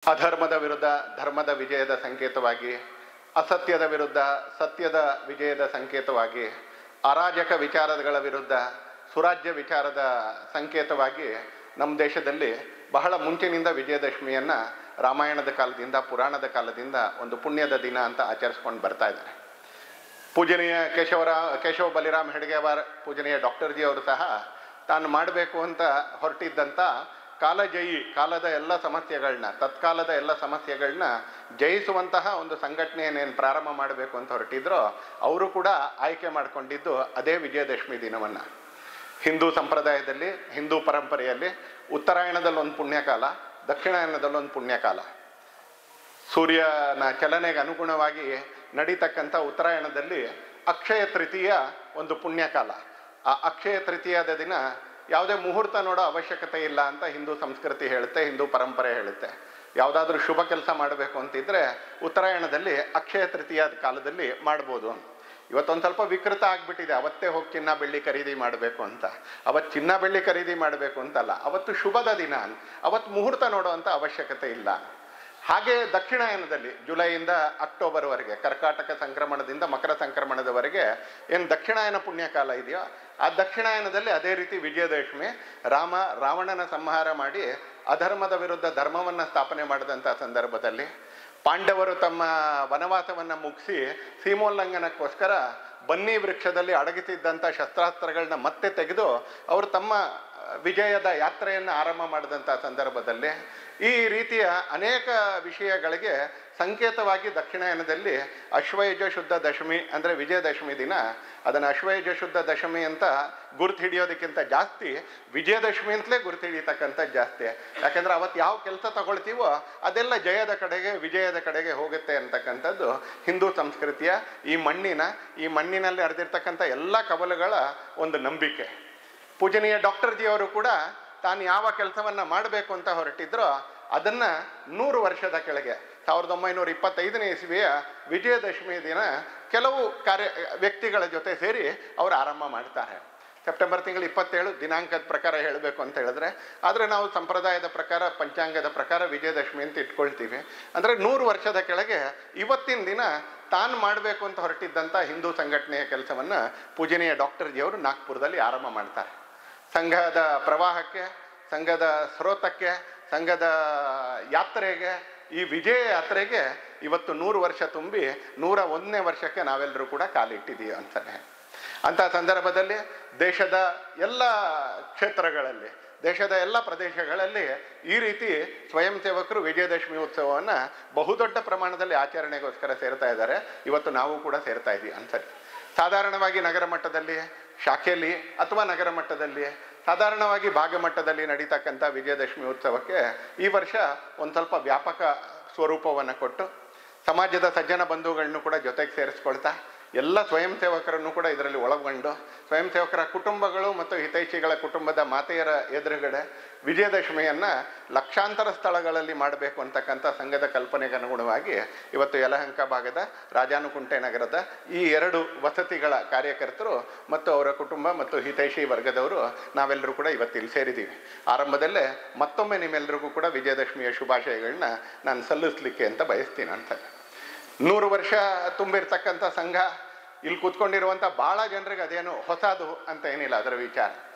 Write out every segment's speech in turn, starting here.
ಅಧರ್ಮದ ವಿರುದ್ಧ ಧರ್ಮದ ವಿಜಯದ ಸಂಕೇತವಾಗಿ, ಅಸತ್ಯದ ವಿರುದ್ಧ ಸತ್ಯದ ವಿಜಯದ ಸಂಕೇತವಾಗಿ, ಅರಾಜಕ ವಿಚಾರಗಳ ವಿರುದ್ಧ ಸುರಾಜ್ಯ ವಿಚಾರದ ಸಂಕೇತವಾಗಿ ನಮ್ಮ ದೇಶದಲ್ಲಿ ಬಹಳ ಮುಂಚಿನಿಂದ ವಿಜಯದಶಮಿಯನ್ನು ರಾಮಾಯಣದ ಕಾಲದಿಂದ ಪುರಾಣದ ಕಾಲದಿಂದ ಒಂದು ಪುಣ್ಯದ ದಿನ ಅಂತ ಆಚರಿಸ್ಕೊಂಡು ಬರ್ತಾ ಇದ್ದಾರೆ. ಪೂಜನೀಯ ಕೇಶವ ಬಲಿರಾಮ್ ಹೆಡ್ಗೇವಾರ್, ಪೂಜನೀಯ ಡಾಕ್ಟರ್ ಜಿ ಅವರು ಸಹ ತಾನು ಮಾಡಬೇಕು ಅಂತ ಹೊರಟಿದ್ದಂಥ ಕಾಲಜಯಿ, ಕಾಲದ ಎಲ್ಲ ಸಮಸ್ಯೆಗಳನ್ನ, ತತ್ಕಾಲದ ಎಲ್ಲ ಸಮಸ್ಯೆಗಳನ್ನ ಜಯಿಸುವಂತಹ ಒಂದು ಸಂಘಟನೆಯನ್ನೇನು ಪ್ರಾರಂಭ ಮಾಡಬೇಕು ಅಂತ ಹೊರಟಿದ್ರೋ ಅವರು ಕೂಡ ಆಯ್ಕೆ ಮಾಡಿಕೊಂಡಿದ್ದು ಅದೇ ವಿಜಯದಶಮಿ ದಿನವನ್ನು. ಹಿಂದೂ ಸಂಪ್ರದಾಯದಲ್ಲಿ, ಹಿಂದೂ ಪರಂಪರೆಯಲ್ಲಿ ಉತ್ತರಾಯಣದಲ್ಲೊಂದು ಪುಣ್ಯಕಾಲ, ದಕ್ಷಿಣಾಯನದಲ್ಲೊಂದು ಪುಣ್ಯಕಾಲ. ಸೂರ್ಯನ ಚಲನೆಗೆ ಅನುಗುಣವಾಗಿ ನಡೀತಕ್ಕಂಥ ಉತ್ತರಾಯಣದಲ್ಲಿ ಅಕ್ಷಯ ತೃತೀಯ ಒಂದು ಪುಣ್ಯಕಾಲ. ಆ ಅಕ್ಷಯ ತೃತೀಯದ ದಿನ ಯಾವುದೇ ಮುಹೂರ್ತ ನೋಡೋ ಅವಶ್ಯಕತೆ ಇಲ್ಲ ಅಂತ ಹಿಂದೂ ಸಂಸ್ಕೃತಿ ಹೇಳುತ್ತೆ, ಹಿಂದೂ ಪರಂಪರೆ ಹೇಳುತ್ತೆ. ಯಾವುದಾದ್ರೂ ಶುಭ ಕೆಲಸ ಮಾಡಬೇಕು ಅಂತಿದ್ರೆ ಉತ್ತರಾಯಣದಲ್ಲಿ ಅಕ್ಷಯ ತೃತೀಯದ ಕಾಲದಲ್ಲಿ ಮಾಡ್ಬೋದು. ಇವತ್ತೊಂದು ಸ್ವಲ್ಪ ವಿಕೃತ ಆಗಿಬಿಟ್ಟಿದೆ, ಅವತ್ತೇ ಹೋಗಿ ಚಿನ್ನ ಬೆಳ್ಳಿ ಖರೀದಿ ಮಾಡಬೇಕು ಅಂತ. ಅವತ್ತು ಚಿನ್ನ ಬೆಳ್ಳಿ ಖರೀದಿ ಮಾಡಬೇಕು ಅಂತಲ್ಲ, ಅವತ್ತು ಶುಭದ ದಿನ, ಅವತ್ತು ಮುಹೂರ್ತ ನೋಡೋ ಅಂಥ ಅವಶ್ಯಕತೆ ಇಲ್ಲ. ಹಾಗೆ ದಕ್ಷಿಣಾಯನದಲ್ಲಿ ಜುಲೈಯಿಂದ ಅಕ್ಟೋಬರ್ವರೆಗೆ, ಕರ್ಕಾಟಕ ಸಂಕ್ರಮಣದಿಂದ ಮಕರ ಸಂಕ್ರಮಣದವರೆಗೆ ಏನು ದಕ್ಷಿಣಾಯನ ಪುಣ್ಯಕಾಲ ಇದೆಯೋ ಆ ದಕ್ಷಿಣಾಯನದಲ್ಲಿ ಅದೇ ರೀತಿ ವಿಜಯದಶಮಿ. ರಾವಣನ ಸಂಹಾರ ಮಾಡಿ ಅಧರ್ಮದ ವಿರುದ್ಧ ಧರ್ಮವನ್ನು ಸ್ಥಾಪನೆ ಮಾಡಿದಂಥ ಸಂದರ್ಭದಲ್ಲಿ ಪಾಂಡವರು ತಮ್ಮ ವನವಾಸವನ್ನು ಮುಗಿಸಿ ಸೀಮೋಲ್ಲಂಘನಕ್ಕೋಸ್ಕರ ಬನ್ನಿ ವೃಕ್ಷದಲ್ಲಿ ಅಡಗಿಸಿದ್ದಂಥ ಶಸ್ತ್ರಾಸ್ತ್ರಗಳನ್ನ ಮತ್ತೆ ತೆಗೆದು ಅವರು ತಮ್ಮ ವಿಜಯದ ಯಾತ್ರೆಯನ್ನು ಆರಂಭ ಮಾಡಿದಂಥ ಸಂದರ್ಭದಲ್ಲಿ ಈ ರೀತಿಯ ಅನೇಕ ವಿಷಯಗಳಿಗೆ ಸಂಕೇತವಾಗಿ ದಕ್ಷಿಣಾಯನದಲ್ಲಿ ಅಶ್ವಯುಜ ಶುದ್ಧ ದಶಮಿ ಅಂದರೆ ವಿಜಯದಶಮಿ ದಿನ, ಅದನ್ನು ಅಶ್ವಯುಜ ಶುದ್ಧ ದಶಮಿ ಅಂತ ಗುರುತು ಹಿಡಿಯೋದಕ್ಕಿಂತ ಜಾಸ್ತಿ ವಿಜಯದಶಮಿ ಅಂತಲೇ ಗುರುತು ಹಿಡಿತಕ್ಕಂಥದ್ದು ಜಾಸ್ತಿ. ಯಾಕೆಂದರೆ ಅವತ್ತು ಯಾವ ಕೆಲಸ ತಗೊಳ್ತೀವೋ ಅದೆಲ್ಲ ಜಯದ ಕಡೆಗೆ, ವಿಜಯದ ಕಡೆಗೆ ಹೋಗುತ್ತೆ ಅಂತಕ್ಕಂಥದ್ದು ಹಿಂದೂ ಸಂಸ್ಕೃತಿಯ ಈ ಮಣ್ಣಿನಲ್ಲಿ ಹರಿದಿರ್ತಕ್ಕಂಥ ಎಲ್ಲ ಕವಲುಗಳ ಒಂದು ನಂಬಿಕೆ. ಪೂಜನೀಯ ಡಾಕ್ಟರ್ ಜಿ ಅವರು ಕೂಡ ತಾನು ಯಾವ ಕೆಲಸವನ್ನು ಮಾಡಬೇಕು ಅಂತ ಹೊರಟಿದ್ರೋ ಅದನ್ನು 100 ವರ್ಷದ ಕೆಳಗೆ 1925ನೇ ಇಸ್ವಿಯ ವಿಜಯದಶಮಿ ದಿನ ಕೆಲವು ವ್ಯಕ್ತಿಗಳ ಜೊತೆ ಸೇರಿ ಅವರು ಆರಂಭ ಮಾಡ್ತಾರೆ. ಸೆಪ್ಟೆಂಬರ್ ತಿಂಗಳು 27 ದಿನಾಂಕದ ಪ್ರಕಾರ ಹೇಳಬೇಕು ಅಂತ ಹೇಳಿದ್ರೆ, ಆದರೆ ನಾವು ಸಂಪ್ರದಾಯದ ಪ್ರಕಾರ, ಪಂಚಾಂಗದ ಪ್ರಕಾರ ವಿಜಯದಶಮಿ ಅಂತ ಇಟ್ಕೊಳ್ತೀವಿ. ಅಂದರೆ 100 ವರ್ಷದ ಕೆಳಗೆ ಇವತ್ತಿನ ದಿನ ತಾನು ಮಾಡಬೇಕು ಅಂತ ಹೊರಟಿದ್ದಂಥ ಹಿಂದೂ ಸಂಘಟನೆಯ ಕೆಲಸವನ್ನು ಪೂಜನೀಯ ಡಾಕ್ಟರ್ ಜಿ ಅವರು ನಾಗ್ಪುರದಲ್ಲಿ ಆರಂಭ ಮಾಡ್ತಾರೆ. ಸಂಘದ ಪ್ರವಾಹಕ್ಕೆ, ಸಂಘದ ಸ್ರೋತಕ್ಕೆ, ಸಂಘದ ಯಾತ್ರೆಗೆ, ಈ ವಿಜಯ ಯಾತ್ರೆಗೆ ಇವತ್ತು 100 ವರ್ಷ ತುಂಬಿ 101ನೇ ವರ್ಷಕ್ಕೆ ನಾವೆಲ್ಲರೂ ಕೂಡ ಕಾಲಿಟ್ಟಿದ್ದೀವಿ ಅಂತಾನೆ. ಅಂಥ ಸಂದರ್ಭದಲ್ಲಿ ದೇಶದ ಎಲ್ಲ ಕ್ಷೇತ್ರಗಳಲ್ಲಿ, ದೇಶದ ಎಲ್ಲ ಪ್ರದೇಶಗಳಲ್ಲಿ ಈ ರೀತಿ ಸ್ವಯಂ ಸೇವಕರು ವಿಜಯದಶಮಿ ಉತ್ಸವವನ್ನು ಬಹುದೊಡ್ಡ ಪ್ರಮಾಣದಲ್ಲಿ ಆಚರಣೆಗೋಸ್ಕರ ಸೇರ್ತಾ ಇದ್ದಾರೆ. ಇವತ್ತು ನಾವು ಕೂಡ ಸೇರ್ತಾ ಇದ್ದೀವಿ ಅನ್ಸರಿ. ಸಾಧಾರಣವಾಗಿ ನಗರ ಮಟ್ಟದಲ್ಲಿ, ಶಾಖೆಯಲ್ಲಿ ಅಥವಾ ನಗರ ಮಟ್ಟದಲ್ಲಿ, ಸಾಧಾರಣವಾಗಿ ಭಾಗಮಟ್ಟದಲ್ಲಿ ನಡೀತಕ್ಕಂಥ ವಿಜಯದಶಮಿ ಉತ್ಸವಕ್ಕೆ ಈ ವರ್ಷ ಒಂದು ಸ್ವಲ್ಪ ವ್ಯಾಪಕ ಸ್ವರೂಪವನ್ನು ಕೊಟ್ಟು ಸಮಾಜದ ಸಜ್ಜನ ಬಂಧುಗಳನ್ನು ಕೂಡ ಜೊತೆಗೆ ಸೇರಿಸ್ಕೊಳ್ತಾ ಎಲ್ಲ ಸ್ವಯಂ ಸೇವಕರನ್ನು ಕೂಡ ಇದರಲ್ಲಿ ಒಳಗೊಂಡು ಸ್ವಯಂ ಸೇವಕರ ಕುಟುಂಬಗಳು ಮತ್ತು ಹಿತೈಷಿಗಳ ಕುಟುಂಬದ ಮಾತೆಯರ ಎದುರುಗಡೆ ವಿಜಯದಶಮಿಯನ್ನು ಲಕ್ಷಾಂತರ ಸ್ಥಳಗಳಲ್ಲಿ ಮಾಡಬೇಕು ಅಂತಕ್ಕಂಥ ಸಂಘದ ಕಲ್ಪನೆಗೆ ಅನುಗುಣವಾಗಿ ಇವತ್ತು ಯಲಹಂಕ ಭಾಗದ ರಾಜಾನುಕುಂಟೆ ನಗರದ ಈ 2 ವಸತಿಗಳ ಕಾರ್ಯಕರ್ತರು ಮತ್ತು ಅವರ ಕುಟುಂಬ ಮತ್ತು ಹಿತೈಷಿ ವರ್ಗದವರು ನಾವೆಲ್ಲರೂ ಕೂಡ ಇವತ್ತಿಲ್ಲಿ ಸೇರಿದ್ದೀವಿ. ಆರಂಭದಲ್ಲೇ ಮತ್ತೊಮ್ಮೆ ನಿಮ್ಮೆಲ್ಲರಿಗೂ ಕೂಡ ವಿಜಯದಶಮಿಯ ಶುಭಾಶಯಗಳನ್ನ ನಾನು ಸಲ್ಲಿಸಲಿಕ್ಕೆ ಅಂತ ಬಯಸ್ತೀನಿ ಅಂತ. 100 ವರ್ಷ ತುಂಬಿರ್ತಕ್ಕಂಥ ಸಂಘ, ಇಲ್ಲಿ ಕೂತ್ಕೊಂಡಿರುವಂಥ ಭಾಳ ಜನರಿಗೆ ಅದೇನು ಹೊಸದು ಅಂತ ಏನಿಲ್ಲ ಅದರ ವಿಚಾರ.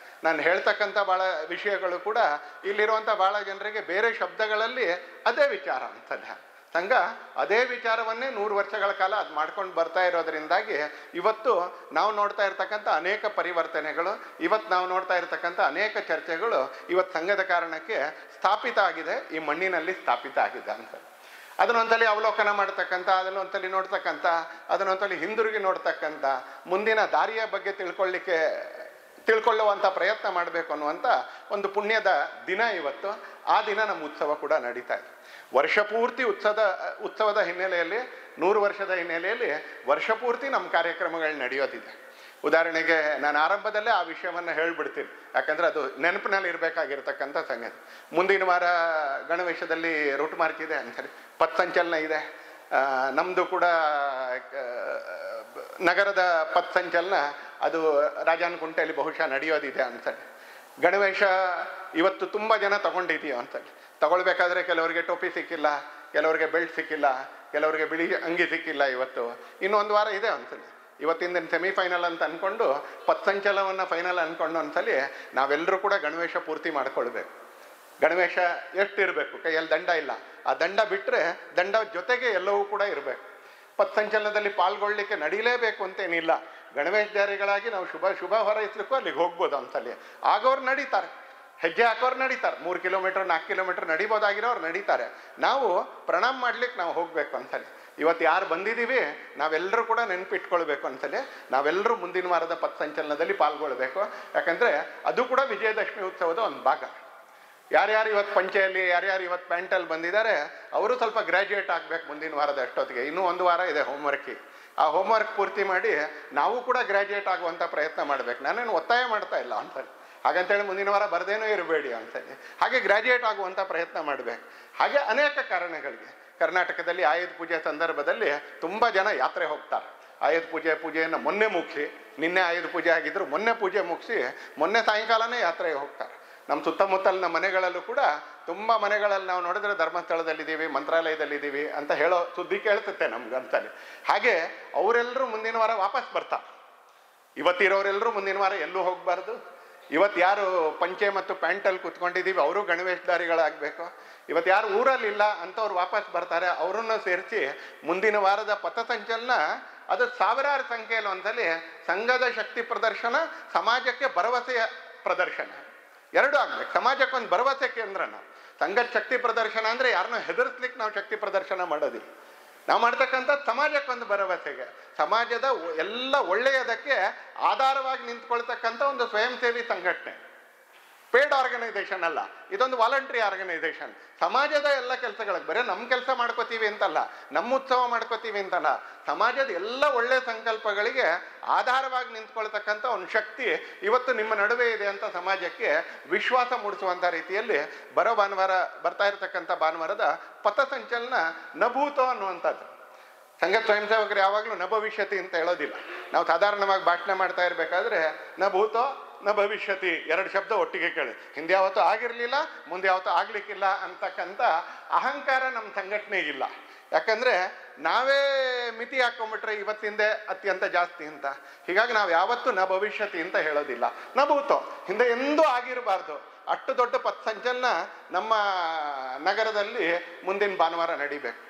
ನಾನು ಹೇಳ್ತಕ್ಕಂಥ ಭಾಳ ವಿಷಯಗಳು ಕೂಡ ಇಲ್ಲಿರುವಂಥ ಭಾಳ ಜನರಿಗೆ ಬೇರೆ ಶಬ್ದಗಳಲ್ಲಿ ಅದೇ ವಿಚಾರ ಅಂತಲ್ಲ. ಸಂಘ ಅದೇ ವಿಚಾರವನ್ನೇ 100 ವರ್ಷಗಳ ಕಾಲ ಅದು ಮಾಡ್ಕೊಂಡು ಬರ್ತಾ ಇರೋದ್ರಿಂದಾಗಿ ಇವತ್ತು ನಾವು ನೋಡ್ತಾ ಇರ್ತಕ್ಕಂಥ ಅನೇಕ ಪರಿವರ್ತನೆಗಳು, ಇವತ್ತು ನಾವು ನೋಡ್ತಾ ಇರ್ತಕ್ಕಂಥ ಅನೇಕ ಚರ್ಚೆಗಳು ಇವತ್ತು ಸಂಘದ ಕಾರಣಕ್ಕೆ ಸ್ಥಾಪಿತ ಆಗಿದೆ, ಈ ಮಣ್ಣಿನಲ್ಲಿ ಸ್ಥಾಪಿತ ಆಗಿದೆ ಅಂತ. ಅದನ್ನೊಂದ್ಸಲಿ ಅವಲೋಕನ ಮಾಡ್ತಕ್ಕಂಥ, ಅದನ್ನೊಂದ್ಸಲಿ ನೋಡ್ತಕ್ಕಂಥ, ಅದನ್ನೊಂದ್ಸಲಿ ಹಿಂದಿರುಗಿ ನೋಡ್ತಕ್ಕಂಥ, ಮುಂದಿನ ದಾರಿಯ ಬಗ್ಗೆ ತಿಳ್ಕೊಳ್ಳುವಂಥ ಪ್ರಯತ್ನ ಮಾಡಬೇಕು ಅನ್ನುವಂಥ ಒಂದು ಪುಣ್ಯದ ದಿನ ಇವತ್ತು. ಆ ದಿನ ನಮ್ಮ ಉತ್ಸವ ಕೂಡ ನಡೀತಾ ಇದೆ. ವರ್ಷಪೂರ್ತಿ ಉತ್ಸವದ ಹಿನ್ನೆಲೆಯಲ್ಲಿ, 100 ವರ್ಷದ ಹಿನ್ನೆಲೆಯಲ್ಲಿ ವರ್ಷಪೂರ್ತಿ ನಮ್ಮ ಕಾರ್ಯಕ್ರಮಗಳು ನಡೆಯೋದಿದೆ. ಉದಾಹರಣೆಗೆ ನಾನು ಆರಂಭದಲ್ಲೇ ಆ ವಿಷಯವನ್ನು ಹೇಳ್ಬಿಡ್ತೀನಿ, ಯಾಕಂದರೆ ಅದು ನೆನಪಿನಲ್ಲಿ ಇರಬೇಕಾಗಿರ್ತಕ್ಕಂಥ ಸಂಗತಿ. ಮುಂದಿನ ವಾರ ಗಣವೇಶದಲ್ಲಿ ರೂಟ್ ಮಾರ್ಕ್ ಇದೆ ಅಂತಾರೆ, ಪಥಸಂಚಲನ ಇದೆ. ನಮ್ಮದು ಕೂಡ ನಗರದ ಪಥಸಂಚಲನ ಅದು ರಾಜಾನುಕುಂಟೆಯಲ್ಲಿ ಬಹುಶಃ ನಡೆಯೋದಿದೆ ಅಂತಾರೆ. ಗಣವೇಶ ಇವತ್ತು ತುಂಬ ಜನ ತಗೊಂಡಿದೆಯೋ ಅಂತಾರೆ. ತಗೊಳ್ಬೇಕಾದ್ರೆ ಕೆಲವರಿಗೆ ಟೋಪಿ ಸಿಕ್ಕಿಲ್ಲ, ಕೆಲವರಿಗೆ ಬೆಲ್ಟ್ ಸಿಕ್ಕಿಲ್ಲ, ಕೆಲವರಿಗೆ ಬಿಳಿ ಅಂಗಿ ಸಿಕ್ಕಿಲ್ಲ. ಇವತ್ತು ಇನ್ನೊಂದು ವಾರ ಇದೆ ಒಂದ್ಸಲಿ. ಇವತ್ತಿನ ದಿನ ಸೆಮಿಫೈನಲ್ ಅಂತ ಅಂದ್ಕೊಂಡು ಪಥಸಂಚಲನವನ್ನು ಫೈನಲ್ ಅಂದ್ಕೊಂಡು ಒಂದ್ಸಲಿ ನಾವೆಲ್ಲರೂ ಕೂಡ ಗಣವೇಶ ಪೂರ್ತಿ ಮಾಡ್ಕೊಳ್ಬೇಕು. ಗಣವೇಶ ಎಷ್ಟಿರಬೇಕು, ಕೈಯಲ್ಲಿ ದಂಡ ಇಲ್ಲ, ಆ ದಂಡ ಬಿಟ್ಟರೆ ದಂಡ ಜೊತೆಗೆ ಎಲ್ಲವೂ ಕೂಡ ಇರಬೇಕು. ಪಥಸಂಚಲನದಲ್ಲಿ ಪಾಲ್ಗೊಳ್ಳಿಕ್ಕೆ ನಡೀಲೇಬೇಕು ಅಂತೇನಿಲ್ಲ. ಗಣವೇಶಧಾರಿಗಳಾಗಿ ನಾವು ಶುಭ ಹೊರೈಸ್ಲಿಕ್ಕೂ ಅಲ್ಲಿಗೆ ಹೋಗ್ಬೋದು ಒಂದ್ಸಲಿ. ಆಗೋರು ನಡೀತಾರೆ, ಹೆಜ್ಜೆ ಹಾಕೋರು ನಡೀತಾರೆ, 3 ಕಿಲೋಮೀಟರ್ 4 ಕಿಲೋಮೀಟರ್ ನಡಿಬೋದಾಗಿರೋರು ನಡೀತಾರೆ. ನಾವು ಪ್ರಣಾಮ ಮಾಡ್ಲಿಕ್ಕೆ ನಾವು ಹೋಗ್ಬೇಕು ಒಂದ್ಸಲಿ. ಇವತ್ತು ಯಾರು ಬಂದಿದ್ದೀವಿ ನಾವೆಲ್ಲರೂ ಕೂಡ ನೆನಪಿಟ್ಕೊಳ್ಬೇಕು ಒಂದ್ಸಲಿ. ನಾವೆಲ್ಲರೂ ಮುಂದಿನ ವಾರದ ಪಥಸಂಚಲನದಲ್ಲಿ ಪಾಲ್ಗೊಳ್ಬೇಕು. ಯಾಕಂದರೆ ಅದು ಕೂಡ ವಿಜಯದಶಮಿ ಉತ್ಸವದ ಒಂದು ಭಾಗ. ಯಾರ್ಯಾರು ಇವತ್ತು ಪಂಚೆಯಲ್ಲಿ, ಯಾರ್ಯಾರು ಇವತ್ತು ಪ್ಯಾಂಟಲ್ಲಿ ಬಂದಿದ್ದಾರೆ ಅವರು ಸ್ವಲ್ಪ ಗ್ರ್ಯಾಜುಯೇಟ್ ಆಗಬೇಕು ಮುಂದಿನ ವಾರದ ಅಷ್ಟೊತ್ತಿಗೆ. ಇನ್ನೂ 1 ವಾರ ಇದೆ ಹೋಮ್ವರ್ಕಿಗೆ. ಆ ಹೋಮ್ವರ್ಕ್ ಪೂರ್ತಿ ಮಾಡಿ ನಾವು ಕೂಡ ಗ್ರ್ಯಾಜುಯೇಟ್ ಆಗುವಂಥ ಪ್ರಯತ್ನ ಮಾಡಬೇಕು. ನಾನೇನು ಒತ್ತಾಯ ಮಾಡ್ತಾ ಇಲ್ಲ ಒಂದ್ಸಲಿ, ಹಾಗಂತೇಳಿ ಮುಂದಿನ ವಾರ ಬರದೇನೂ ಇರಬೇಡಿ ಅಂತೇಳಿ. ಹಾಗೆ ಗ್ರ್ಯಾಜುಯೇಟ್ ಆಗುವಂಥ ಪ್ರಯತ್ನ ಮಾಡಬೇಕು. ಹಾಗೆ ಅನೇಕ ಕಾರಣಗಳಿಗೆ ಕರ್ನಾಟಕದಲ್ಲಿ ಆಯುಧ ಪೂಜೆ ಸಂದರ್ಭದಲ್ಲಿ ತುಂಬ ಜನ ಯಾತ್ರೆ ಹೋಗ್ತಾರೆ. ಆಯುಧ ಪೂಜೆಯನ್ನು ಮೊನ್ನೆ ಮುಗಿಸಿ, ನಿನ್ನೆ ಆಯುಧ ಪೂಜೆ ಆಗಿದ್ರು, ಮೊನ್ನೆ ಪೂಜೆ ಮುಗಿಸಿ ಮೊನ್ನೆ ಸಾಯಂಕಾಲನೇ ಯಾತ್ರೆಗೆ ಹೋಗ್ತಾರೆ. ನಮ್ಮ ಸುತ್ತಮುತ್ತಲಿನ ಮನೆಗಳಲ್ಲೂ ಕೂಡ ತುಂಬ ಮನೆಗಳಲ್ಲಿ ನಾವು ನೋಡಿದ್ರೆ ಧರ್ಮಸ್ಥಳದಲ್ಲಿದ್ದೀವಿ, ಮಂತ್ರಾಲಯದಲ್ಲಿದ್ದೀವಿ ಅಂತ ಹೇಳೋ ಸುದ್ದಿ ಕೇಳ್ಸುತ್ತೆ ನಮ್ಗಂತಲೇ. ಹಾಗೆ ಅವರೆಲ್ಲರೂ ಮುಂದಿನ ವಾರ ವಾಪಸ್ ಬರ್ತಾರೆ. ಇವತ್ತಿರೋರೆಲ್ಲರೂ ಮುಂದಿನ ವಾರ ಎಲ್ಲೂ ಹೋಗಬಾರ್ದು. ಇವತ್ತು ಯಾರು ಪಂಚೆ ಮತ್ತು ಪ್ಯಾಂಟಲ್ಲಿ ಕೂತ್ಕೊಂಡಿದ್ದೀವಿ ಅವರು ಗಣವೇಶಧಾರಿಗಳಾಗಬೇಕು. ಇವತ್ತು ಯಾರು ಊರಲ್ಲಿಲ್ಲ ಅಂಥವ್ರು ವಾಪಸ್ ಬರ್ತಾರೆ, ಅವರನ್ನು ಸೇರಿಸಿ ಮುಂದಿನ ವಾರದ ಪಥಸಂಚಲನ ಅದು ಸಾವಿರಾರು ಸಂಖ್ಯೆಯಲ್ಲಿ ಒಂದ್ಸಲಿ ಸಂಘದ ಶಕ್ತಿ ಪ್ರದರ್ಶನ, ಸಮಾಜಕ್ಕೆ ಭರವಸೆಯ ಪ್ರದರ್ಶನ ಎರಡೂ ಆಗ್ಬೇಕು. ಸಮಾಜಕ್ಕೊಂದು ಭರವಸೆ ಕೇಂದ್ರನ. ಸಂಘದ ಶಕ್ತಿ ಪ್ರದರ್ಶನ ಅಂದರೆ ಯಾರನ್ನೂ ಹೆದರ್ಸ್ಲಿಕ್ಕೆ ನಾವು ಶಕ್ತಿ ಪ್ರದರ್ಶನ ಮಾಡೋದಿಲ್ಲ. ನಾವು ಮಾಡ್ತಕ್ಕಂಥ ಸಮಾಜಕ್ಕೊಂದು ಭರವಸೆಗೆ, ಸಮಾಜದ ಎಲ್ಲ ಒಳ್ಳೆಯದಕ್ಕೆ ಆಧಾರವಾಗಿ ನಿಂತ್ಕೊಳ್ತಕ್ಕಂಥ ಒಂದು ಸ್ವಯಂ ಸೇವಿ ಸಂಘಟನೆ. ಪೇಡ್ ಆರ್ಗನೈಸೇಷನ್ ಅಲ್ಲ, ಇದೊಂದು ವಾಲಂಟ್ರಿ ಆರ್ಗನೈಸೇಷನ್. ಸಮಾಜದ ಎಲ್ಲ ಕೆಲಸಗಳಿಗೆ ಬರೀ ನಮ್ಮ ಕೆಲಸ ಮಾಡ್ಕೋತೀವಿ ಅಂತಲ್ಲ, ನಮ್ಮ ಉತ್ಸವ ಮಾಡ್ಕೋತೀವಿ ಅಂತಲ್ಲ, ಸಮಾಜದ ಎಲ್ಲ ಒಳ್ಳೆಯ ಸಂಕಲ್ಪಗಳಿಗೆ ಆಧಾರವಾಗಿ ನಿಂತ್ಕೊಳ್ತಕ್ಕಂಥ ಒಂದು ಶಕ್ತಿ ಇವತ್ತು ನಿಮ್ಮ ನಡುವೆ ಇದೆ ಅಂತ ಸಮಾಜಕ್ಕೆ ವಿಶ್ವಾಸ ಮೂಡಿಸುವಂಥ ರೀತಿಯಲ್ಲಿ ಬರ್ತಾ ಇರತಕ್ಕಂಥ ಭಾನುವಾರದ ಪಥಸಂಚಲನ ನಭೂತೋ ಅನ್ನುವಂಥದ್ದು. ಸಂಘ ಸ್ವಯಂ ಸೇವಕರು ಯಾವಾಗಲೂ ನ ಭವಿಷ್ಯತಿ ಅಂತ ಹೇಳೋದಿಲ್ಲ. ನಾವು ಸಾಧಾರಣವಾಗಿ ಭಾಷಣ ಮಾಡ್ತಾ ಇರಬೇಕಾದ್ರೆ ನ ಭೂತೋ ನ ಭವಿಷ್ಯತಿ 2 ಶಬ್ದ ಒಟ್ಟಿಗೆ ಕೇಳಿ. ಹಿಂದೆ ಯಾವತ್ತೂ ಆಗಿರಲಿಲ್ಲ, ಮುಂದೆ ಯಾವತ್ತೂ ಆಗ್ಲಿಕ್ಕಿಲ್ಲ ಅಂತಕ್ಕಂಥ ಅಹಂಕಾರ ನಮ್ಮ ಸಂಘಟನೆಗಿಲ್ಲ. ಯಾಕಂದರೆ ನಾವೇ ಮಿತಿ ಹಾಕೊಂಡ್ಬಿಟ್ರೆ ಇವತ್ತಿಂದೆ ಅತ್ಯಂತ ಜಾಸ್ತಿ ಅಂತ. ಹೀಗಾಗಿ ನಾವು ಯಾವತ್ತೂ ನ ಭವಿಷ್ಯತಿ ಅಂತ ಹೇಳೋದಿಲ್ಲ. ನ ಭೂತೋ ಹಿಂದೆ ಎಂದೂ ಆಗಿರಬಾರ್ದು ಅಷ್ಟು ದೊಡ್ಡ ಪಥಸಂಚಲನ ನಮ್ಮ ನಗರದಲ್ಲಿ ಮುಂದಿನ ಭಾನುವಾರ ನಡಿಬೇಕು.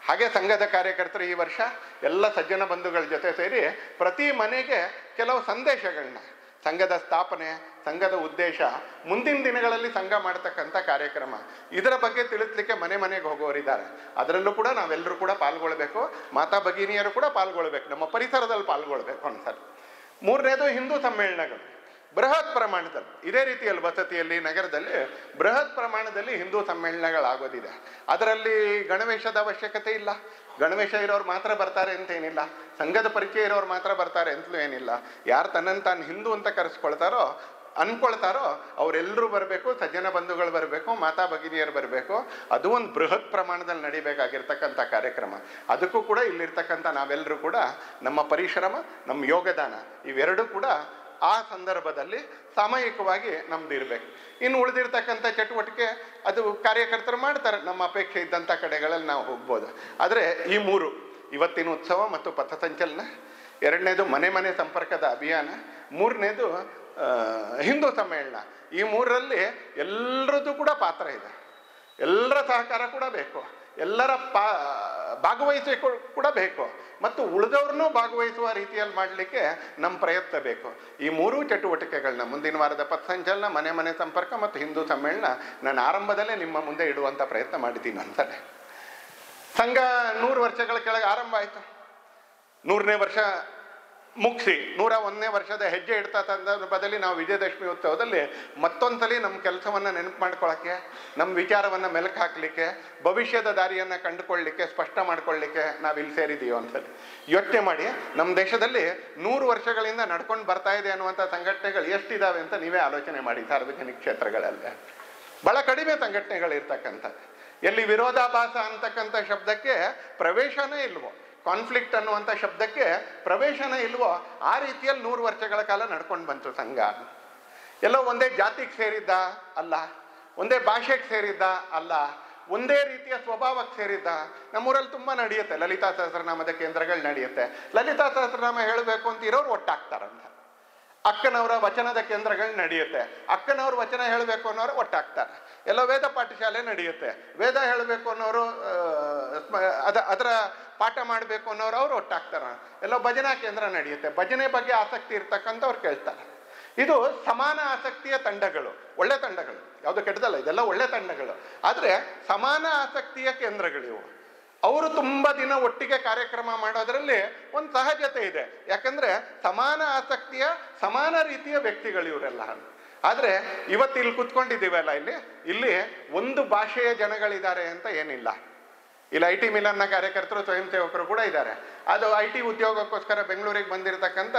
ಹಾಗೆ ಸಂಘದ ಕಾರ್ಯಕರ್ತರು ಈ ವರ್ಷ ಎಲ್ಲ ಸಜ್ಜನ ಬಂಧುಗಳ ಜೊತೆ ಸೇರಿ ಪ್ರತಿ ಮನೆಗೆ ಕೆಲವು ಸಂದೇಶಗಳನ್ನ, ಸಂಘದ ಸ್ಥಾಪನೆ, ಸಂಘದ ಉದ್ದೇಶ, ಮುಂದಿನ ದಿನಗಳಲ್ಲಿ ಸಂಘ ಮಾಡ್ತಕ್ಕಂಥ ಕಾರ್ಯಕ್ರಮ, ಇದರ ಬಗ್ಗೆ ತಿಳಿಸ್ಲಿಕ್ಕೆ ಮನೆ ಮನೆಗೆ ಹೋಗೋರಿದ್ದಾರೆ. ಅದರಲ್ಲೂ ಕೂಡ ನಾವೆಲ್ಲರೂ ಕೂಡ ಪಾಲ್ಗೊಳ್ಬೇಕು. ಮಾತಾ ಭಗಿನಿಯರು ಕೂಡ ಪಾಲ್ಗೊಳ್ಬೇಕು, ನಮ್ಮ ಪರಿಸರದಲ್ಲಿ ಪಾಲ್ಗೊಳ್ಬೇಕು ಒಂದ್ಸಲ. 3ನೇದು ಹಿಂದೂ ಸಮ್ಮೇಳನಗಳು ಬೃಹತ್ ಪ್ರಮಾಣದಲ್ಲಿ ಇದೇ ರೀತಿಯಲ್ಲಿ ವಸತಿಯಲ್ಲಿ ನಗರದಲ್ಲಿ ಬೃಹತ್ ಪ್ರಮಾಣದಲ್ಲಿ ಹಿಂದೂ ಸಮ್ಮೇಳನಗಳಾಗೋದಿದೆ. ಅದರಲ್ಲಿ ಗಣವೇಶದ ಅವಶ್ಯಕತೆ ಇಲ್ಲ. ಗಣವೇಶ ಇರೋರು ಮಾತ್ರ ಬರ್ತಾರೆ ಅಂತೇನಿಲ್ಲ, ಸಂಘದ ಪರಿಚಯ ಇರೋರು ಮಾತ್ರ ಬರ್ತಾರೆ ಅಂತಲೂ ಏನಿಲ್ಲ. ಯಾರು ತನ್ನನ್ನು ತಾನು ಹಿಂದೂ ಅಂತ ಅನ್ಕೊಳ್ತಾರೋ ಅವರೆಲ್ಲರೂ ಬರಬೇಕು, ಸಜ್ಜನ ಬಂಧುಗಳು ಬರಬೇಕು, ಮಾತಾ ಭಗಿನಿಯರು ಬರಬೇಕು. ಅದು ಒಂದು ಬೃಹತ್ ಪ್ರಮಾಣದಲ್ಲಿ ನಡಿಬೇಕಾಗಿರ್ತಕ್ಕಂಥ ಕಾರ್ಯಕ್ರಮ. ಅದಕ್ಕೂ ಕೂಡ ಇಲ್ಲಿರ್ತಕ್ಕಂಥ ನಾವೆಲ್ಲರೂ ಕೂಡ ನಮ್ಮ ಪರಿಶ್ರಮ, ನಮ್ಮ ಯೋಗದಾನ ಇವೆರಡೂ ಕೂಡ ಆ ಸಂದರ್ಭದಲ್ಲಿ ಸಾಮೂಹಿಕವಾಗಿ ನಮ್ದು ಇರಬೇಕು. ಇನ್ನು ಉಳಿದಿರ್ತಕ್ಕಂಥ ಚಟುವಟಿಕೆ ಅದು ಕಾರ್ಯಕರ್ತರು ಮಾಡ್ತಾರೆ, ನಮ್ಮ ಅಪೇಕ್ಷೆ ಇದ್ದಂಥ ಕಡೆಗಳಲ್ಲಿ ನಾವು ಹೋಗ್ಬೋದು. ಆದರೆ ಈ 3 ಇವತ್ತಿನ ಉತ್ಸವ ಮತ್ತು ಪಥಸಂಚಲನ, 2ನೇದು ಮನೆ ಮನೆ ಸಂಪರ್ಕದ ಅಭಿಯಾನ, 3ನೇದು ಹಿಂದೂ ಸಮ್ಮೇಳನ, ಈ 3ರಲ್ಲಿ ಎಲ್ಲರದ್ದು ಕೂಡ ಪಾತ್ರ ಇದೆ. ಎಲ್ಲರ ಸಹಕಾರ ಕೂಡ ಬೇಕು, ಎಲ್ಲರ ಭಾಗವಹಿಸುವ ಕೂಡ ಬೇಕು, ಮತ್ತು ಉಳಿದವ್ರನ್ನೂ ಭಾಗವಹಿಸುವ ರೀತಿಯಲ್ಲಿ ಮಾಡಲಿಕ್ಕೆ ನಮ್ಮ ಪ್ರಯತ್ನ ಬೇಕು. ಈ 3 ಚಟುವಟಿಕೆಗಳನ್ನ ಮುಂದಿನ ವಾರದ ಪಥಸಂಚಲನ, ಮನೆ ಮನೆ ಸಂಪರ್ಕ ಮತ್ತು ಹಿಂದೂ ಸಮ್ಮೇಳನ ನಾನು ಆರಂಭದಲ್ಲೇ ನಿಮ್ಮ ಮುಂದೆ ಇಡುವಂಥ ಪ್ರಯತ್ನ ಮಾಡಿದ್ದೀನಿ ಅಂತಲೇ. ಸಂಘ 100 ವರ್ಷಗಳ ಕೆಳಗೆ ಆರಂಭ ಆಯಿತು. 100ನೇ ವರ್ಷ ಮುಗಿಸಿ 101ನೇ ವರ್ಷದ ಹೆಜ್ಜೆ ಇಡ್ತಾ ಸಂದರ್ಭದಲ್ಲಿ ನಾವು ವಿಜಯದಶಮಿ ಉತ್ಸವದಲ್ಲಿ ಮತ್ತೊಂದ್ಸಲಿ ನಮ್ಮ ಕೆಲಸವನ್ನು ನೆನಪು ಮಾಡ್ಕೊಳ್ಳೋಕ್ಕೆ, ನಮ್ಮ ವಿಚಾರವನ್ನು ಮೆಲುಕು ಹಾಕಲಿಕ್ಕೆ, ಭವಿಷ್ಯದ ದಾರಿಯನ್ನು ಕಂಡುಕೊಳ್ಳಲಿಕ್ಕೆ, ಸ್ಪಷ್ಟ ಮಾಡ್ಕೊಳ್ಳಿಕ್ಕೆ ನಾವಿಲ್ಲಿ ಸೇರಿದ್ದೀವಿ ಒಂದ್ಸಲಿ. ಯೋಚನೆ ಮಾಡಿ, ನಮ್ಮ ದೇಶದಲ್ಲಿ 100 ವರ್ಷಗಳಿಂದ ನಡ್ಕೊಂಡು ಬರ್ತಾ ಇದೆ ಅನ್ನುವಂಥ ಸಂಘಟನೆಗಳು ಎಷ್ಟಿದ್ದಾವೆ ಅಂತ ನೀವೇ ಆಲೋಚನೆ ಮಾಡಿ. ಸಾರ್ವಜನಿಕ ಕ್ಷೇತ್ರಗಳಲ್ಲೇ ಭಾಳ ಕಡಿಮೆ ಸಂಘಟನೆಗಳಿರ್ತಕ್ಕಂಥದ್ದು. ಎಲ್ಲಿ ವಿರೋಧಾಭಾಸ ಅಂತಕ್ಕಂಥ ಶಬ್ದಕ್ಕೆ ಪ್ರವೇಶನೇ ಇಲ್ವೋ, ಕಾನ್ಫ್ಲಿಕ್ಟ್ ಅನ್ನುವಂಥ ಶಬ್ದಕ್ಕೆ ಪ್ರವೇಶನೇ ಇಲ್ವೋ, ಆ ರೀತಿಯಲ್ಲಿ 100 ವರ್ಷಗಳ ಕಾಲ ನಡ್ಕೊಂಡು ಬಂತು ಸಂಘ. ಎಲ್ಲೋ ಒಂದೇ ಜಾತಿಗೆ ಸೇರಿದ್ದ ಅಲ್ಲ, ಒಂದೇ ಭಾಷೆಗೆ ಸೇರಿದ್ದ ಅಲ್ಲ, ಒಂದೇ ರೀತಿಯ ಸ್ವಭಾವಕ್ಕೆ ಸೇರಿದ್ದ. ನಮ್ಮೂರಲ್ಲಿ ತುಂಬ ನಡೆಯುತ್ತೆ, ಲಲಿತಾ ಸಹಸ್ರನಾಮದ ಕೇಂದ್ರಗಳು ನಡೆಯುತ್ತೆ. ಲಲಿತಾ ಸಹಸ್ರನಾಮ ಹೇಳಬೇಕು ಅಂತ ಇರೋರು ಒಟ್ಟಾಗ್ತಾರಂತ. ಅಕ್ಕನವರ ವಚನದ ಕೇಂದ್ರಗಳು ನಡೆಯುತ್ತೆ, ಅಕ್ಕನವ್ರ ವಚನ ಹೇಳಬೇಕು ಅನ್ನೋರು ಒಟ್ಟಾಗ್ತಾರೆ. ಎಲ್ಲೋ ವೇದ ಪಾಠಶಾಲೆ ನಡೆಯುತ್ತೆ, ವೇದ ಹೇಳಬೇಕು ಅನ್ನೋರು ಅದರ ಪಾಠ ಮಾಡಬೇಕು ಅನ್ನೋರು ಅವ್ರು ಒಟ್ಟಾಗ್ತಾರೆ. ಎಲ್ಲೋ ಭಜನಾ ಕೇಂದ್ರ ನಡೆಯುತ್ತೆ, ಭಜನೆ ಬಗ್ಗೆ ಆಸಕ್ತಿ ಇರ್ತಕ್ಕಂಥವ್ರು ಕೇಳ್ತಾರೆ. ಇದು ಸಮಾನ ಆಸಕ್ತಿಯ ತಂಡಗಳು, ಒಳ್ಳೆ ತಂಡಗಳು, ಯಾವುದು ಕೆಟ್ಟದಲ್ಲ, ಇದೆಲ್ಲ ಒಳ್ಳೆ ತಂಡಗಳು. ಆದರೆ ಸಮಾನ ಆಸಕ್ತಿಯ ಕೇಂದ್ರಗಳಿವು. ಅವರು ತುಂಬ ದಿನ ಒಟ್ಟಿಗೆ ಕಾರ್ಯಕ್ರಮ ಮಾಡೋದ್ರಲ್ಲಿ ಒಂದು ಸಹಜತೆ ಇದೆ. ಯಾಕಂದ್ರೆ ಸಮಾನ ಆಸಕ್ತಿಯ ಸಮಾನ ರೀತಿಯ ವ್ಯಕ್ತಿಗಳು ಇವರೆಲ್ಲ. ಆದರೆ ಇವತ್ತು ಇಲ್ಲಿ ಕುತ್ಕೊಂಡಿದ್ದೀವಲ್ಲ, ಇಲ್ಲಿ ಒಂದು ಭಾಷೆಯ ಜನಗಳಿದ್ದಾರೆ ಅಂತ ಏನಿಲ್ಲ. ಇಲ್ಲಿ IT ಮಿಲನ್ನ ಕಾರ್ಯಕರ್ತರು, ಸ್ವಯಂ ಸೇವಕರು ಕೂಡ ಇದ್ದಾರೆ. ಅದು IT ಉದ್ಯೋಗಕ್ಕೋಸ್ಕರ ಬೆಂಗಳೂರಿಗೆ ಬಂದಿರತಕ್ಕಂಥ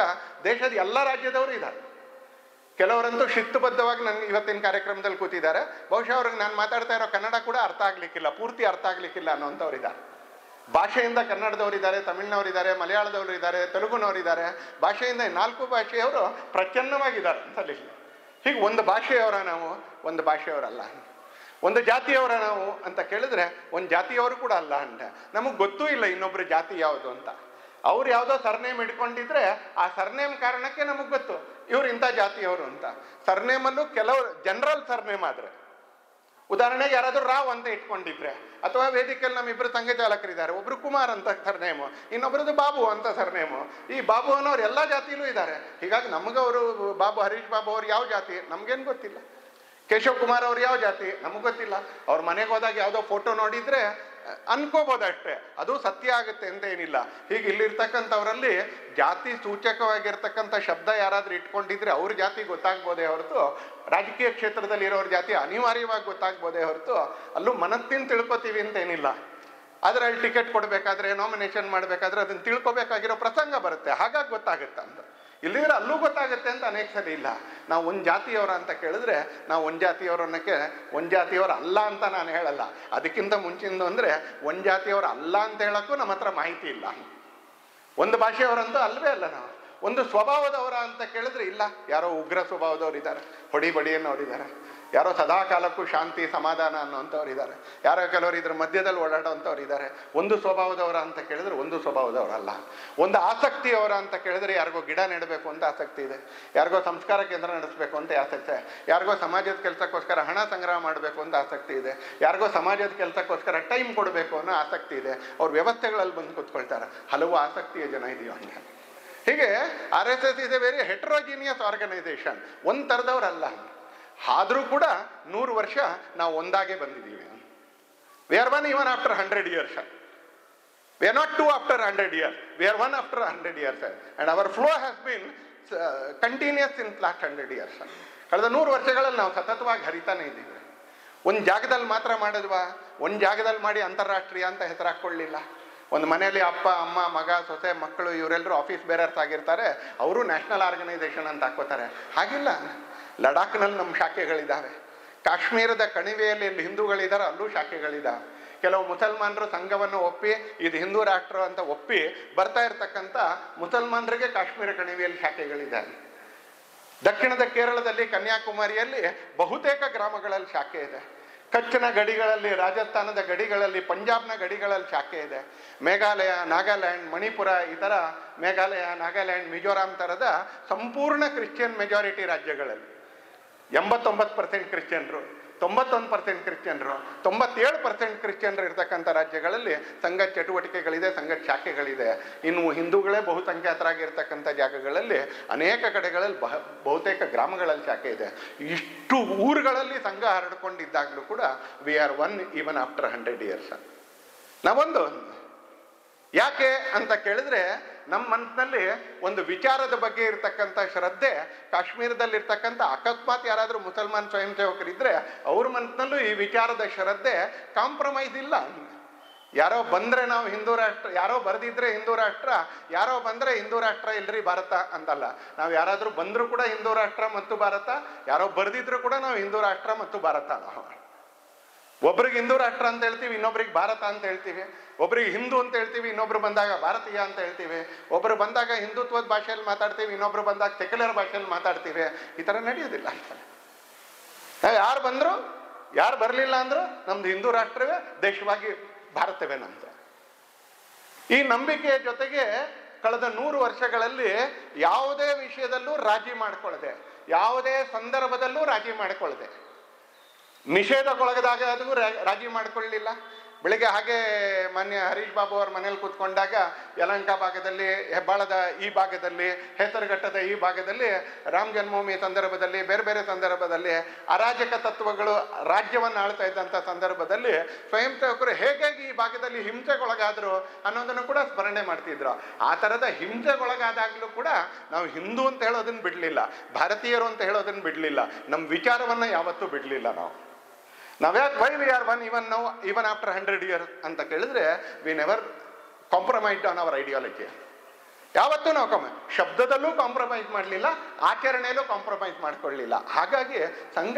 ದೇಶದ ಎಲ್ಲ ರಾಜ್ಯದವರು ಇದ್ದಾರೆ. ಕೆಲವರಂತೂ ಶಿಸ್ತುಬದ್ಧವಾಗಿ ನನಗೆ ಇವತ್ತಿನ ಕಾರ್ಯಕ್ರಮದಲ್ಲಿ ಕೂತಿದ್ದಾರೆ. ಬಹುಶಃ ಅವ್ರಿಗೆ ನಾನು ಮಾತಾಡ್ತಾ ಇರೋ ಕನ್ನಡ ಕೂಡ ಅರ್ಥ ಆಗ್ಲಿಕ್ಕಿಲ್ಲ, ಪೂರ್ತಿ ಅರ್ಥ ಆಗ್ಲಿಕ್ಕಿಲ್ಲ ಅನ್ನೋಂಥವ್ರು ಇದ್ದಾರೆ. ಭಾಷೆಯಿಂದ ಕನ್ನಡದವರಿದ್ದಾರೆ, ತಮಿಳ್ನವರಿದ್ದಾರೆ, ಮಲಯಾಳದವರು ಇದ್ದಾರೆ, ತೆಲುಗುನವರಿದ್ದಾರೆ. ಭಾಷೆಯಿಂದ 4 ಭಾಷೆಯವರು ಪ್ರಚನ್ನವಾಗಿದ್ದಾರೆ ಅಂತಲ್ಲಿ. ಹೀಗೆ ಒಂದು ಭಾಷೆಯವರ ನಾವು, ಒಂದು ಭಾಷೆಯವರಲ್ಲ. ಒಂದು ಜಾತಿಯವರ ನಾವು ಅಂತ ಕೇಳಿದ್ರೆ ಒಂದು ಜಾತಿಯವರು ಕೂಡ ಅಲ್ಲ ಅಂತ. ನಮಗೆ ಗೊತ್ತೂ ಇಲ್ಲ ಇನ್ನೊಬ್ರು ಜಾತಿ ಯಾವುದು ಅಂತ. ಅವ್ರು ಯಾವುದೋ ಸರ್ನೇಮ್ ಇಟ್ಕೊಂಡಿದ್ರೆ ಆ ಸರ್ನೇಮ್ ಕಾರಣಕ್ಕೆ ನಮಗೆ ಗೊತ್ತು ಇವ್ರು ಇಂಥ ಜಾತಿಯವರು ಅಂತ. ಸರ್ನೇಮಲ್ಲೂ ಕೆಲವರು ಜನರಲ್ ಸರ್ನೇಮ್ ಆದರೆ, ಉದಾಹರಣೆಗೆ ಯಾರಾದರೂ ರಾವ್ ಅಂತ ಇಟ್ಕೊಂಡಿದ್ರೆ, ಅಥವಾ ವೇದಿಕೆಯಲ್ಲಿ ನಮ್ಮಿಬ್ಬರು ಸಂಘ ಚಾಲಕರಿದ್ದಾರೆ, ಒಬ್ರು ಕುಮಾರ್ ಅಂತ ಸರ್ನೇಮು, ಇನ್ನೊಬ್ರದ್ದು ಬಾಬು ಅಂತ ಸರ್ನೇಮು. ಈ ಬಾಬು ಅನ್ನೋರು ಎಲ್ಲ ಜಾತಿಲೂ ಇದ್ದಾರೆ. ಹೀಗಾಗಿ ನಮಗವರು ಬಾಬು, ಹರೀಶ್ ಬಾಬು ಅವ್ರು ಯಾವ ಜಾತಿ ನಮ್ಗೇನು ಗೊತ್ತಿಲ್ಲ. ಕೇಶವ್ ಕುಮಾರ್ ಅವ್ರು ಯಾವ ಜಾತಿ ನಮಗೆ ಗೊತ್ತಿಲ್ಲ. ಅವ್ರ ಮನೆಗೆ ಹೋದಾಗ ಯಾವುದೋ ಫೋಟೋ ನೋಡಿದ್ರೆ ಅನ್ಕೋಬೋದಷ್ಟೇ, ಅದು ಸತ್ಯ ಆಗುತ್ತೆ ಅಂತ ಏನಿಲ್ಲ. ಹೀಗೆ ಇಲ್ಲಿರ್ತಕ್ಕಂಥವರಲ್ಲಿ ಜಾತಿ ಸೂಚಕವಾಗಿರ್ತಕ್ಕಂಥ ಶಬ್ದ ಯಾರಾದ್ರೂ ಇಟ್ಕೊಂಡಿದ್ರೆ ಅವ್ರ ಜಾತಿ ಗೊತ್ತಾಗ್ಬೋದೇ ಹೊರತು, ರಾಜಕೀಯ ಕ್ಷೇತ್ರದಲ್ಲಿ ಇರೋರ ಜಾತಿ ಅನಿವಾರ್ಯವಾಗಿ ಗೊತ್ತಾಗ್ಬೋದೇ ಹೊರತು ಅಲ್ಲೂ ಮನಸ್ಸಿನ ತಿಳ್ಕೊತೀವಿ ಅಂತ ಏನಿಲ್ಲ. ಆದರೆ ಅಲ್ಲಿ ಟಿಕೆಟ್ ಕೊಡಬೇಕಾದ್ರೆ, ನಾಮಿನೇಷನ್ ಮಾಡಬೇಕಾದ್ರೆ ಅದನ್ನು ತಿಳ್ಕೊಬೇಕಾಗಿರೋ ಪ್ರಸಂಗ ಬರುತ್ತೆ, ಹಾಗಾಗಿ ಗೊತ್ತಾಗುತ್ತೆ ಅಂತ. ಇಲ್ಲಿದ್ರೆ ಅಲ್ಲೂ ಗೊತ್ತಾಗುತ್ತೆ ಅಂತ ಅನೇಕ ಸರಿ ಇಲ್ಲ. ನಾವು ಒಂದು ಜಾತಿಯವರ ಅಂತ ಕೇಳಿದ್ರೆ ನಾವು ಒಂದು ಜಾತಿಯವರನ್ನಕ್ಕೆ ಒಂದು ಜಾತಿಯವರ ಅಲ್ಲ ಅಂತ ನಾನು ಹೇಳಲ್ಲ. ಅದಕ್ಕಿಂತ ಮುಂಚಿಂದು ಅಂದರೆ ಒಂದು ಜಾತಿಯವರ ಅಲ್ಲ ಅಂತ ಹೇಳೋಕ್ಕೂ ನಮ್ಮ ಹತ್ರ ಮಾಹಿತಿ ಇಲ್ಲ. ಒಂದು ಭಾಷೆಯವರಂತೂ ಅಲ್ವೇ ಅಲ್ಲ ನಾವು. ಒಂದು ಸ್ವಭಾವದವರ ಅಂತ ಕೇಳಿದ್ರೆ ಇಲ್ಲ, ಯಾರೋ ಉಗ್ರ ಸ್ವಭಾವದವ್ರು ಇದ್ದಾರೆ, ಹೊಡಿ ಬಡಿ ಅನ್ನೋರಿದ್ದಾರೆ, ಯಾರೋ ಸದಾ ಕಾಲಕ್ಕೂ ಶಾಂತಿ ಸಮಾಧಾನ ಅನ್ನೋಂಥವ್ರು ಇದ್ದಾರೆ, ಯಾರೋ ಕೆಲವರು ಇದ್ರ ಮಧ್ಯದಲ್ಲಿ ಓಡಾಡೋವಂಥವ್ರು ಇದ್ದಾರೆ. ಒಂದು ಸ್ವಭಾವದವರ ಅಂತ ಕೇಳಿದ್ರೆ ಒಂದು ಸ್ವಭಾವದವರಲ್ಲ. ಒಂದು ಆಸಕ್ತಿಯವರ ಅಂತ ಕೇಳಿದ್ರೆ ಯಾರಿಗೋ ಗಿಡ ನೆಡಬೇಕು ಅಂತ ಆಸಕ್ತಿ ಇದೆ, ಯಾರಿಗೋ ಸಂಸ್ಕಾರ ಕೇಂದ್ರ ನಡೆಸಬೇಕು ಅಂತ ಆಸಕ್ತಿ ಇದೆ, ಯಾರಿಗೋ ಸಮಾಜದ ಕೆಲಸಕ್ಕೋಸ್ಕರ ಹಣ ಸಂಗ್ರಹ ಮಾಡಬೇಕು ಅಂತ ಆಸಕ್ತಿ ಇದೆ, ಯಾರಿಗೋ ಸಮಾಜದ ಕೆಲಸಕ್ಕೋಸ್ಕರ ಟೈಮ್ ಕೊಡಬೇಕು ಅನ್ನೋ ಆಸಕ್ತಿ ಇದೆ. ಅವ್ರ ವ್ಯವಸ್ಥೆಗಳಲ್ಲಿ ಬಂದು ಕೂತ್ಕೊಳ್ತಾರೆ. ಹಲವು ಆಸಕ್ತಿಯ ಜನ ಇದೆಯೋ ಹಂಗೆ. ಹೀಗೆ RSS is a very heterogeneous organisation, ಒಂದು ಥರದವ್ರಲ್ಲ. ಆದರೂ ಕೂಡ 100 ವರ್ಷ ನಾವು ಒಂದಾಗೆ ಬಂದಿದ್ದೀವಿ. We are one even after 100 years. We are not 2 after 100 years. We are 1 after 100 years. And our flow has been continuous in last 100 years. ಕಳೆದ 100 ವರ್ಷಗಳಲ್ಲಿ ನಾವು ಸತತವಾಗಿ ಹರಿತಾನೆ ಇದ್ದೀವಿ. ಒಂದು ಜಾಗದಲ್ಲಿ ಮಾತ್ರ ಮಾಡಿದ್ವಾ, ಒಂದು ಜಾಗದಲ್ಲಿ ಮಾಡಿ ಅಂತಾರಾಷ್ಟ್ರೀಯ ಅಂತ ಹೆಸರು ಹಾಕ್ಕೊಳ್ಳಿಲ್ಲ. ಒಂದು ಮನೆಯಲ್ಲಿ ಅಪ್ಪ ಅಮ್ಮ ಮಗ ಸೊಸೆ ಮಕ್ಕಳು ಇವರೆಲ್ಲರೂ ಆಫೀಸ್ ಬೇರರ್ಸ್ ಆಗಿರ್ತಾರೆ, ಅವರು ನ್ಯಾಷನಲ್ ಆರ್ಗನೈಸೇಷನ್ ಅಂತ ಹಾಕೋತಾರೆ. ಹಾಗಿಲ್ಲ. ಲಡಾಖ್ನಲ್ಲಿ ನಮ್ಮ ಶಾಖೆಗಳಿದ್ದಾವೆ, ಕಾಶ್ಮೀರದ ಕಣಿವೆಯಲ್ಲಿ ಎಲ್ಲಿ ಹಿಂದೂಗಳಿದ್ದಾರೆ ಅಲ್ಲೂ ಶಾಖೆಗಳಿದ್ದಾವೆ. ಕೆಲವು ಮುಸಲ್ಮಾನರು ಸಂಘವನ್ನು ಒಪ್ಪಿ ಇದು ಹಿಂದೂ ರಾಷ್ಟ್ರ ಅಂತ ಒಪ್ಪಿ ಬರ್ತಾ ಇರ್ತಕ್ಕಂಥ ಮುಸಲ್ಮಾನರಿಗೆ ಕಾಶ್ಮೀರ ಕಣಿವೆಯಲ್ಲಿ ಶಾಖೆಗಳಿದ್ದಾವೆ. ದಕ್ಷಿಣದ ಕೇರಳದಲ್ಲಿ ಕನ್ಯಾಕುಮಾರಿಯಲ್ಲಿ ಬಹುತೇಕ ಗ್ರಾಮಗಳಲ್ಲಿ ಶಾಖೆ ಇದೆ. ಕಚ್ನ ಗಡಿಗಳಲ್ಲಿ, ರಾಜಸ್ಥಾನದ ಗಡಿಗಳಲ್ಲಿ, ಪಂಜಾಬ್ನ ಗಡಿಗಳಲ್ಲಿ ಶಾಖೆ ಇದೆ. ಮೇಘಾಲಯ, ನಾಗಾಲ್ಯಾಂಡ್, ಮಣಿಪುರ, ಈ ಥರ ಮೇಘಾಲಯ, ನಾಗಾಲ್ಯಾಂಡ್, ಮಿಜೋರಾಂ ಥರದ ಸಂಪೂರ್ಣ ಕ್ರಿಶ್ಚಿಯನ್ ಮೆಜಾರಿಟಿ ರಾಜ್ಯಗಳಲ್ಲಿ 89% ಕ್ರಿಶ್ಚಿಯನ್ರು, 91% ಕ್ರಿಶ್ಚಿಯನ್ರು, 97% ಕ್ರಿಶ್ಚಿಯನ್ರು ಇರ್ತಕ್ಕಂಥ ರಾಜ್ಯಗಳಲ್ಲಿ ಸಂಘ ಚಟುವಟಿಕೆಗಳಿದೆ, ಸಂಘ ಶಾಖೆಗಳಿದೆ. ಇನ್ನು ಹಿಂದೂಗಳೇ ಬಹುಸಂಖ್ಯಾತರಾಗಿರ್ತಕ್ಕಂಥ ಜಾಗಗಳಲ್ಲಿ ಅನೇಕ ಕಡೆಗಳಲ್ಲಿ ಬಹುತೇಕ ಗ್ರಾಮಗಳಲ್ಲಿ ಶಾಖೆ ಇದೆ. ಇಷ್ಟು ಊರುಗಳಲ್ಲಿ ಸಂಘ ಹರಡ್ಕೊಂಡಿದ್ದಾಗಲೂ ಕೂಡ V are one even after 100 years. ನಾವೊಂದು ಯಾಕೆ ಅಂತ ಕೇಳಿದ್ರೆ ನಮ್ಮ ಮನಸ್ಸಿನಲ್ಲಿ ಒಂದು ವಿಚಾರದ ಬಗ್ಗೆ ಇರ್ತಕ್ಕಂಥ ಶ್ರದ್ಧೆ, ಕಾಶ್ಮೀರದಲ್ಲಿರ್ತಕ್ಕಂಥ ಅಕಸ್ಮಾತ್ ಯಾರಾದರೂ ಮುಸಲ್ಮಾನ್ ಸ್ವಯಂ ಸೇವಕರಿದ್ದರೆ ಅವ್ರ ಮನಸ್ಸಿನಲ್ಲೂ ಈ ವಿಚಾರದ ಶ್ರದ್ಧೆ ಕಾಂಪ್ರಮೈಸ್ ಇಲ್ಲ. ಯಾರೋ ಬಂದರೆ ನಾವು ಹಿಂದೂ ರಾಷ್ಟ್ರ, ಯಾರೋ ಬರೆದಿದ್ರೆ ಹಿಂದೂ ರಾಷ್ಟ್ರ, ಯಾರೋ ಬಂದರೆ ಹಿಂದೂ ರಾಷ್ಟ್ರ ಇಲ್ರಿ ಭಾರತ ಅಂತಲ್ಲ. ನಾವು ಯಾರಾದರೂ ಬಂದರೂ ಕೂಡ ಹಿಂದೂ ರಾಷ್ಟ್ರ ಮತ್ತು ಭಾರತ, ಯಾರೋ ಬರೆದಿದ್ರು ಕೂಡ ನಾವು ಹಿಂದೂ ರಾಷ್ಟ್ರ ಮತ್ತು ಭಾರತ. ಒಬ್ರಿಗೆ ಹಿಂದೂ ರಾಷ್ಟ್ರ ಅಂತ ಹೇಳ್ತೀವಿ, ಇನ್ನೊಬ್ರಿಗೆ ಭಾರತ ಅಂತ ಹೇಳ್ತೀವಿ. ಒಬ್ರಿಗೆ ಹಿಂದೂ ಅಂತ ಹೇಳ್ತೀವಿ, ಇನ್ನೊಬ್ರು ಬಂದಾಗ ಭಾರತೀಯ ಅಂತ ಹೇಳ್ತೀವಿ. ಒಬ್ರು ಬಂದಾಗ ಹಿಂದುತ್ವದ ಭಾಷೆಯಲ್ಲಿ ಮಾತಾಡ್ತೀವಿ, ಇನ್ನೊಬ್ರು ಬಂದಾಗ ಸೆಕ್ಯುಲರ್ ಭಾಷೆಯಲ್ಲಿ ಮಾತಾಡ್ತೀವಿ. ಈ ಥರ ನಡೆಯೋದಿಲ್ಲ. ನಾವು ಯಾರು ಬಂದರೂ ಯಾರು ಬರಲಿಲ್ಲ ಅಂದ್ರು ನಮ್ದು ಹಿಂದೂ ರಾಷ್ಟ್ರವೇ, ದೇಶವಾಗಿ ಭಾರತವೇ ನಮ್ದು. ಈ ನಂಬಿಕೆಯ ಜೊತೆಗೆ ಕಳೆದ 100 ವರ್ಷಗಳಲ್ಲಿ ಯಾವುದೇ ವಿಷಯದಲ್ಲೂ ರಾಜಿ ಮಾಡ್ಕೊಳ್ಳದೆ, ಯಾವುದೇ ಸಂದರ್ಭದಲ್ಲೂ ರಾಜಿ ಮಾಡ್ಕೊಳ್ಳದೆ, ನಿಷೇಧಕ್ಕೊಳಗದಾಗ ಅದು ರಾಜಿ ಮಾಡ್ಕೊಳ್ಳಿಲ್ಲ. ಬೆಳಿಗ್ಗೆ ಹಾಗೆ ಮಾನ್ಯ ಹರೀಶ್ ಬಾಬು ಅವ್ರ ಮನೇಲಿ ಕೂತ್ಕೊಂಡಾಗ ಯಲಹಂಕ ಭಾಗದಲ್ಲಿ, ಹೆಬ್ಬಾಳದ ಈ ಭಾಗದಲ್ಲಿ, ಹೆಸರುಘಟ್ಟದ ಈ ಭಾಗದಲ್ಲಿ ರಾಮ ಜನ್ಮಭೂಮಿ ಸಂದರ್ಭದಲ್ಲಿ, ಬೇರೆ ಬೇರೆ ಸಂದರ್ಭದಲ್ಲಿ ಅರಾಜಕ ತತ್ವಗಳು ರಾಜ್ಯವನ್ನು ಆಳ್ತಾ ಇದ್ದಂಥ ಸಂದರ್ಭದಲ್ಲಿ ಸ್ವಯಂ ಸೇವಕರು ಹೇಗೆ ಈ ಭಾಗದಲ್ಲಿ ಹಿಂಸೆಗೊಳಗಾದ್ರು ಅನ್ನೋದನ್ನು ಕೂಡ ಸ್ಮರಣೆ ಮಾಡ್ತಿದ್ರು. ಆ ಥರದ ಹಿಂಸೆಗೊಳಗಾದಾಗಲೂ ಕೂಡ ನಾವು ಹಿಂದೂ ಅಂತ ಹೇಳೋದನ್ನು ಬಿಡಲಿಲ್ಲ, ಭಾರತೀಯರು ಅಂತ ಹೇಳೋದನ್ನು ಬಿಡಲಿಲ್ಲ, ನಮ್ಮ ವಿಚಾರವನ್ನು ಯಾವತ್ತೂ ಬಿಡಲಿಲ್ಲ. ನಾವ್ಯಾಕೆ why we are one even after 100 years ಅಂತ ಕೇಳಿದ್ರೆ, we never compromised on our ideology. ಯಾವತ್ತೂ ನಾವು ಶಬ್ದದಲ್ಲೂ ಕಾಂಪ್ರಮೈಸ್ ಮಾಡಲಿಲ್ಲ, ಆಚರಣೆಯಲ್ಲೂ ಕಾಂಪ್ರಮೈಸ್ ಮಾಡ್ಕೊಳ್ಳಿಲ್ಲ. ಹಾಗಾಗಿ ಸಂಘ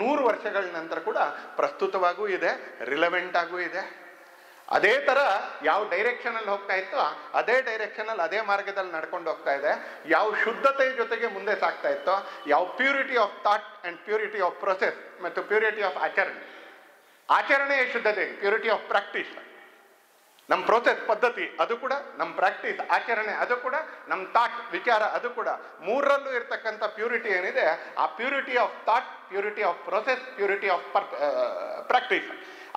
100 ವರ್ಷಗಳ ನಂತರ ಕೂಡ ಪ್ರಸ್ತುತವಾಗೂ ಇದೆ, ರಿಲೆವೆಂಟ್ ಆಗೂ ಇದೆ. ಅದೇ ಥರ ಯಾವ ಡೈರೆಕ್ಷನಲ್ಲಿ ಹೋಗ್ತಾ ಇತ್ತೋ ಅದೇ ಡೈರೆಕ್ಷನಲ್ಲಿ, ಅದೇ ಮಾರ್ಗದಲ್ಲಿ ನಡ್ಕೊಂಡು ಹೋಗ್ತಾ ಇದೆ. ಯಾವ ಶುದ್ಧತೆಯ ಜೊತೆಗೆ ಮುಂದೆ ಸಾಗ್ತಾ ಇತ್ತೋ, ಯಾವ purity of thought and purity of process ಮತ್ತು ಪ್ಯೂರಿಟಿ ಆಫ್ ಆಚರಣೆಯ ಶುದ್ಧತೆ, ಪ್ಯೂರಿಟಿ ಆಫ್ ಪ್ರಾಕ್ಟೀಸ್, ನಮ್ಮ ಪ್ರೊಸೆಸ್ ಪದ್ಧತಿ ಅದು ಕೂಡ, ನಮ್ಮ ಪ್ರಾಕ್ಟೀಸ್ ಆಚರಣೆ ಅದು ಕೂಡ, ನಮ್ಮ ಥಾಟ್ ವಿಚಾರ ಅದು ಕೂಡ, ಮೂರರಲ್ಲೂ ಇರ್ತಕ್ಕಂಥ ಪ್ಯೂರಿಟಿ ಏನಿದೆ, ಆ purity of thought, purity of process, purity of practice,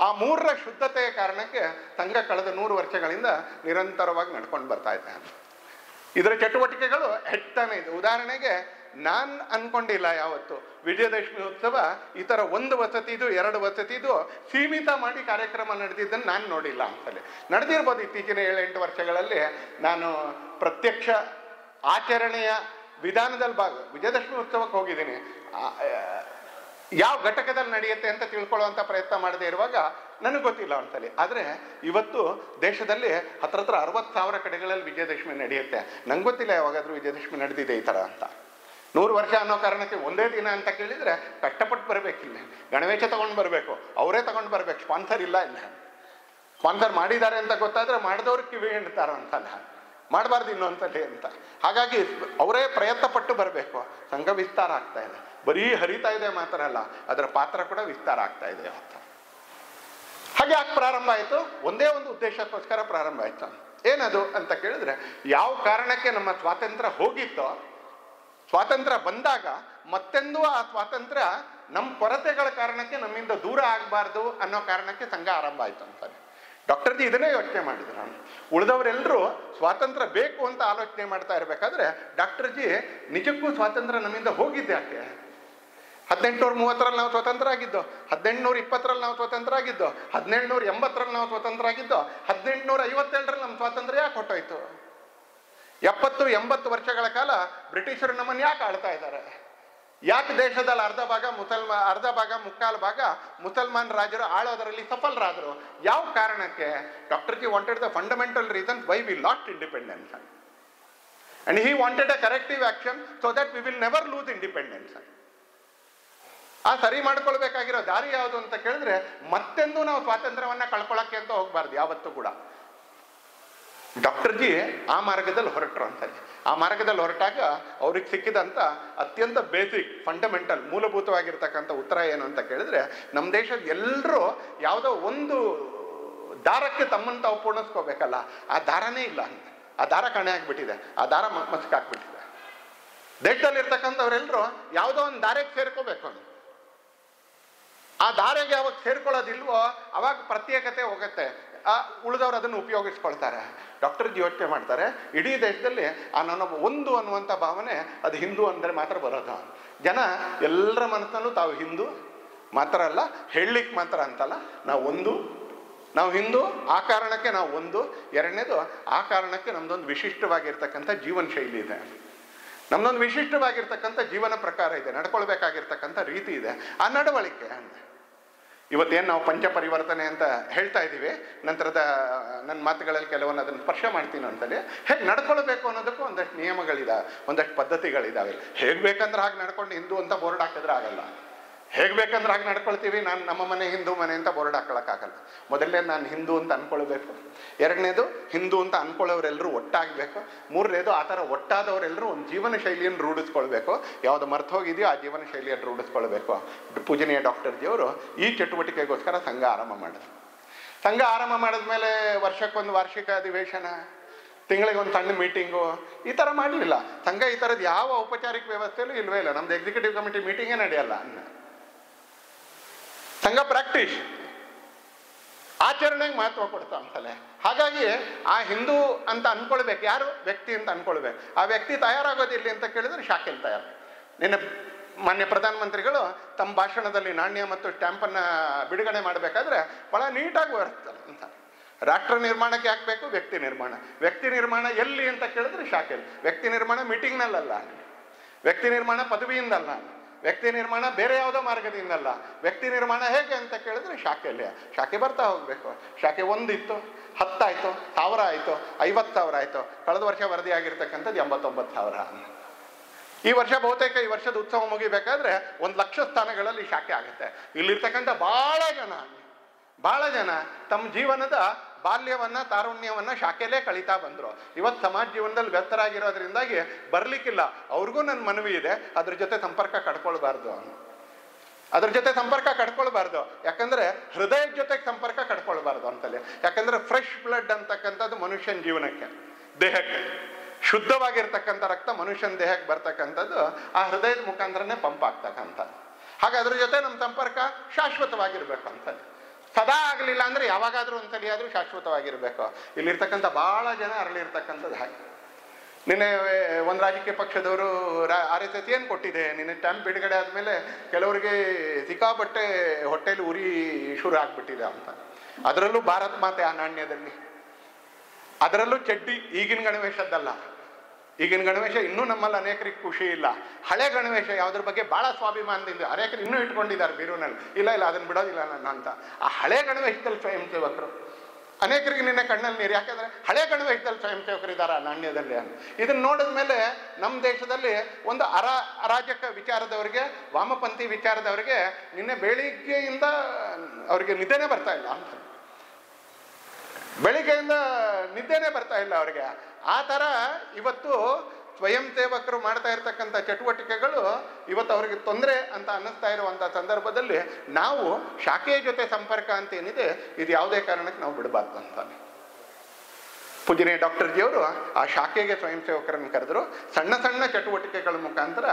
ಆ ಮೂರರ ಶುದ್ಧತೆಯ ಕಾರಣಕ್ಕೆ ಸಂಘ ಕಳೆದ 100 ವರ್ಷಗಳಿಂದ ನಿರಂತರವಾಗಿ ನಡ್ಕೊಂಡು ಬರ್ತಾ ಇದೆ. ಇದರ ಚಟುವಟಿಕೆಗಳು ಹೆಚ್ಚಾನೆ ಇದೆ. ಉದಾಹರಣೆಗೆ ನಾನು ಅನ್ಕೊಂಡಿಲ್ಲ ಯಾವತ್ತು ವಿಜಯದಶಮಿ ಉತ್ಸವ ಈ ಥರ 1 ವಸತಿದು 2 ವಸತಿದು ಸೀಮಿತ ಮಾಡಿ ಕಾರ್ಯಕ್ರಮ ನಡೆದಿದ್ದನ್ನು ನಾನು ನೋಡಿಲ್ಲ. ಅಂತಲೇ ನಡೆದಿರ್ಬೋದು ಇತ್ತೀಚಿನ 7-8 ವರ್ಷಗಳಲ್ಲಿ. ನಾನು ಪ್ರತ್ಯಕ್ಷ ಆಚರಣೆಯ ವಿಧಾನದಲ್ಲಿ ವಿಜಯದಶಮಿ ಉತ್ಸವಕ್ಕೆ ಹೋಗಿದ್ದೀನಿ, ಯಾವ ಘಟಕದಲ್ಲಿ ನಡೆಯುತ್ತೆ ಅಂತ ತಿಳ್ಕೊಳ್ಳುವಂಥ ಪ್ರಯತ್ನ ಮಾಡದೇ ಇರುವಾಗ ನನಗೆ ಗೊತ್ತಿಲ್ಲ ಒಂದ್ಸಲಿ. ಆದರೆ ಇವತ್ತು ದೇಶದಲ್ಲಿ ಹತ್ರ 60,000 ಕಡೆಗಳಲ್ಲಿ ವಿಜಯದಶಮಿ ನಡೆಯುತ್ತೆ. ನಂಗೆ ಗೊತ್ತಿಲ್ಲ ಯಾವಾಗಾದ್ರೂ ವಿಜಯದಶಮಿ ನಡೆದಿದೆ ಈ ಥರ ಅಂತ. 100 ವರ್ಷ ಅನ್ನೋ ಕಾರಣಕ್ಕೆ ಒಂದೇ ದಿನ ಅಂತ ಕೇಳಿದರೆ ಕಷ್ಟಪಟ್ಟು ಬರಬೇಕಿಲ್ಲ, ಗಣವೇಶ ತಗೊಂಡು ಬರಬೇಕು, ಅವರೇ ತಗೊಂಡು ಬರಬೇಕು, ಸ್ಪಾನ್ಸರ್ ಇಲ್ಲ. ಸ್ಪಾನ್ಸರ್ ಮಾಡಿದ್ದಾರೆ ಅಂತ ಗೊತ್ತಾದರೆ ಮಾಡಿದವ್ರು ಕಿವಿ ಹಿಂಡ್ತಾರ ಅಂತಲ್ಲ, ಮಾಡಬಾರ್ದು ಇನ್ನೊಂದ್ಸಲಿ ಅಂತ. ಹಾಗಾಗಿ ಅವರೇ ಪ್ರಯತ್ನ ಪಟ್ಟು ಬರಬೇಕು. ಸಂಘ ವಿಸ್ತಾರ ಆಗ್ತಾ ಇದೆ, ಬರೀ ಹರಿತಾ ಇದೆ ಮಾತ್ರ ಅಲ್ಲ, ಅದರ ಪಾತ್ರ ಕೂಡ ವಿಸ್ತಾರ ಆಗ್ತಾ ಇದೆ ಅಂತ. ಹಾಗೆ ಯಾಕೆ ಪ್ರಾರಂಭ ಆಯಿತು? ಒಂದೇ ಒಂದು ಉದ್ದೇಶಕ್ಕೋಸ್ಕರ ಪ್ರಾರಂಭ ಆಯಿತು. ಏನದು ಅಂತ ಕೇಳಿದ್ರೆ, ಯಾವ ಕಾರಣಕ್ಕೆ ನಮ್ಮ ಸ್ವಾತಂತ್ರ್ಯ ಹೋಗಿತ್ತೋ, ಸ್ವಾತಂತ್ರ್ಯ ಬಂದಾಗ ಮತ್ತೆಂದೂ ಆ ಸ್ವಾತಂತ್ರ್ಯ ನಮ್ಮ ಕೊರತೆಗಳ ಕಾರಣಕ್ಕೆ ನಮ್ಮಿಂದ ದೂರ ಆಗಬಾರ್ದು ಅನ್ನೋ ಕಾರಣಕ್ಕೆ ಸಂಘ ಆರಂಭ ಆಯಿತು ಅಂತಾರೆ. ಡಾಕ್ಟರ್ ಜಿ ಇದನ್ನೇ ಯೋಚನೆ ಮಾಡಿದ್ರು. ಉಳಿದವರೆಲ್ಲರೂ ಸ್ವಾತಂತ್ರ್ಯ ಬೇಕು ಅಂತ ಆಲೋಚನೆ ಮಾಡ್ತಾ ಇರಬೇಕಾದ್ರೆ ಡಾಕ್ಟರ್ ಜಿ ನಿಜಕ್ಕೂ ಸ್ವಾತಂತ್ರ್ಯ ನಮ್ಮಿಂದ ಹೋಗಿದ್ದೆ ಯಾಕೆ? 1830ರಲ್ಲಿ ನಾವು ಸ್ವತಂತ್ರ ಆಗಿದ್ದೋ, 1820ರಲ್ಲಿ ನಾವು ಸ್ವತಂತ್ರ ಆಗಿದ್ದೋ, 1780ರಲ್ಲಿ ನಾವು ಸ್ವತಂತ್ರ ಆಗಿದ್ದೋ, 1857ರಲ್ಲಿ ನಮ್ಮ ಸ್ವಾತಂತ್ರ್ಯ ಯಾಕೆ ಹೊಟ್ಟೋಯ್ತು? 70-80 ವರ್ಷಗಳ ಕಾಲ ಬ್ರಿಟಿಷರು ನಮ್ಮನ್ನು ಯಾಕೆ ಆಳ್ತಾ ಇದ್ದಾರೆ? ಯಾಕೆ ದೇಶದಲ್ಲಿ ಅರ್ಧ ಭಾಗ ಮುಕ್ಕಾಲು ಭಾಗ ಮುಸಲ್ಮಾನ್ ರಾಜರು ಆಳೋದರಲ್ಲಿ ಸಫಲರಾದರು? ಯಾವ ಕಾರಣಕ್ಕೆ? Doctor G wanted the fundamental reason why we last independence and he wanted a corrective action so that we will never loose independence. ಆ ಸರಿ ಮಾಡ್ಕೊಳ್ಬೇಕಾಗಿರೋ ದಾರಿ ಯಾವುದು ಅಂತ ಕೇಳಿದ್ರೆ, ಮತ್ತೆಂದು ನಾವು ಸ್ವಾತಂತ್ರ್ಯವನ್ನ ಕಳ್ಕೊಳ್ಳೋಕ್ಕೆ ಅಂತ ಹೋಗ್ಬಾರ್ದು ಯಾವತ್ತೂ ಕೂಡ. ಡಾಕ್ಟರ್ ಜಿ ಆ ಮಾರ್ಗದಲ್ಲಿ ಹೊರಟರು ಅಂತಾರೆ. ಆ ಮಾರ್ಗದಲ್ಲಿ ಹೊರಟಾಗ ಅವ್ರಿಗೆ ಸಿಕ್ಕಿದಂಥ ಅತ್ಯಂತ ಬೇಸಿಕ್ ಫಂಡಮೆಂಟಲ್ ಮೂಲಭೂತವಾಗಿರ್ತಕ್ಕಂಥ ಉತ್ತರ ಏನು ಅಂತ ಕೇಳಿದ್ರೆ, ನಮ್ಮ ದೇಶದ ಎಲ್ಲರೂ ಯಾವುದೋ ಒಂದು ದಾರಕ್ಕೆ ತಮ್ಮನ್ನು ತಾವು ಪೂರ್ಣಿಸ್ಕೋಬೇಕಲ್ಲ, ಆ ದಾರನೇ ಇಲ್ಲ ಅಂತ. ಆ ದಾರ ಕಣೆ ಆಗ್ಬಿಟ್ಟಿದೆ, ಆ ದಾರ ಮಸ್ಕಾಗ್ಬಿಟ್ಟಿದೆ. ದೇಶದಲ್ಲಿರ್ತಕ್ಕಂಥವ್ರೆಲ್ಲರೂ ಯಾವುದೋ ಒಂದು ದಾರಕ್ಕೆ ಸೇರ್ಕೋಬೇಕು ಅಂತ. ಆ ದಾರಿಗೆ ಯಾವಾಗ ಸೇರ್ಕೊಳ್ಳೋದಿಲ್ವೋ ಅವಾಗ ಪ್ರತ್ಯೇಕತೆ ಹೋಗುತ್ತೆ, ಉಳಿದವ್ರು ಅದನ್ನು ಉಪಯೋಗಿಸ್ಕೊಳ್ತಾರೆ. ಡಾಕ್ಟರ್ ಜಿ ಯೋಚನೆ ಮಾಡ್ತಾರೆ, ಇಡೀ ದೇಶದಲ್ಲಿ ನನ್ನ ಒಂದು ಅನ್ನುವಂಥ ಭಾವನೆ ಅದು ಹಿಂದೂ ಅಂದರೆ ಮಾತ್ರ ಬರೋದು. ಜನ ಎಲ್ಲರ ಮನಸ್ಸಲ್ಲೂ ತಾವು ಹಿಂದೂ ಮಾತ್ರ ಅಲ್ಲ, ಹೇಳಲಿಕ್ಕೆ ಮಾತ್ರ ಅಂತಲ್ಲ, ನಾವು ಹಿಂದೂ, ಆ ಕಾರಣಕ್ಕೆ ನಾವು ಒಂದು. ಎರಡನೇದು, ಆ ಕಾರಣಕ್ಕೆ ನಮ್ದೊಂದು ವಿಶಿಷ್ಟವಾಗಿರ್ತಕ್ಕಂಥ ಜೀವನ ಶೈಲಿ ಇದೆ, ನಮ್ದೊಂದು ವಿಶಿಷ್ಟವಾಗಿರ್ತಕ್ಕಂಥ ಜೀವನ ಪ್ರಕಾರ ಇದೆ, ನಡ್ಕೊಳ್ಬೇಕಾಗಿರ್ತಕ್ಕಂಥ ರೀತಿ ಇದೆ. ಆ ನಡವಳಿಕೆ ಇವತ್ತೇನು ನಾವು ಪಂಚಪರಿವರ್ತನೆ ಅಂತ ಹೇಳ್ತಾ ಇದ್ದೀವಿ, ನಂತರದ ನನ್ನ ಮಾತುಗಳಲ್ಲಿ ಕೆಲವೊಂದು ಅದನ್ನು ಸ್ಪರ್ಶ ಮಾಡ್ತೀನಿ ಅಂತಲೇ. ಹೇಗೆ ನಡ್ಕೊಳ್ಬೇಕು ಅನ್ನೋದಕ್ಕೂ ಒಂದಷ್ಟು ನಿಯಮಗಳಿದಾವೆ, ಒಂದಷ್ಟು ಪದ್ಧತಿಗಳಿದ್ದಾವೆ. ಹೇಗೆ ಬೇಕಂದ್ರೆ ಹಾಗೆ ನಡ್ಕೊಂಡು ಹಿಂದೂ ಅಂತ ಬೋರ್ಡ್ ಹಾಕಿದ್ರೆ ಆಗಲ್ಲ. ಹೇಗೆ ಬೇಕಂದ್ರೆ ಹಾಗೆ ನಡ್ಕೊಳ್ತೀವಿ. ನಾನು ನಮ್ಮ ಮನೆ ಹಿಂದೂ ಮನೆ ಅಂತ ಬೋರ್ಡ್ ಹಾಕೊಳಕ್ಕಾಗಲ್ಲ. ಮೊದಲನೇ ನಾನು ಹಿಂದೂ ಅಂತ ಅನ್ಕೊಳ್ಬೇಕು. ಎರಡನೇದು ಹಿಂದೂ ಅಂತ ಅನ್ಕೊಳ್ಳೋರೆಲ್ಲರೂ ಒಟ್ಟಾಗಬೇಕು. ಮೂರನೇದು ಆ ಥರ ಒಟ್ಟಾದವರೆಲ್ಲರೂ ಒಂದು ಜೀವನ ಶೈಲಿಯನ್ನು ರೂಢಿಸ್ಕೊಳ್ಬೇಕು. ಯಾವುದು ಮರ್ತು ಹೋಗಿದೆಯೋ ಆ ಜೀವನ ಶೈಲಿಯನ್ನು ರೂಢಿಸ್ಕೊಳ್ಬೇಕು. ಪೂಜನೀಯ ಡಾಕ್ಟರ್ ಜಿಯವರು ಈ ಚಟುವಟಿಕೆಗೋಸ್ಕರ ಸಂಘ ಆರಂಭ ಮಾಡಿದ್ರು. ಸಂಘ ಆರಂಭ ಮಾಡಿದ್ಮೇಲೆ ವರ್ಷಕ್ಕೊಂದು ವಾರ್ಷಿಕ ಅಧಿವೇಶನ, ತಿಂಗಳಿಗೆ ಒಂದು ಸಣ್ಣ ಮೀಟಿಂಗು, ಈ ಥರ ಮಾಡಲಿಲ್ಲ. ಸಂಘ ಈ ಥರದ್ದು ಯಾವ ಔಪಚಾರಿಕ ವ್ಯವಸ್ಥೆಯಲ್ಲೂ ಇಲ್ವೇ ಇಲ್ಲ. ನಮ್ದು ಎಕ್ಸಿಕ್ಯೂಟಿವ್ ಕಮಿಟಿ ಮೀಟಿಂಗೇ ನಡೆಯಲ್ಲ. ಸಂಘ ಪ್ರಾಕ್ಟೀಸ್, ಆಚರಣೆಗೆ ಮಹತ್ವ ಕೊಡ್ತಾ ಅಂತಲೇ. ಹಾಗಾಗಿ ಆ ಹಿಂದೂ ಅಂತ ಅನ್ಕೊಳ್ಬೇಕು. ಯಾರು ವ್ಯಕ್ತಿ ಅಂತ ಅನ್ಕೊಳ್ಬೇಕು. ಆ ವ್ಯಕ್ತಿ ತಯಾರಾಗೋದಿಲ್ಲ ಅಂತ ಕೇಳಿದ್ರೆ ಶಾಖೆಯಲ್ಲಿ ತಯಾರು. ನಿನ್ನೆ ಮಾನ್ಯ ಪ್ರಧಾನಮಂತ್ರಿಗಳು ತಮ್ಮ ಭಾಷಣದಲ್ಲಿ ನಾಣ್ಯ ಮತ್ತು ಸ್ಟ್ಯಾಂಪನ್ನು ಬಿಡುಗಡೆ ಮಾಡಬೇಕಾದ್ರೆ ಭಾಳ ನೀಟಾಗಿ ಬರುತ್ತಲ್ಲ ಅಂತ. ರಾಷ್ಟ್ರ ನಿರ್ಮಾಣಕ್ಕೆ ಹಾಕಬೇಕು ವ್ಯಕ್ತಿ ನಿರ್ಮಾಣ. ವ್ಯಕ್ತಿ ನಿರ್ಮಾಣ ಎಲ್ಲಿ ಅಂತ ಕೇಳಿದ್ರೆ ಶಾಖೆಯಲ್ಲಿ. ವ್ಯಕ್ತಿ ನಿರ್ಮಾಣ ಮೀಟಿಂಗ್ನಲ್ಲಲ್ಲ, ವ್ಯಕ್ತಿ ನಿರ್ಮಾಣ ಪದವಿಯಿಂದಲ್ಲ, ವ್ಯಕ್ತಿ ನಿರ್ಮಾಣ ಬೇರೆ ಯಾವುದೋ ಮಾರ್ಗದಿಂದಲ್ಲ. ವ್ಯಕ್ತಿ ನಿರ್ಮಾಣ ಹೇಗೆ ಅಂತ ಕೇಳಿದ್ರೆ ಶಾಖೆಯಲ್ಲಿ. ಶಾಖೆ ಬರ್ತಾ ಹೋಗಬೇಕು. ಶಾಖೆ 1 ಇತ್ತು, 10 ಆಯಿತು, 1000 ಆಯಿತು, 50,000 ಆಯಿತು. ಕಳೆದ ವರ್ಷ ವರದಿಯಾಗಿರ್ತಕ್ಕಂಥದ್ದು 89,000. ಈ ವರ್ಷ ಬಹುತೇಕ ಈ ವರ್ಷದ ಉತ್ಸವ ಮುಗಿಬೇಕಾದ್ರೆ 1,00,000 ಸ್ಥಾನಗಳಲ್ಲಿ ಶಾಖೆ ಆಗುತ್ತೆ. ಇಲ್ಲಿರ್ತಕ್ಕಂಥ ಭಾಳ ಜನ ತಮ್ಮ ಜೀವನದ ಬಾಲ್ಯವನ್ನ ತಾರುಣ್ಯವನ್ನ ಶಾಖೆಯಲ್ಲೇ ಕಳೀತಾ ಬಂದರು. ಇವತ್ತು ಸಮಾಜ ಜೀವನದಲ್ಲಿ ವ್ಯಸ್ತರಾಗಿರೋದ್ರಿಂದಾಗಿ ಬರ್ಲಿಕ್ಕಿಲ್ಲ. ಅವ್ರಿಗೂ ನನ್ನ ಮನವಿ ಇದೆ, ಅದ್ರ ಜೊತೆ ಸಂಪರ್ಕ ಕಟ್ಕೊಳ್ಬಾರ್ದು. ಅದ್ರ ಜೊತೆ ಸಂಪರ್ಕ ಕಟ್ಕೊಳ್ಬಾರ್ದು. ಯಾಕಂದ್ರೆ ಹೃದಯದ ಜೊತೆಗೆ ಸಂಪರ್ಕ ಕಟ್ಕೊಳ್ಬಾರ್ದು ಅಂತಲೇ. ಯಾಕಂದ್ರೆ ಫ್ರೆಶ್ ಬ್ಲಡ್ ಅಂತಕ್ಕಂಥದ್ದು ಮನುಷ್ಯನ ಜೀವನಕ್ಕೆ, ದೇಹಕ್ಕೆ ಶುದ್ಧವಾಗಿರ್ತಕ್ಕಂಥ ರಕ್ತ ಮನುಷ್ಯನ ದೇಹಕ್ಕೆ ಬರ್ತಕ್ಕಂಥದ್ದು ಆ ಹೃದಯದ ಮುಖಾಂತರನೇ ಪಂಪ್ ಆಗ್ತಕ್ಕಂಥದ್ದು. ಹಾಗೆ ಅದ್ರ ಜೊತೆ ನಮ್ಮ ಸಂಪರ್ಕ ಶಾಶ್ವತವಾಗಿರ್ಬೇಕು ಅಂತಲೇ. ಸದಾ ಆಗಲಿಲ್ಲ ಅಂದರೆ ಯಾವಾಗಾದರೂ ಒಂದ್ಸಲಿ ಆದರೂ ಶಾಶ್ವತವಾಗಿರಬೇಕು. ಇಲ್ಲಿರ್ತಕ್ಕಂಥ ಭಾಳ ಜನ ಅರಳಿರ್ತಕ್ಕಂಥದ್ದು ಹಾಗೆ. ನಿನ್ನೆ ಒಂದು ರಾಜಕೀಯ ಪಕ್ಷದವರು RSS ಏನು ಕೊಟ್ಟಿದೆ, ನಿನ್ನೆ ಸ್ಟ್ಯಾಂಪ್ ಬಿಡುಗಡೆ ಆದಮೇಲೆ ಕೆಲವರಿಗೆ ಸಿಕ್ಕಾಪಟ್ಟೆ ಹೊಟ್ಟೆಲಿ ಉರಿ ಶುರು ಆಗ್ಬಿಟ್ಟಿದೆ ಅಂತ. ಅದರಲ್ಲೂ ಭಾರತ್ ಮಾತೆ ಆ ನಾಣ್ಯದಲ್ಲಿ, ಅದರಲ್ಲೂ ಚಡ್ಡಿ ಈಗಿನ ಗಣವೇಶದ್ದಲ್ಲ. ಈಗಿನ ಗಣವೇಶ ಇನ್ನೂ ನಮ್ಮಲ್ಲಿ ಅನೇಕರಿಗೆ ಖುಷಿ ಇಲ್ಲ. ಹಳೆ ಗಣವೇಶ ಯಾವುದ್ರ ಬಗ್ಗೆ ಭಾಳ ಸ್ವಾಭಿಮಾನದಿಂದ ಅನೇಕರು ಇನ್ನೂ ಇಟ್ಕೊಂಡಿದ್ದಾರೆ ಬೀರೂನಲ್ಲಿ. ಇಲ್ಲ ಅದನ್ನು ಬಿಡೋದಿಲ್ಲ ನಾನು ಅಂತ. ಆ ಹಳೆ ಗಣವೇಶದಲ್ಲಿ ಸ್ವಯಂ ಸೇವಕರು ಅನೇಕರಿಗೆ ನಿನ್ನೆ ಕಣ್ಣಲ್ಲಿ ನೀರು. ಯಾಕಂದರೆ ಹಳೆ ಗಣವೇಶದಲ್ಲಿ ಸ್ವಯಂ ಸೇವಕರಿದ್ದಾರೆ ಆ ನಾಣ್ಯದಲ್ಲಿ ಅಂತ. ಇದನ್ನು ನೋಡಿದ ಮೇಲೆ ನಮ್ಮ ದೇಶದಲ್ಲಿ ಒಂದು ಅರಾಜಕ ವಿಚಾರದವರಿಗೆ, ವಾಮಪಂಥಿ ವಿಚಾರದವರಿಗೆ ನಿನ್ನೆ ಬೆಳಿಗ್ಗೆಯಿಂದ ಅವರಿಗೆ ನಿದ್ದೆನೇ ಬರ್ತಾ ಇಲ್ಲ ಅಂತ. ಬೆಳಿಗ್ಗೆಯಿಂದ ನಿದ್ದೆನೇ ಬರ್ತಾ ಇಲ್ಲ ಅವ್ರಿಗೆ. ಆ ಥರ ಇವತ್ತು ಸ್ವಯಂ ಸೇವಕರು ಮಾಡ್ತಾ ಇರ್ತಕ್ಕಂಥ ಚಟುವಟಿಕೆಗಳು ಇವತ್ತು ಅವ್ರಿಗೆ ತೊಂದರೆ ಅಂತ ಅನ್ನಿಸ್ತಾ ಇರುವಂಥ ಸಂದರ್ಭದಲ್ಲಿ ನಾವು ಶಾಖೆಯ ಜೊತೆ ಸಂಪರ್ಕ ಅಂತ ಏನಿದೆ ಇದು ಯಾವುದೇ ಕಾರಣಕ್ಕೆ ನಾವು ಬಿಡಬಾರ್ದು ಅಂತ. ಪೂಜನೀಯ ಡಾಕ್ಟರ್ ಜಿಯವರು ಆ ಶಾಖೆಗೆ ಸ್ವಯಂ ಸೇವಕರನ್ನು ಕರೆದರು. ಸಣ್ಣ ಸಣ್ಣ ಚಟುವಟಿಕೆಗಳ ಮುಖಾಂತರ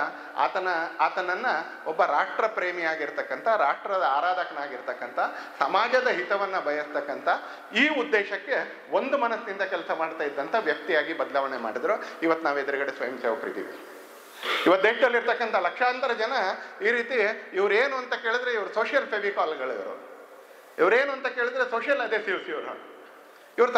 ಆತನನ್ನು ಒಬ್ಬ ರಾಷ್ಟ್ರ ಪ್ರೇಮಿಯಾಗಿರ್ತಕ್ಕಂಥ, ರಾಷ್ಟ್ರದ ಆರಾಧಕನಾಗಿರ್ತಕ್ಕಂಥ, ಸಮಾಜದ ಹಿತವನ್ನು ಬಯಸ್ತಕ್ಕಂಥ ಈ ಉದ್ದೇಶಕ್ಕೆ ಒಂದು ಮನಸ್ಸಿನಿಂದ ಕೆಲಸ ಮಾಡ್ತಾ ಇದ್ದಂಥ ವ್ಯಕ್ತಿಯಾಗಿ ಬದಲಾವಣೆ ಮಾಡಿದ್ರು. ಇವತ್ತು ನಾವು ಎದುರುಗಡೆ ಸ್ವಯಂ ಸೇವಕರಿದ್ದೀವಿ. ಇವತ್ತು ದೇಶದಲ್ಲಿರ್ತಕ್ಕಂಥ ಲಕ್ಷಾಂತರ ಜನ ಈ ರೀತಿ ಇವ್ರೇನು ಅಂತ ಕೇಳಿದ್ರೆ ಇವರು ಸೋಷಿಯಲ್ ಫೆವಿಕಾಲ್ಗಳು, ಇವರೇನು ಅಂತ ಕೇಳಿದ್ರೆ ಸೋಷಿಯಲ್ ಅಧೆಸಿವ್ಸ್. ಇವರು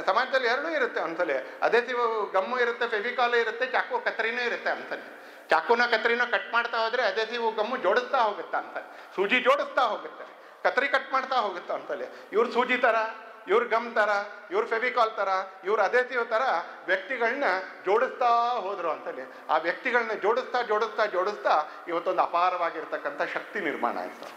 ಸಮಾಜದಲ್ಲಿ ಎರಡೂ ಇರುತ್ತೆ ಒಂದ್ಸಲಿ. ಅಧೆಸಿವ್ ಗಮ್ಮು ಇರುತ್ತೆ, ಫೆವಿಕಾಲು ಇರುತ್ತೆ, ಚಾಕು ಕತ್ರಿನೂ ಇರುತ್ತೆ ಅಂತಲೇ. ಚಾಕುನ ಕತ್ರಿನೂ ಕಟ್ ಮಾಡ್ತಾ ಹೋದರೆ ಅಧೆಸಿವ್ ಗಮ್ಮು ಜೋಡಿಸ್ತಾ ಹೋಗುತ್ತೆ ಅಂತ, ಸೂಜಿ ಜೋಡಿಸ್ತಾ ಹೋಗುತ್ತೆ, ಕತ್ರಿ ಕಟ್ ಮಾಡ್ತಾ ಹೋಗುತ್ತೆ ಅಂತಲೇ. ಇವ್ರು ಸೂಜಿ ಥರ, ಇವ್ರ ಗಮ್ ಥರ, ಇವ್ರ ಫೆವಿಕಾಲ್ ಥರ, ಇವ್ರ ಅಧೆಸಿವ್ ಥರ ವ್ಯಕ್ತಿಗಳನ್ನ ಜೋಡಿಸ್ತಾ ಹೋದರು ಅಂತಲೇ. ಆ ವ್ಯಕ್ತಿಗಳನ್ನ ಜೋಡಿಸ್ತಾ ಇವತ್ತೊಂದು ಅಪಾರವಾಗಿರ್ತಕ್ಕಂಥ ಶಕ್ತಿ ನಿರ್ಮಾಣ ಆಯಿತು.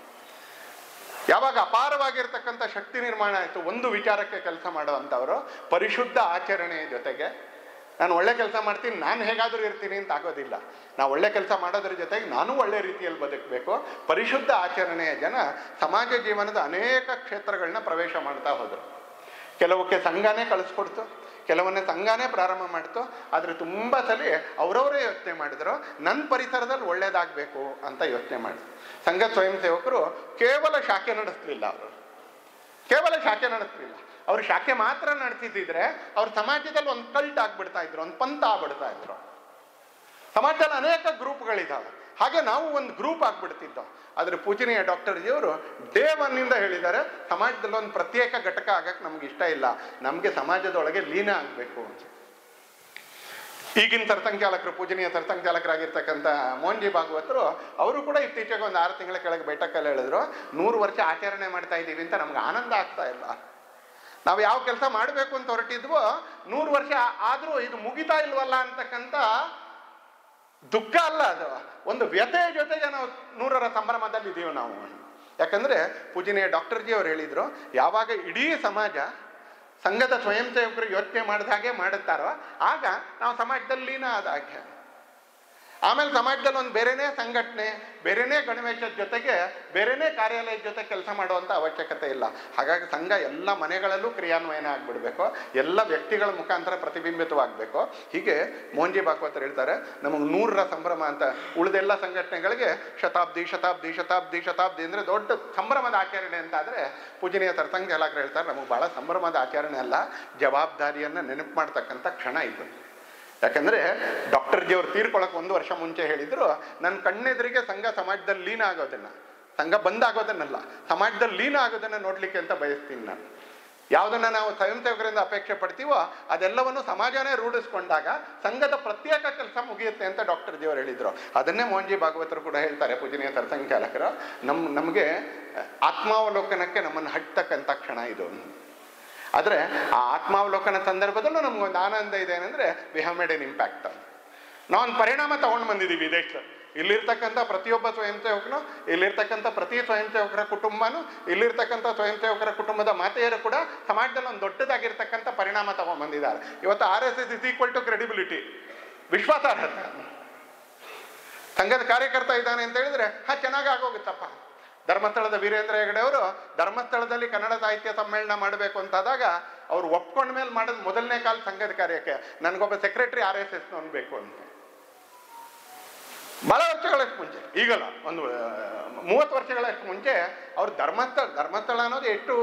ಯಾವಾಗ ಅಪಾರವಾಗಿರ್ತಕ್ಕಂಥ ಶಕ್ತಿ ನಿರ್ಮಾಣ ಆಯಿತು, ಒಂದು ವಿಚಾರಕ್ಕೆ ಕೆಲಸ ಮಾಡುವಂಥವರು ಪರಿಶುದ್ಧ ಆಚರಣೆಯ ಜೊತೆಗೆ ನಾನು ಒಳ್ಳೆ ಕೆಲಸ ಮಾಡ್ತೀನಿ, ನಾನು ಹೇಗಾದರೂ ಇರ್ತೀನಿ ಅಂತ ಆಗೋದಿಲ್ಲ. ನಾವು ಒಳ್ಳೆ ಕೆಲಸ ಮಾಡೋದ್ರ ಜೊತೆಗೆ ನಾನು ಒಳ್ಳೆ ರೀತಿಯಲ್ಲಿ ಬದುಕಬೇಕು. ಪರಿಶುದ್ಧ ಆಚರಣೆಯ ಜನ ಸಮಾಜ ಜೀವನದ ಅನೇಕ ಕ್ಷೇತ್ರಗಳನ್ನ ಪ್ರವೇಶ ಮಾಡ್ತಾ ಹೋದರು. ಕೆಲವಕ್ಕೆ ಸಂಘನೇ ಕಳಿಸ್ಕೊಡ್ತು, ಕೆಲವನ್ನೇ ಸಂಘನೇ ಪ್ರಾರಂಭ ಮಾಡ್ತು. ಆದರೆ ತುಂಬ ಸಲ ಅವರವರೇ ಯೋಚನೆ ಮಾಡಿದ್ರು, ನನ್ನ ಪರಿಸರದಲ್ಲಿ ಒಳ್ಳೇದಾಗಬೇಕು ಅಂತ ಯೋಚನೆ ಮಾಡಿದ್ರು. ಸಂಘ ಸ್ವಯಂ ಸೇವಕರು ಕೇವಲ ಶಾಖೆ ನಡೆಸಲಿಲ್ಲ. ಅವರು ಶಾಖೆ ಮಾತ್ರ ನಡೆಸಿದ್ರೆ ಅವ್ರ ಸಮಾಜದಲ್ಲಿ ಒಂದು ಕಲ್ಟ್ ಆಗ್ಬಿಡ್ತಾ ಇದ್ರು, ಒಂದು ಪಂಥ ಆಗ್ಬಿಡ್ತಾ ಇದ್ರು. ಸಮಾಜದಲ್ಲಿ ಅನೇಕ ಗ್ರೂಪ್ಗಳಿದ್ದಾವೆ, ಹಾಗೆ ನಾವು ಒಂದು ಗ್ರೂಪ್ ಆಗ್ಬಿಡ್ತಿದ್ದೋ. ಆದರೆ ಪೂಜನೀಯ ಡಾಕ್ಟರ್ ಜಿಯವರು ಡೇ 1 ಹೇಳಿದ್ದಾರೆ, ಸಮಾಜದಲ್ಲಿ ಒಂದು ಪ್ರತ್ಯೇಕ ಘಟಕ ಆಗಕ್ಕೆ ನಮ್ಗೆ ಇಷ್ಟ ಇಲ್ಲ, ನಮಗೆ ಸಮಾಜದೊಳಗೆ ಲೀನ ಆಗಬೇಕು ಅಂತ. ಈಗಿನ ಸರ್ಸಂಘಚಾಲಕರು, ಪೂಜನೀಯ ಸರ್ಸಂಘಚಾಲಕರಾಗಿರ್ತಕ್ಕಂಥ ಮೋಹನ್ ಜಿ ಭಾಗವತರು ಅವರು ಕೂಡ ಇತ್ತೀಚೆಗೆ ಒಂದು 6 ತಿಂಗಳ ಕೆಳಗೆ बैठಕಲ್ಲಿ ಹೇಳಿದ್ರು, 100 ವರ್ಷ ಆಚರಣೆ ಮಾಡ್ತಾ ಇದ್ದೀವಿ ಅಂತ ನಮ್ಗೆ ಆನಂದ ಆಗ್ತಾ ಇಲ್ಲ. ನಾವು ಯಾವ ಕೆಲಸ ಮಾಡಬೇಕು ಅಂತ ಹೊರಟಿದ್ವೋ 100 ವರ್ಷ ಆದರೂ ಇದು ಮುಗಿತಾ ಇಲ್ವಲ್ಲ ಅಂತಕ್ಕಂಥ ದುಃಖ ಅಲ್ಲ, ಅದು ಒಂದು ವ್ಯಥೆಯ ಜೊತೆಗೆ ನಾವು 100ರ ಸಂಭ್ರಮದಲ್ಲಿ ಇದ್ದೀವಿ ನಾವು. ಯಾಕಂದ್ರೆ ಪೂಜನೀಯ ಡಾಕ್ಟರ್ ಜಿ ಅವರು ಹೇಳಿದ್ರು, ಯಾವಾಗ ಇಡೀ ಸಮಾಜ ಸಂಘದ ಸ್ವಯಂ ಸೇವಕರು ಯೋಚನೆ ಮಾಡಿದ ಹಾಗೆ ಮಾಡುತ್ತಾರೋ ಆಗ ನಾವು ಸಮಾಜದಲ್ಲಿ ಲೀನ ಆದ ಹಾಗೆ. ಆಮೇಲೆ ಸಮಾಜದಲ್ಲಿ ಒಂದು ಬೇರೆನೇ ಸಂಘಟನೆ, ಬೇರೆನೇ ಗಣವೇಶದ ಜೊತೆಗೆ ಬೇರೆನೇ ಕಾರ್ಯಾಲಯದ ಜೊತೆ ಕೆಲಸ ಮಾಡುವಂಥ ಅವಶ್ಯಕತೆ ಇಲ್ಲ. ಹಾಗಾಗಿ ಸಂಘ ಎಲ್ಲ ಮನೆಗಳಲ್ಲೂ ಕ್ರಿಯಾನ್ವಯನ ಆಗ್ಬಿಡ್ಬೇಕು, ಎಲ್ಲ ವ್ಯಕ್ತಿಗಳ ಮುಖಾಂತರ ಪ್ರತಿಬಿಂಬಿತವಾಗಬೇಕು. ಹೀಗೆ ಮೋಹನ್ಜಿ ಭಾಗವತರು ಹೇಳ್ತಾರೆ, ನಮಗೆ 100ರ ಸಂಭ್ರಮ ಅಂತ. ಉಳಿದೆಲ್ಲ ಸಂಘಟನೆಗಳಿಗೆ ಶತಾಬ್ದಿ ಶತಾಬ್ದಿ ಶತಾಬ್ದಿ ಶತಾಬ್ದಿ ಅಂದರೆ ದೊಡ್ಡ ಸಂಭ್ರಮದ ಆಚರಣೆ ಅಂತ. ಆದರೆ ಪೂಜನೀಯ ಸತ್ಸಂಗ ಚಾಲಕರು ಹೇಳ್ತಾರೆ, ನಮಗೆ ಭಾಳ ಸಂಭ್ರಮದ ಆಚರಣೆ ಅಲ್ಲ, ಜವಾಬ್ದಾರಿಯನ್ನು ನೆನಪು ಮಾಡ್ತಕ್ಕಂಥ ಕ್ಷಣ ಇದು. ಯಾಕಂದರೆ ಡಾಕ್ಟರ್ ಜಿ ಅವರು ತೀರ್ಕೊಳ್ಳೋಕೆ 1 ವರ್ಷ ಮುಂಚೆ ಹೇಳಿದ್ರು, ನನ್ನ ಕಣ್ಣೆದುರಿಗೆ ಸಂಘ ಸಮಾಜದಲ್ಲಿ ಲೀನ ಆಗೋದನ್ನು, ಸಂಘ ಬಂದಾಗೋದನ್ನಲ್ಲ, ಸಮಾಜದಲ್ಲಿ ಲೀನ ಆಗೋದನ್ನು ನೋಡಲಿಕ್ಕೆ ಅಂತ ಬಯಸ್ತೀನಿ ನಾನು. ಯಾವುದನ್ನು ನಾವು ಸ್ವಯಂ ಸೇವಕರಿಂದ ಅಪೇಕ್ಷೆ ಪಡ್ತೀವೋ ಅದೆಲ್ಲವನ್ನು ಸಮಾಜನೇ ರೂಢಿಸ್ಕೊಂಡಾಗ ಸಂಘದ ಪ್ರತ್ಯೇಕ ಕೆಲಸ ಮುಗಿಯುತ್ತೆ ಅಂತ ಡಾಕ್ಟರ್ ಜಿ ಅವರು ಹೇಳಿದರು. ಅದನ್ನೇ ಮೋಹನ್ಜಿ ಭಾಗವತರು ಕೂಡ ಹೇಳ್ತಾರೆ, ಪೂಜನೀಯ ಸತ್ಸಂಗ ಚಾಲಕರು. ನಮಗೆ ಆತ್ಮಾವಲೋಕನಕ್ಕೆ ನಮ್ಮನ್ನು ಹಟ್ಟತಕ್ಕಂಥ ಕ್ಷಣ ಇದು. ಆದರೆ ಆ ಆತ್ಮಾವಲೋಕನ ಸಂದರ್ಭದಲ್ಲೂ ನಮಗೊಂದು ಆನಂದ ಇದೆ ಏನಂದರೆ, we have made N impact. ನಾವೊಂದು ಪರಿಣಾಮ ತಗೊಂಡು ಬಂದಿದ್ದೀವಿ ದೇಶದಲ್ಲಿ. ಇಲ್ಲಿರ್ತಕ್ಕಂಥ ಪ್ರತಿಯೊಬ್ಬ ಸ್ವಯಂ ಸೇವಕನು, ಇಲ್ಲಿರ್ತಕ್ಕಂಥ ಪ್ರತಿ ಸ್ವಯಂ ಸೇವಕರ ಕುಟುಂಬನೂ, ಇಲ್ಲಿರ್ತಕ್ಕಂಥ ಸ್ವಯಂ ಸೇವಕರ ಕುಟುಂಬದ ಮಾತೆಯರು ಕೂಡ ಸಮಾಜದಲ್ಲಿ ಒಂದು ದೊಡ್ಡದಾಗಿರ್ತಕ್ಕಂಥ ಪರಿಣಾಮ ತಗೊಂಡು ಬಂದಿದ್ದಾರೆ. ಇವತ್ತು RSS is equal to credibility, ವಿಶ್ವಾಸಾರ್ಹತೆ. ಸಂಘದ ಕಾರ್ಯಕರ್ತ ಇದ್ದಾನೆ ಅಂತ ಹೇಳಿದ್ರೆ ಚೆನ್ನಾಗಿ ಆಗೋಗುತ್ತಪ್ಪ. ಧರ್ಮಸ್ಥಳದ ವೀರೇಂದ್ರ ಹೆಗಡೆ ಅವರು ಧರ್ಮಸ್ಥಳದಲ್ಲಿ ಕನ್ನಡ ಸಾಹಿತ್ಯ ಸಮ್ಮೇಳನ ಮಾಡಬೇಕು ಅಂತಾದಾಗ ಅವ್ರು ಒಪ್ಕೊಂಡ ಮೇಲೆ ಮಾಡೋದು ಮೊದಲನೇ ಕಾಲ ಸಂಘದ ಕಾರ್ಯಕ್ಕೆ ನನಗೊಬ್ಬ ಸೆಕ್ರೆಟರಿ RSSನವನು ಬೇಕು ಅಂತ. ಬಹಳ ವರ್ಷಗಳಷ್ಟು ಮುಂಚೆ, ಈಗಲ್ಲ, ಒಂದು 30 ವರ್ಷಗಳಷ್ಟು ಮುಂಚೆ ಅವ್ರು ಧರ್ಮಸ್ಥಳ ಅನ್ನೋದು ಎಷ್ಟು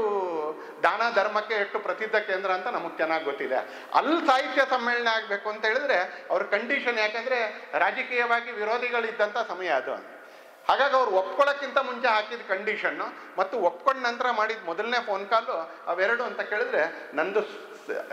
ದಾನ ಧರ್ಮಕ್ಕೆ ಎಷ್ಟು ಪ್ರಸಿದ್ಧ ಕೇಂದ್ರ ಅಂತ ನಮಗೆ ಚೆನ್ನಾಗಿ ಗೊತ್ತಿದೆ. ಅಲ್ಲಿ ಸಾಹಿತ್ಯ ಸಮ್ಮೇಳನ ಆಗಬೇಕು ಅಂತ ಹೇಳಿದ್ರೆ ಅವ್ರ ಕಂಡೀಷನ್, ಯಾಕಂದರೆ ರಾಜಕೀಯವಾಗಿ ವಿರೋಧಿಗಳಿದ್ದಂಥ ಸಮಯ ಅದು. ಹಾಗಾಗಿ ಅವ್ರು ಒಪ್ಕೊಳ್ಳೋಕ್ಕಿಂತ ಮುಂಚೆ ಹಾಕಿದ ಕಂಡೀಷನ್ನು ಮತ್ತು ಒಪ್ಕೊಂಡ ನಂತರ ಮಾಡಿದ ಮೊದಲನೇ ಫೋನ್ ಕಾಲು ಅವೆರಡು ಅಂತ ಕೇಳಿದ್ರೆ, ನಂದು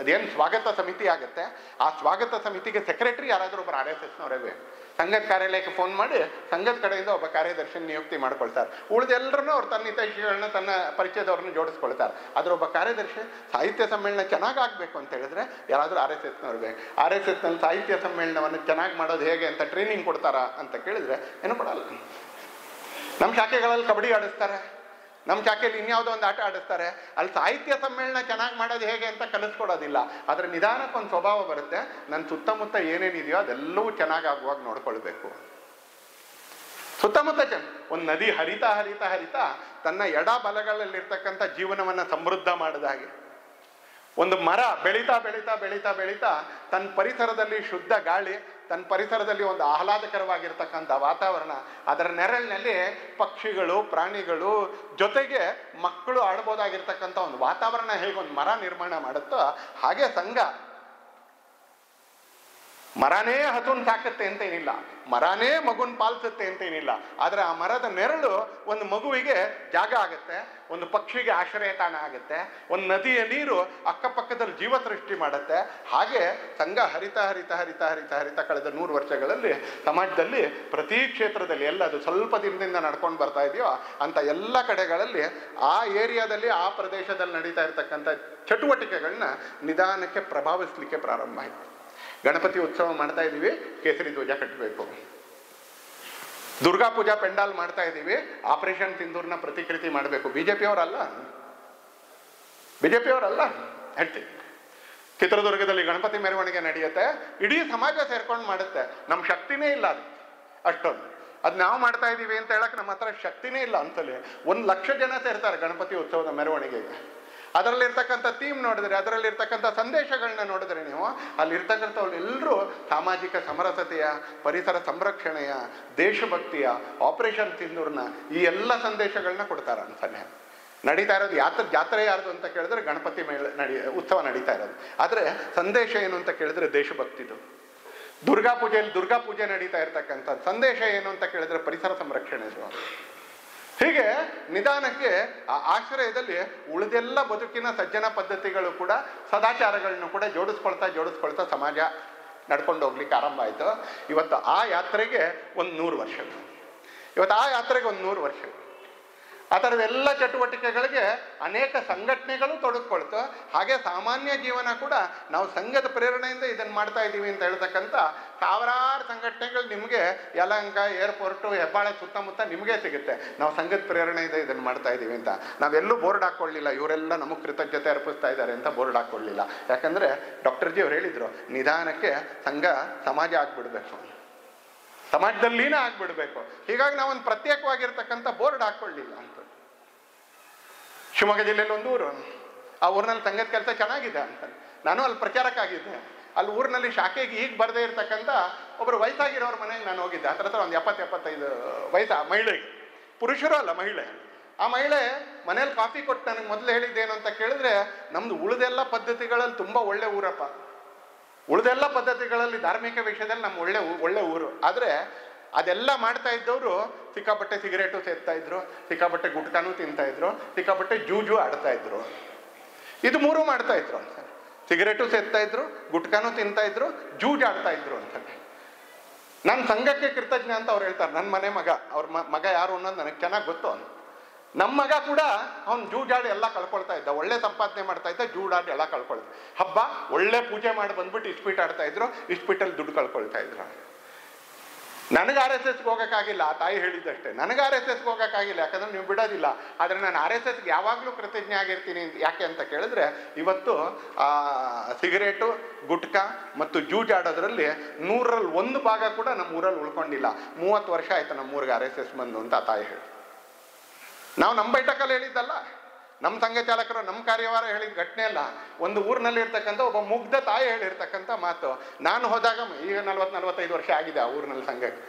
ಅದೇನು ಸ್ವಾಗತ ಸಮಿತಿ ಆಗುತ್ತೆ, ಆ ಸ್ವಾಗತ ಸಮಿತಿಗೆ ಸೆಕ್ರೆಟರಿ ಯಾರಾದರೂ ಒಬ್ಬರು RSSನವರೇ ಬೇಕು. ಸಂಘದ ಕಾರ್ಯಾಲಯಕ್ಕೆ ಫೋನ್ ಮಾಡಿ ಸಂಘದ ಕಡೆಯಿಂದ ಒಬ್ಬ ಕಾರ್ಯದರ್ಶಿ ನಿಯುಕ್ತಿ ಮಾಡ್ಕೊಳ್ತಾರೆ. ಉಳಿದೆಲ್ಲರೂ ಅವ್ರು ತನ್ನ ಹಿತೈಷಿಗಳನ್ನ, ತನ್ನ ಪರಿಚಯದವ್ರನ್ನ ಜೋಡಿಸ್ಕೊಳ್ತಾರೆ. ಆದರೆ ಒಬ್ಬ ಕಾರ್ಯದರ್ಶಿ ಸಾಹಿತ್ಯ ಸಮ್ಮೇಳನ ಚೆನ್ನಾಗಿ ಆಗಬೇಕು ಅಂತ ಹೇಳಿದ್ರೆ ಯಾರಾದರೂ RSSನವ್ರು ಬೇಕು. RSSನಲ್ಲಿ ಸಾಹಿತ್ಯ ಸಮ್ಮೇಳನವನ್ನು ಚೆನ್ನಾಗಿ ಮಾಡೋದು ಹೇಗೆ ಅಂತ ಟ್ರೈನಿಂಗ್ ಕೊಡ್ತಾರಾ ಅಂತ ಕೇಳಿದ್ರೆ ಏನು ಕೊಡಲ್ಲ. ನಮ್ಮ ಶಾಖೆಗಳಲ್ಲಿ ಕಬಡ್ಡಿ ಆಡಿಸ್ತಾರೆ, ನಮ್ಮ ಶಾಖೆಯಲ್ಲಿ ಇನ್ಯಾವುದೋ ಒಂದು ಆಟ ಆಡಿಸ್ತಾರೆ. ಅಲ್ಲಿ ಸಾಹಿತ್ಯ ಸಮ್ಮೇಳನ ಚೆನ್ನಾಗಿ ಮಾಡೋದು ಹೇಗೆ ಅಂತ ಕಲಿಸ್ಕೊಡೋದಿಲ್ಲ. ಆದರೆ ನಿಧಾನಕ್ಕೊಂದು ಸ್ವಭಾವ ಬರುತ್ತೆ, ನನ್ನ ಸುತ್ತಮುತ್ತ ಏನೇನಿದೆಯೋ ಅದೆಲ್ಲವೂ ಚೆನ್ನಾಗಿ ಆಗುವಾಗ ನೋಡ್ಕೊಳ್ಬೇಕು. ಸುತ್ತಮುತ್ತ ಒಂದು ನದಿ ಹರಿತಾ ಹರಿತಾ ಹರಿತಾ ತನ್ನ ಎಡ ಬಲಗಳಲ್ಲಿರ್ತಕ್ಕಂಥ ಜೀವನವನ್ನು ಸಮೃದ್ಧ ಮಾಡಿದ ಹಾಗೆ, ಒಂದು ಮರ ಬೆಳೀತಾ ಬೆಳೀತಾ ಬೆಳೀತಾ ಬೆಳೀತಾ ತನ್ನ ಪರಿಸರದಲ್ಲಿ ಶುದ್ಧ ಗಾಳಿ, ತನ್ನ ಪರಿಸರದಲ್ಲಿ ಒಂದು ಆಹ್ಲಾದಕರವಾಗಿರ್ತಕ್ಕಂಥ ವಾತಾವರಣ, ಅದರ ನೆರಳಿನಲ್ಲಿ ಪಕ್ಷಿಗಳು, ಪ್ರಾಣಿಗಳು ಜೊತೆಗೆ ಮಕ್ಕಳು ಆಡ್ಬೋದಾಗಿರ್ತಕ್ಕಂಥ ಒಂದು ವಾತಾವರಣ ಹೇಗೆ ಒಂದು ಮರ ನಿರ್ಮಾಣ ಮಾಡುತ್ತೋ ಹಾಗೆ ಸಂಘ ಮರನೇ ಹಸುನ್ ಸಾಕುತ್ತೆ ಅಂತೇನಿಲ್ಲ, ಮರನೇ ಮಗುನ್ ಪಾಲಿಸುತ್ತೆ ಅಂತೇನಿಲ್ಲ. ಆದರೆ ಆ ಮರದ ನೆರಳು ಒಂದು ಮಗುವಿಗೆ ಜಾಗ ಆಗುತ್ತೆ, ಒಂದು ಪಕ್ಷಿಗೆ ಆಶ್ರಯ ತಾಣ ಆಗುತ್ತೆ, ಒಂದು ನದಿಯ ನೀರು ಅಕ್ಕಪಕ್ಕದಲ್ಲಿ ಜೀವ ಸೃಷ್ಟಿ ಮಾಡುತ್ತೆ. ಹಾಗೆ ಸಂಘ ಹರಿತಾ ಹರಿತಾ ಹರಿತಾ ಹರಿತಾ ಹರಿತಾ ಕಳೆದ 100 ವರ್ಷಗಳಲ್ಲಿ ಸಮಾಜದಲ್ಲಿ ಪ್ರತಿ ಕ್ಷೇತ್ರದಲ್ಲಿ ಎಲ್ಲ ಅದು ಸ್ವಲ್ಪ ದಿನದಿಂದ ನಡ್ಕೊಂಡು ಬರ್ತಾ ಇದೆಯೋ ಅಂತ ಎಲ್ಲ ಕಡೆಗಳಲ್ಲಿ ಆ ಏರಿಯಾದಲ್ಲಿ ಆ ಪ್ರದೇಶದಲ್ಲಿ ನಡೀತಾ ಇರ್ತಕ್ಕಂಥ ಚಟುವಟಿಕೆಗಳನ್ನ ನಿಧಾನಕ್ಕೆ ಪ್ರಭಾವಿಸಲಿಕ್ಕೆ ಪ್ರಾರಂಭ ಆಯಿತು. ಗಣಪತಿ ಉತ್ಸವ ಮಾಡ್ತಾ ಇದ್ದೀವಿ, ಕೇಸರಿ ಧ್ವಜ ಕಟ್ಟಬೇಕು. ದುರ್ಗಾ ಪೂಜಾ ಪೆಂಡಾಲ್ ಮಾಡ್ತಾ ಇದ್ದೀವಿ, ಆಪರೇಷನ್ ಸಿಂಧೂರ್ನ ಪ್ರತಿಕೃತಿ ಮಾಡಬೇಕು. ಬಿಜೆಪಿಯವರಲ್ಲ ಹೇಳ್ತೀವಿ. ಚಿತ್ರದುರ್ಗದಲ್ಲಿ ಗಣಪತಿ ಮೆರವಣಿಗೆ ನಡೆಯುತ್ತೆ, ಇಡೀ ಸಮಾಜ ಸೇರ್ಕೊಂಡು ಮಾಡುತ್ತೆ. ನಮ್ಮ ಶಕ್ತಿನೇ ಇಲ್ಲ ಅದು ಅಷ್ಟೊಂದು. ಅದು ನಾವು ಮಾಡ್ತಾ ಇದ್ದೀವಿ ಅಂತ ಹೇಳಕ್ಕೆ ನಮ್ಮ ಹತ್ರ ಶಕ್ತಿನೇ ಇಲ್ಲ ಅಂತಲೇ 1 ಲಕ್ಷ ಜನ ಸೇರ್ತಾರೆ ಗಣಪತಿ ಉತ್ಸವದ ಮೆರವಣಿಗೆಗೆ. ಅದರಲ್ಲಿರ್ತಕ್ಕಂಥ ಥೀಮ್ ನೋಡಿದ್ರೆ, ಅದರಲ್ಲಿರ್ತಕ್ಕಂಥ ಸಂದೇಶಗಳನ್ನ ನೋಡಿದ್ರೆ ನೀವು ಅಲ್ಲಿರ್ತಕ್ಕಂಥವ್ರು ಎಲ್ಲರೂ ಸಾಮಾಜಿಕ ಸಮರಸತೆಯ, ಪರಿಸರ ಸಂರಕ್ಷಣೆಯ, ದೇಶಭಕ್ತಿಯ, ಆಪರೇಷನ್ ಸಿಂಧೂರ್ನ ಈ ಎಲ್ಲ ಸಂದೇಶಗಳನ್ನ ಕೊಡ್ತಾರೆ ಅನ್ಸನೆ. ನಡೀತಾ ಇರೋದು ಜಾತ್ರೆ ಯಾರ್ದು ಅಂತ ಕೇಳಿದ್ರೆ ಗಣಪತಿ ಉತ್ಸವ ನಡೀತಾ ಇರೋದು. ಆದರೆ ಸಂದೇಶ ಏನು ಅಂತ ಕೇಳಿದ್ರೆ ದೇಶಭಕ್ತಿದು. ದುರ್ಗಾ ಪೂಜೆ ನಡೀತಾ ಇರ್ತಕ್ಕಂಥ ಸಂದೇಶ ಏನು ಅಂತ ಕೇಳಿದ್ರೆ ಪರಿಸರ ಸಂರಕ್ಷಣೆದು. ಹೀಗೆ ನಿಧಾನಕ್ಕೆ ಆ ಆಶ್ರಯದಲ್ಲಿ ಉಳಿದೆಲ್ಲ ಬದುಕಿನ ಸಜ್ಜನ ಪದ್ಧತಿಗಳು ಕೂಡ, ಸದಾಚಾರಗಳನ್ನು ಕೂಡ ಜೋಡಿಸ್ಕೊಳ್ತಾ ಸಮಾಜ ನಡ್ಕೊಂಡು ಹೋಗ್ಲಿಕ್ಕೆ ಆರಂಭ ಆಯಿತು. ಇವತ್ತು ಆ ಯಾತ್ರೆಗೆ ಒಂದು 100 ವರ್ಷಗಳು. ಆ ಥರದೆಲ್ಲ ಚಟುವಟಿಕೆಗಳಿಗೆ ಅನೇಕ ಸಂಘಟನೆಗಳು ತೊಡಗಿಕೊಳ್ತು. ಹಾಗೆ ಸಾಮಾನ್ಯ ಜೀವನ ಕೂಡ ನಾವು ಸಂಘದ ಪ್ರೇರಣೆಯಿಂದ ಇದನ್ನು ಮಾಡ್ತಾ ಇದ್ದೀವಿ ಅಂತ ಹೇಳ್ತಕ್ಕಂಥ ಸಾವಿರಾರು ಸಂಘಟನೆಗಳು ನಿಮಗೆ ಯಲಹಂಕ ಏರ್ಪೋರ್ಟು ಹೆಬ್ಬಾಳ ಸುತ್ತಮುತ್ತ ನಿಮಗೆ ಸಿಗುತ್ತೆ. ನಾವು ಸಂಘದ ಪ್ರೇರಣೆಯಿಂದ ಇದನ್ನು ಮಾಡ್ತಾ ಇದ್ದೀವಿ ಅಂತ. ನಾವೆಲ್ಲೂ ಬೋರ್ಡ್ ಹಾಕ್ಕೊಳ್ಳಿಲ್ಲ, ಇವರೆಲ್ಲ ನಮಗೆ ಕೃತಜ್ಞತೆ ಅರ್ಪಿಸ್ತಾ ಇದ್ದಾರೆ ಅಂತ ಬೋರ್ಡ್ ಹಾಕ್ಕೊಳ್ಳಿಲ್ಲ. ಯಾಕಂದರೆ ಡಾಕ್ಟರ್ ಜಿ ಅವ್ರು ಹೇಳಿದರು, ನಿಧಾನಕ್ಕೆ ಸಂಘ ಸಮಾಜ ಆಗ್ಬಿಡ್ಬೇಕು, ಸಮಾಜದಲ್ಲಿನೇ ಆಗ್ಬಿಡ್ಬೇಕು. ಹೀಗಾಗಿ ನಾವೊಂದು ಪ್ರತ್ಯೇಕವಾಗಿರ್ತಕ್ಕಂಥ ಬೋರ್ಡ್ ಹಾಕ್ಕೊಳ್ಳಿಲ್ಲ ಅಂತ. ಶಿವಮೊಗ್ಗ ಜಿಲ್ಲೆಯಲ್ಲಿ ಒಂದು ಊರು, ಆ ಊರಿನಲ್ಲಿ ಸಂಘದ ಕೆಲಸ ಚೆನ್ನಾಗಿದೆ ಅಂತ ನಾನು ಅಲ್ಲಿ ಪ್ರಚಾರಕ್ಕಾಗಿದ್ದೆ. ಅಲ್ಲಿ ಊರಿನಲ್ಲಿ ಶಾಖೆಗೆ ಈಗ ಬರದೇ ಇರ್ತಕ್ಕಂಥ ಒಬ್ಬರು ವಯಸ್ಸಾಗಿರೋರ ಮನೆಗೆ ನಾನು ಹೋಗಿದ್ದೆ. ಹತ್ರ ಒಂದು 70-75 ವಯಸ್ಸು ಮಹಿಳೆಗೆ, ಪುರುಷರು ಅಲ್ಲ ಮಹಿಳೆ. ಆ ಮಹಿಳೆ ಮನೇಲಿ ಕಾಫಿ ಕೊಟ್ಟು ನನಗೆ ಮೊದಲು ಹೇಳಿದ್ದೇನು ಅಂತ ಕೇಳಿದ್ರೆ, ನಮ್ದು ಉಳಿದೆಲ್ಲ ಪದ್ಧತಿಗಳಲ್ಲಿ ತುಂಬ ಒಳ್ಳೆ ಊರಪ್ಪ, ಉಳಿದೆಲ್ಲ ಪದ್ಧತಿಗಳಲ್ಲಿ ಧಾರ್ಮಿಕ ವಿಷಯದಲ್ಲಿ ನಮ್ಮ ಒಳ್ಳೆ ಊರು. ಆದರೆ ಅದೆಲ್ಲ ಮಾಡ್ತಾ ಇದ್ದವರು ಸಿಕ್ಕಾಪಟ್ಟೆ ಸಿಗರೇಟು ಸೇರ್ತಾ ಇದ್ರು, ಸಿಕ್ಕಾಪಟ್ಟೆ ಗುಟ್ಕಾನು ತಿಂತಾ ಇದ್ರು, ಸಿಕ್ಕಾಪಟ್ಟೆ ಜೂಜು ಆಡ್ತಾ ಇದ್ರು. ಇದು ಮೂರು ಮಾಡ್ತಾ ಇದ್ರು ಅಂತ. ಸಿಗರೇಟು ಸೇರ್ತಾ ಇದ್ರು, ಗುಟ್ಕಾನು ತಿಂತಾ ಇದ್ರು, ಜೂಜು ಆಡ್ತಾ ಇದ್ರು ಅಂತ. ನನ್ನ ಸಂಘಕ್ಕೆ ಕೃತಜ್ಞ ಅಂತ ಅವ್ರು ಹೇಳ್ತಾರೆ. ನನ್ನ ಮನೆ ಮಗ, ಅವ್ರ ಮಗ ಯಾರು ಅನ್ನೋದು ನನಗೆ ಚೆನ್ನಾಗಿ ಗೊತ್ತು. ನಮ್ಮ ಮಗ ಕೂಡ ಅವ್ನು ಜೂಜಾಡಿ ಎಲ್ಲ ಕಳ್ಕೊಳ್ತಾ ಇದ್ದ, ಒಳ್ಳೆ ಸಂಪಾದನೆ ಮಾಡ್ತಾ ಇದ್ದ, ಜೂಡಾಡಿ ಎಲ್ಲ ಕಳ್ಕೊಳ್ತಾ. ಹಬ್ಬ ಒಳ್ಳೆ ಪೂಜೆ ಮಾಡಿ ಬಂದ್ಬಿಟ್ಟು ಇಸ್ಪೀಟ್ ಆಡ್ತಾ ಇದ್ರು, ಇಸ್ಪೀಟಲ್ಲಿ ದುಡ್ಡು ಕಳ್ಕೊಳ್ತಾ ಇದ್ರು. ನನಗೆ RSSಗೆ ಹೋಗೋಕ್ಕಾಗಿಲ್ಲ, ಆ ತಾಯಿ ಹೇಳಿದ್ದಷ್ಟೇ. ನನಗೆ RSSಗೆ ಹೋಗೋಕ್ಕಾಗಿಲ್ಲ, ಯಾಕಂದ್ರೆ ನೀವು ಬಿಡೋದಿಲ್ಲ. ಆದರೆ ನಾನು RSSಗೆ ಯಾವಾಗಲೂ ಕೃತಜ್ಞ ಆಗಿರ್ತೀನಿ. ಯಾಕೆ ಅಂತ ಕೇಳಿದ್ರೆ, ಇವತ್ತು ಸಿಗರೇಟು, ಗುಟ್ಕಾ ಮತ್ತು ಜೂಜಾಡೋದ್ರಲ್ಲಿ 100ರಲ್ಲಿ 1 ಭಾಗ ಕೂಡ ನಮ್ಮ ಊರಲ್ಲಿ ಉಳ್ಕೊಂಡಿಲ್ಲ. 30 ವರ್ಷ ಆಯ್ತು ನಮ್ಮೂರಿಗೆ RSS ಬಂದು ಅಂತ ಆ ತಾಯಿ ಹೇಳಿ. ನಾವು ನಮ್ಮ ಬೈಠಕಲ್ಲಿ ಹೇಳಿದ್ದಲ್ಲ, ನಮ್ಮ ಸಂಘ ಚಾಲಕರು ನಮ್ಮ ಕಾರ್ಯವಾರ ಹೇಳಿದ ಘಟನೆ ಅಲ್ಲ. ಒಂದು ಊರಿನಲ್ಲಿ ಇರ್ತಕ್ಕಂಥ ಒಬ್ಬ ಮುಗ್ಧ ತಾಯಿ ಹೇಳಿರ್ತಕ್ಕಂಥ ಮಾತು. ನಾನು ಹೋದಾಗ ಈಗ 40-45 ವರ್ಷ ಆಗಿದೆ ಆ ಊರಿನಲ್ಲಿ ಸಂಘಕ್ಕೆ.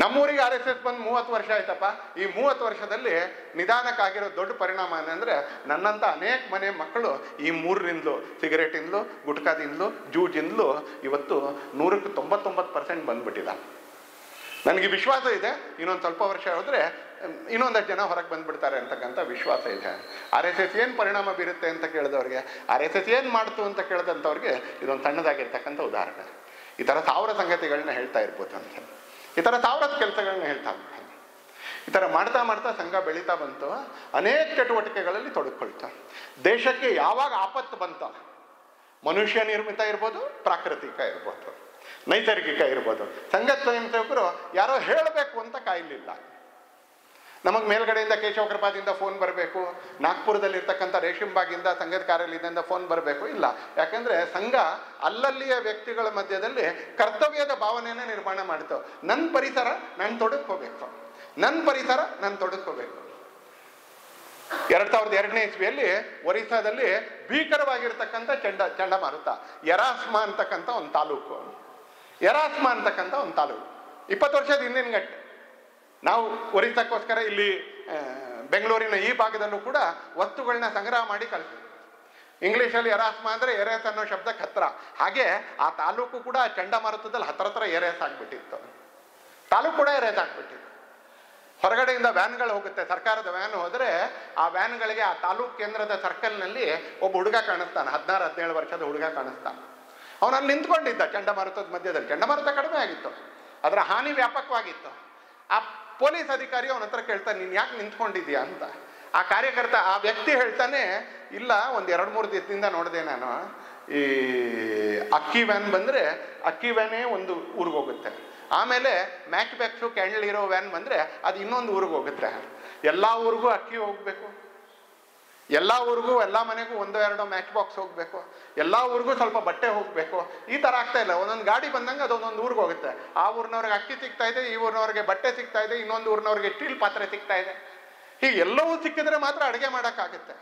ನಮ್ಮೂರಿಗೆ RSS ಬಂದು 30 ವರ್ಷ ಆಯ್ತಪ್ಪ. ಈ 30 ವರ್ಷದಲ್ಲಿ ನಿಧಾನಕ್ಕಾಗಿರೋ ದೊಡ್ಡ ಪರಿಣಾಮ ಏನಂದರೆ, ನನ್ನಂಥ ಅನೇಕ ಮನೆ ಮಕ್ಕಳು ಈ 3ರಿಂದಲೂ, ಸಿಗರೇಟಿಂದಲೂ, ಗುಟ್ಕಾದಿಂದಲೂ, ಜೂಜಿಂದಲೂ ಇವತ್ತು 100ಕ್ಕೆ 99% ಬಂದ್ಬಿಟ್ಟಿಲ್ಲ. ನನಗೆ ವಿಶ್ವಾಸ ಇದೆ, ಇನ್ನೊಂದು ಸ್ವಲ್ಪ ವರ್ಷ ಹೋದರೆ ಇನ್ನೊಂದಷ್ಟು ಜನ ಹೊರಗೆ ಬಂದ್ಬಿಡ್ತಾರೆ ಅಂತಕ್ಕಂಥ ವಿಶ್ವಾಸ ಇದೆ. RSS ಏನು ಪರಿಣಾಮ ಬೀರುತ್ತೆ ಅಂತ ಕೇಳಿದವ್ರಿಗೆ, RSS ಏನು ಮಾಡ್ತು ಅಂತ ಕೇಳಿದಂಥವ್ರಿಗೆ ಇದೊಂದು ಸಣ್ಣದಾಗಿರ್ತಕ್ಕಂಥ ಉದಾಹರಣೆ. ಈ ಥರ 1000 ಸಂಗತಿಗಳನ್ನ ಹೇಳ್ತಾ ಇರ್ಬೋದು ಅಂತ, ಈ ಥರ 1000 ಕೆಲಸಗಳನ್ನ ಹೇಳ್ತಾ ಇರ್ಬೋದು. ಈ ಥರ ಮಾಡ್ತಾ ಮಾಡ್ತಾ ಸಂಘ ಬೆಳೀತಾ ಬಂತು, ಅನೇಕ ಚಟುವಟಿಕೆಗಳಲ್ಲಿ ತೊಡಗಿಕೊಳ್ತಾ. ದೇಶಕ್ಕೆ ಯಾವಾಗ ಆಪತ್ತು ಬಂತ, ಮನುಷ್ಯ ನಿರ್ಮಿತ ಇರ್ಬೋದು, ಪ್ರಾಕೃತಿಕ ಇರ್ಬೋದು, ನೈಸರ್ಗಿಕ ಇರ್ಬೋದು, ಸಂಘ ಸ್ವಯಂ ಸೇವಕರು ಯಾರೋ ಹೇಳಬೇಕು ಅಂತ ಕಾಯಲಿಲ್ಲ. ನಮಗೆ ಮೇಲ್ಗಡೆಯಿಂದ ಕೇಶವ ಕೃಪಾದಿಂದ ಫೋನ್ ಬರಬೇಕು, ನಾಗ್ಪುರದಲ್ಲಿರ್ತಕ್ಕಂಥ ರೇಷ್ಮೆಬಾಗಿಂದ ಸಂಘದ ಕಾರ್ಯಾಲಯದಿಂದ ಫೋನ್ ಬರಬೇಕು, ಇಲ್ಲ. ಯಾಕಂದರೆ ಸಂಘ ಅಲ್ಲಲ್ಲಿಯ ವ್ಯಕ್ತಿಗಳ ಮಧ್ಯದಲ್ಲಿ ಕರ್ತವ್ಯದ ಭಾವನೆಯನ್ನು ನಿರ್ಮಾಣ ಮಾಡ್ತು. ನನ್ನ ಪರಿಸರ ನಾನು ತೊಡಗ್ಕೋಬೇಕು, ನನ್ನ ಪರಿಸರ ನಾನು ತೊಡಗ್ಕೋಬೇಕು. 2002ನೇ ಇಸ್ವಿಯಲ್ಲಿ ಒರಿಸ್ಸಾದಲ್ಲಿ ಭೀಕರವಾಗಿರ್ತಕ್ಕಂಥ ಚಂಡಮಾರುತ ಯರಾಸ್ಮಾ ಅಂತಕ್ಕಂಥ ಒಂದು ತಾಲೂಕು, 20 ವರ್ಷದ ಹಿಂದಿನ ಘಟ್ಟೆ. ನಾವು ಒರಿಸ್ಸಾಕ್ಕೋಸ್ಕರ ಇಲ್ಲಿ ಬೆಂಗಳೂರಿನ ಈ ಭಾಗದಲ್ಲೂ ಕೂಡ ವಸ್ತುಗಳನ್ನ ಸಂಗ್ರಹ ಮಾಡಿ ಕಳಿಸ್ತೀವಿ. ಇಂಗ್ಲೀಷಲ್ಲಿ ಯರಾಸ್ಮಾ ಅಂದರೆ ಎರೇಸ್ ಅನ್ನೋ ಶಬ್ದಕ್ಕೆ ಹತ್ತಿರ. ಹಾಗೆ ಆ ತಾಲೂಕು ಕೂಡ ಚಂಡಮಾರುತದಲ್ಲಿ ಹತ್ರ ಎರೇಸ್ ಆಗಿಬಿಟ್ಟಿತ್ತು. ತಾಲೂಕು ಕೂಡ ಎರೇಸ್ ಆಗಿಬಿಟ್ಟಿತ್ತು. ಹೊರಗಡೆಯಿಂದ ವ್ಯಾನ್ಗಳು ಹೋಗುತ್ತೆ, ಸರ್ಕಾರದ ವ್ಯಾನ್ ಹೋದರೆ ಆ ವ್ಯಾನ್ಗಳಿಗೆ ಆ ತಾಲೂಕು ಕೇಂದ್ರದ ಸರ್ಕಲ್ನಲ್ಲಿ ಒಬ್ಬ ಹುಡುಗ ಕಾಣಿಸ್ತಾನೆ, 16-17 ವರ್ಷದ ಹುಡುಗ ಕಾಣಿಸ್ತಾನೆ. ಅವನಲ್ಲಿ ನಿಂತ್ಕೊಂಡಿದ್ದ ಚಂಡಮಾರುತದ ಮಧ್ಯದಲ್ಲಿ. ಚಂಡಮಾರುತ ಕಡಿಮೆ ಆಗಿತ್ತು, ಅದರ ಹಾನಿ ವ್ಯಾಪಕವಾಗಿತ್ತು. ಆ ಪೊಲೀಸ್ ಅಧಿಕಾರಿ ಅವನ ಹತ್ರ ಕೇಳ್ತಾನೆ, ನೀನು ಯಾಕೆ ನಿಂತ್ಕೊಂಡಿದ್ದೀಯಾ ಅಂತ. ಆ ಕಾರ್ಯಕರ್ತ, ಆ ವ್ಯಕ್ತಿ ಹೇಳ್ತಾನೆ, ಇಲ್ಲ, ಒಂದು 2-3 ದಿವಸದಿಂದ ನೋಡಿದೆ ನಾನು, ಈ ಅಕ್ಕಿ ವ್ಯಾನ್ ಬಂದರೆ ಅಕ್ಕಿ ವ್ಯಾನೇ ಒಂದು ಊರಿಗೆ ಹೋಗುತ್ತೆ, ಆಮೇಲೆ ಮ್ಯಾಚ್ ಬ್ಯಾಕ್ಸು ಕ್ಯಾಂಡಲ್ ಇರೋ ವ್ಯಾನ್ ಬಂದರೆ ಅದು ಇನ್ನೊಂದು ಊರಿಗೆ ಹೋಗುತ್ತೆ. ಎಲ್ಲ ಊರಿಗೂ ಅಕ್ಕಿ ಹೋಗಬೇಕು, ಎಲ್ಲ ಊರಿಗೂ ಎಲ್ಲ ಮನೆಗೂ 1-2 ಮ್ಯಾಚ್ ಬಾಕ್ಸ್ ಹೋಗಬೇಕು, ಎಲ್ಲ ಊರಿಗೂ ಸ್ವಲ್ಪ ಬಟ್ಟೆ ಹೋಗಬೇಕು. ಈ ಥರ ಆಗ್ತಾ ಇಲ್ಲ. ಒಂದೊಂದು ಗಾಡಿ ಬಂದಂಗೆ ಅದೊಂದೊಂದು ಊರಿಗೆ ಹೋಗುತ್ತೆ. ಆ ಊರಿನವ್ರಿಗೆ ಅಕ್ಕಿ ಸಿಗ್ತಾ ಇದೆ, ಈ ಊರಿನವ್ರಿಗೆ ಬಟ್ಟೆ ಸಿಗ್ತಾ ಇದೆ, ಇನ್ನೊಂದು ಊರಿನವ್ರಿಗೆ ಸ್ಟೀಲ್ ಪಾತ್ರೆ ಸಿಗ್ತಾ ಇದೆ. ಹೀಗೆ ಎಲ್ಲವೂ ಸಿಕ್ಕಿದ್ರೆ ಮಾತ್ರ ಅಡುಗೆ ಮಾಡೋಕ್ಕಾಗುತ್ತೆ.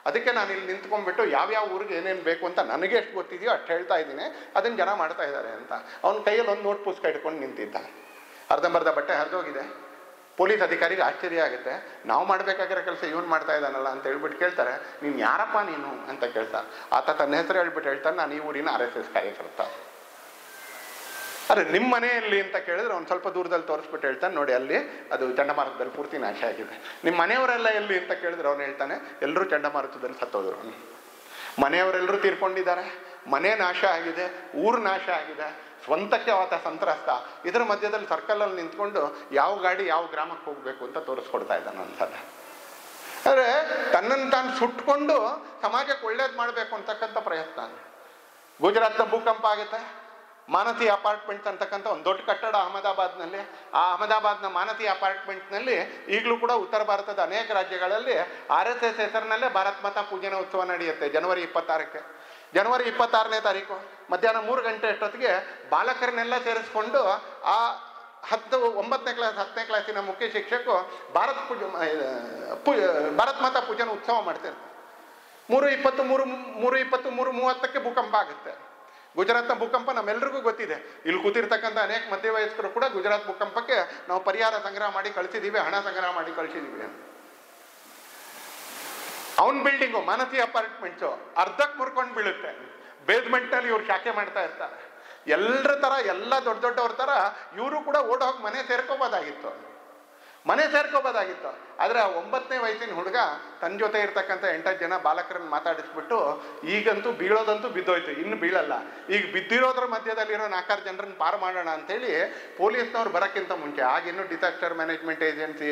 ಅದಕ್ಕೆ ನಾನು ಇಲ್ಲಿ ನಿಂತ್ಕೊಂಡ್ಬಿಟ್ಟು ಯಾವ್ಯಾವ ಊರಿಗೆ ಏನೇನು ಬೇಕು ಅಂತ ನನಗೆ ಎಷ್ಟು ಗೊತ್ತಿದೆಯೋ ಅಷ್ಟು ಹೇಳ್ತಾ ಇದ್ದೀನಿ, ಅದನ್ನು ಜನ ಮಾಡ್ತಾ ಇದ್ದಾರೆ ಅಂತ. ಅವನ ಕೈಯಲ್ಲಿ ಒಂದು ನೋಟ್ ಪುಸ್ತಕ ಇಟ್ಕೊಂಡು ನಿಂತಿದ್ದ. ಅರ್ಧಂಬರ್ಧ ಬಟ್ಟೆ ಹರಿದೋಗಿದೆ. ಪೊಲೀಸ್ ಅಧಿಕಾರಿಗೆ ಆಶ್ಚರ್ಯ ಆಗುತ್ತೆ, ನಾವು ಮಾಡಬೇಕಾಗಿರೋ ಕೆಲಸ ಇವನು ಮಾಡ್ತಾ ಇದ್ದಾನಲ್ಲ ಅಂತ ಹೇಳ್ಬಿಟ್ಟು ಕೇಳ್ತಾರೆ, ನೀನು ಯಾರಪ್ಪ ನೀನು ಅಂತ ಕೇಳ್ತಾರೆ. ಆತ ತನ್ನ ಹೆಸರು ಹೇಳ್ಬಿಟ್ಟು ಹೇಳ್ತಾನೆ, ನಾನು ಈ ಊರಿನ RSS ಕಾರ್ಯಕರ್ತ. ಅರೆ ನಿಮ್ಮ ಮನೆಯಲ್ಲಿ ಅಂತ ಕೇಳಿದ್ರೆ ಒಂದು ಸ್ವಲ್ಪ ದೂರದಲ್ಲಿ ತೋರಿಸ್ಬಿಟ್ಟು ಹೇಳ್ತಾನೆ, ನೋಡಿ ಅಲ್ಲಿ ಅದು ಚಂಡಮಾರುತದಲ್ಲಿ ಪೂರ್ತಿ ನಾಶ ಆಗಿದೆ. ನಿಮ್ಮ ಮನೆಯವರೆಲ್ಲ ಎಲ್ಲಿ ಅಂತ ಕೇಳಿದ್ರೆ ಅವನು ಹೇಳ್ತಾನೆ, ಎಲ್ಲರೂ ಚಂಡಮಾರುತದಲ್ಲಿ ಸತ್ತೋದ್ರು, ಮನೆಯವರೆಲ್ಲರೂ ತೀರ್ಕೊಂಡಿದ್ದಾರೆ, ಮನೆ ನಾಶ ಆಗಿದೆ, ಊರು ನಾಶ ಆಗಿದೆ, ಸ್ವಂತಕ್ಕೆ ಆತ ಸಂತ್ರಸ್ತ. ಇದರ ಮಧ್ಯದಲ್ಲಿ ಸರ್ಕಲಲ್ಲಿ ನಿಂತ್ಕೊಂಡು ಯಾವ ಗಾಡಿ ಯಾವ ಗ್ರಾಮಕ್ಕೆ ಹೋಗಬೇಕು ಅಂತ ತೋರಿಸ್ಕೊಡ್ತಾ ಇದ್ದಾನೆ ಅನ್ಸಲ್ಲ. ಆದರೆ ತನ್ನನ್ನು ತಾನು ಸುಟ್ಕೊಂಡು ಸಮಾಜಕ್ಕೆ ಒಳ್ಳೇದು ಮಾಡಬೇಕು ಅಂತಕ್ಕಂಥ ಪ್ರಯತ್ನ. ಗುಜರಾತ್ನ ಭೂಕಂಪ ಆಗುತ್ತೆ, ಮಾನಸಿ ಅಪಾರ್ಟ್ಮೆಂಟ್ಸ್ ಅಂತಕ್ಕಂಥ ಒಂದು ದೊಡ್ಡ ಕಟ್ಟಡ ಅಹಮದಾಬಾದ್ನಲ್ಲಿ. ಆ ಅಹಮದಾಬಾದ್ನ ಮಾನಸಿ ಅಪಾರ್ಟ್ಮೆಂಟ್ಸ್ನಲ್ಲಿ ಈಗಲೂ ಕೂಡ ಉತ್ತರ ಭಾರತದ ಅನೇಕ ರಾಜ್ಯಗಳಲ್ಲಿ RSS ಹೆಸರಿನಲ್ಲೇ ಭಾರತ್ ಮಾತಾ ಪೂಜನ ಉತ್ಸವ ನಡೆಯುತ್ತೆ. ಜನವರಿ 26ಕ್ಕೆ, ಜನವರಿ 26ನೇ ತಾರೀಕು ಮಧ್ಯಾಹ್ನ 3 ಗಂಟೆ ಅಷ್ಟೊತ್ತಿಗೆ ಬಾಲಕರನ್ನೆಲ್ಲ ಸೇರಿಸ್ಕೊಂಡು ಆ 9ನೇ ಕ್ಲಾಸ್ 10ನೇ ಕ್ಲಾಸಿನ ಮುಖ್ಯ ಶಿಕ್ಷಕರು ಭಾರತ್ ಮಾತಾ ಪೂಜನ ಉತ್ಸವ ಮಾಡ್ತಿರ್ತಾರೆ. 3:20, 3:30ಕ್ಕೆ ಭೂಕಂಪ ಆಗುತ್ತೆ. ಗುಜರಾತ್ನ ಭೂಕಂಪ ನಮ್ಮೆಲ್ರಿಗೂ ಗೊತ್ತಿದೆ. ಇಲ್ಲಿ ಕೂತಿರ್ತಕ್ಕಂಥ ಅನೇಕ ಮಧ್ಯವಯಸ್ಕರು ಕೂಡ ಗುಜರಾತ್ ಭೂಕಂಪಕ್ಕೆ ನಾವು ಪರಿಹಾರ ಸಂಗ್ರಹ ಮಾಡಿ ಕಳಿಸಿದ್ದೀವಿ, ಹಣ ಸಂಗ್ರಹ ಮಾಡಿ ಕಳಿಸಿದ್ದೀವಿ. ಅವನ್ ಬಿಲ್ಡಿಂಗು ಮಾನಸಿ ಅಪಾರ್ಟ್ಮೆಂಟ್ಸು ಅರ್ಧಕ್ಕೆ ಮುರ್ಕೊಂಡು ಬೀಳುತ್ತೆ. ಬೇಸ್ಮೆಂಟ್ನಲ್ಲಿ ಇವ್ರು ಶಾಖೆ ಮಾಡ್ತಾ ಇರ್ತಾರೆ. ಎಲ್ಲರ ಥರ, ಎಲ್ಲ ದೊಡ್ಡ ದೊಡ್ಡವ್ರ ಥರ ಇವರು ಕೂಡ ಓಡೋಗಿ ಮನೆ ಸೇರ್ಕೋಬೋದಾಗಿತ್ತು. ಆದರೆ ಆ 9ನೇ ವಯಸ್ಸಿನ ಹುಡುಗ ತನ್ನ ಜೊತೆ ಇರ್ತಕ್ಕಂಥ 8 ಜನ ಬಾಲಕರನ್ನು ಮಾತಾಡಿಸ್ಬಿಟ್ಟು ಈಗಂತೂ ಬೀಳೋದಂತೂ ಬಿದ್ದೋಯ್ತು, ಇನ್ನು ಬೀಳಲ್ಲ, ಈಗ ಬಿದ್ದಿರೋದ್ರ ಮಧ್ಯದಲ್ಲಿರೋ 4 ಜನರನ್ನು ಪಾರು ಮಾಡೋಣ ಅಂತೇಳಿ ಪೊಲೀಸ್ನವ್ರು ಬರೋಕ್ಕಿಂತ ಮುಂಚೆ ಆಗಿನ್ನೂ disaster management agency,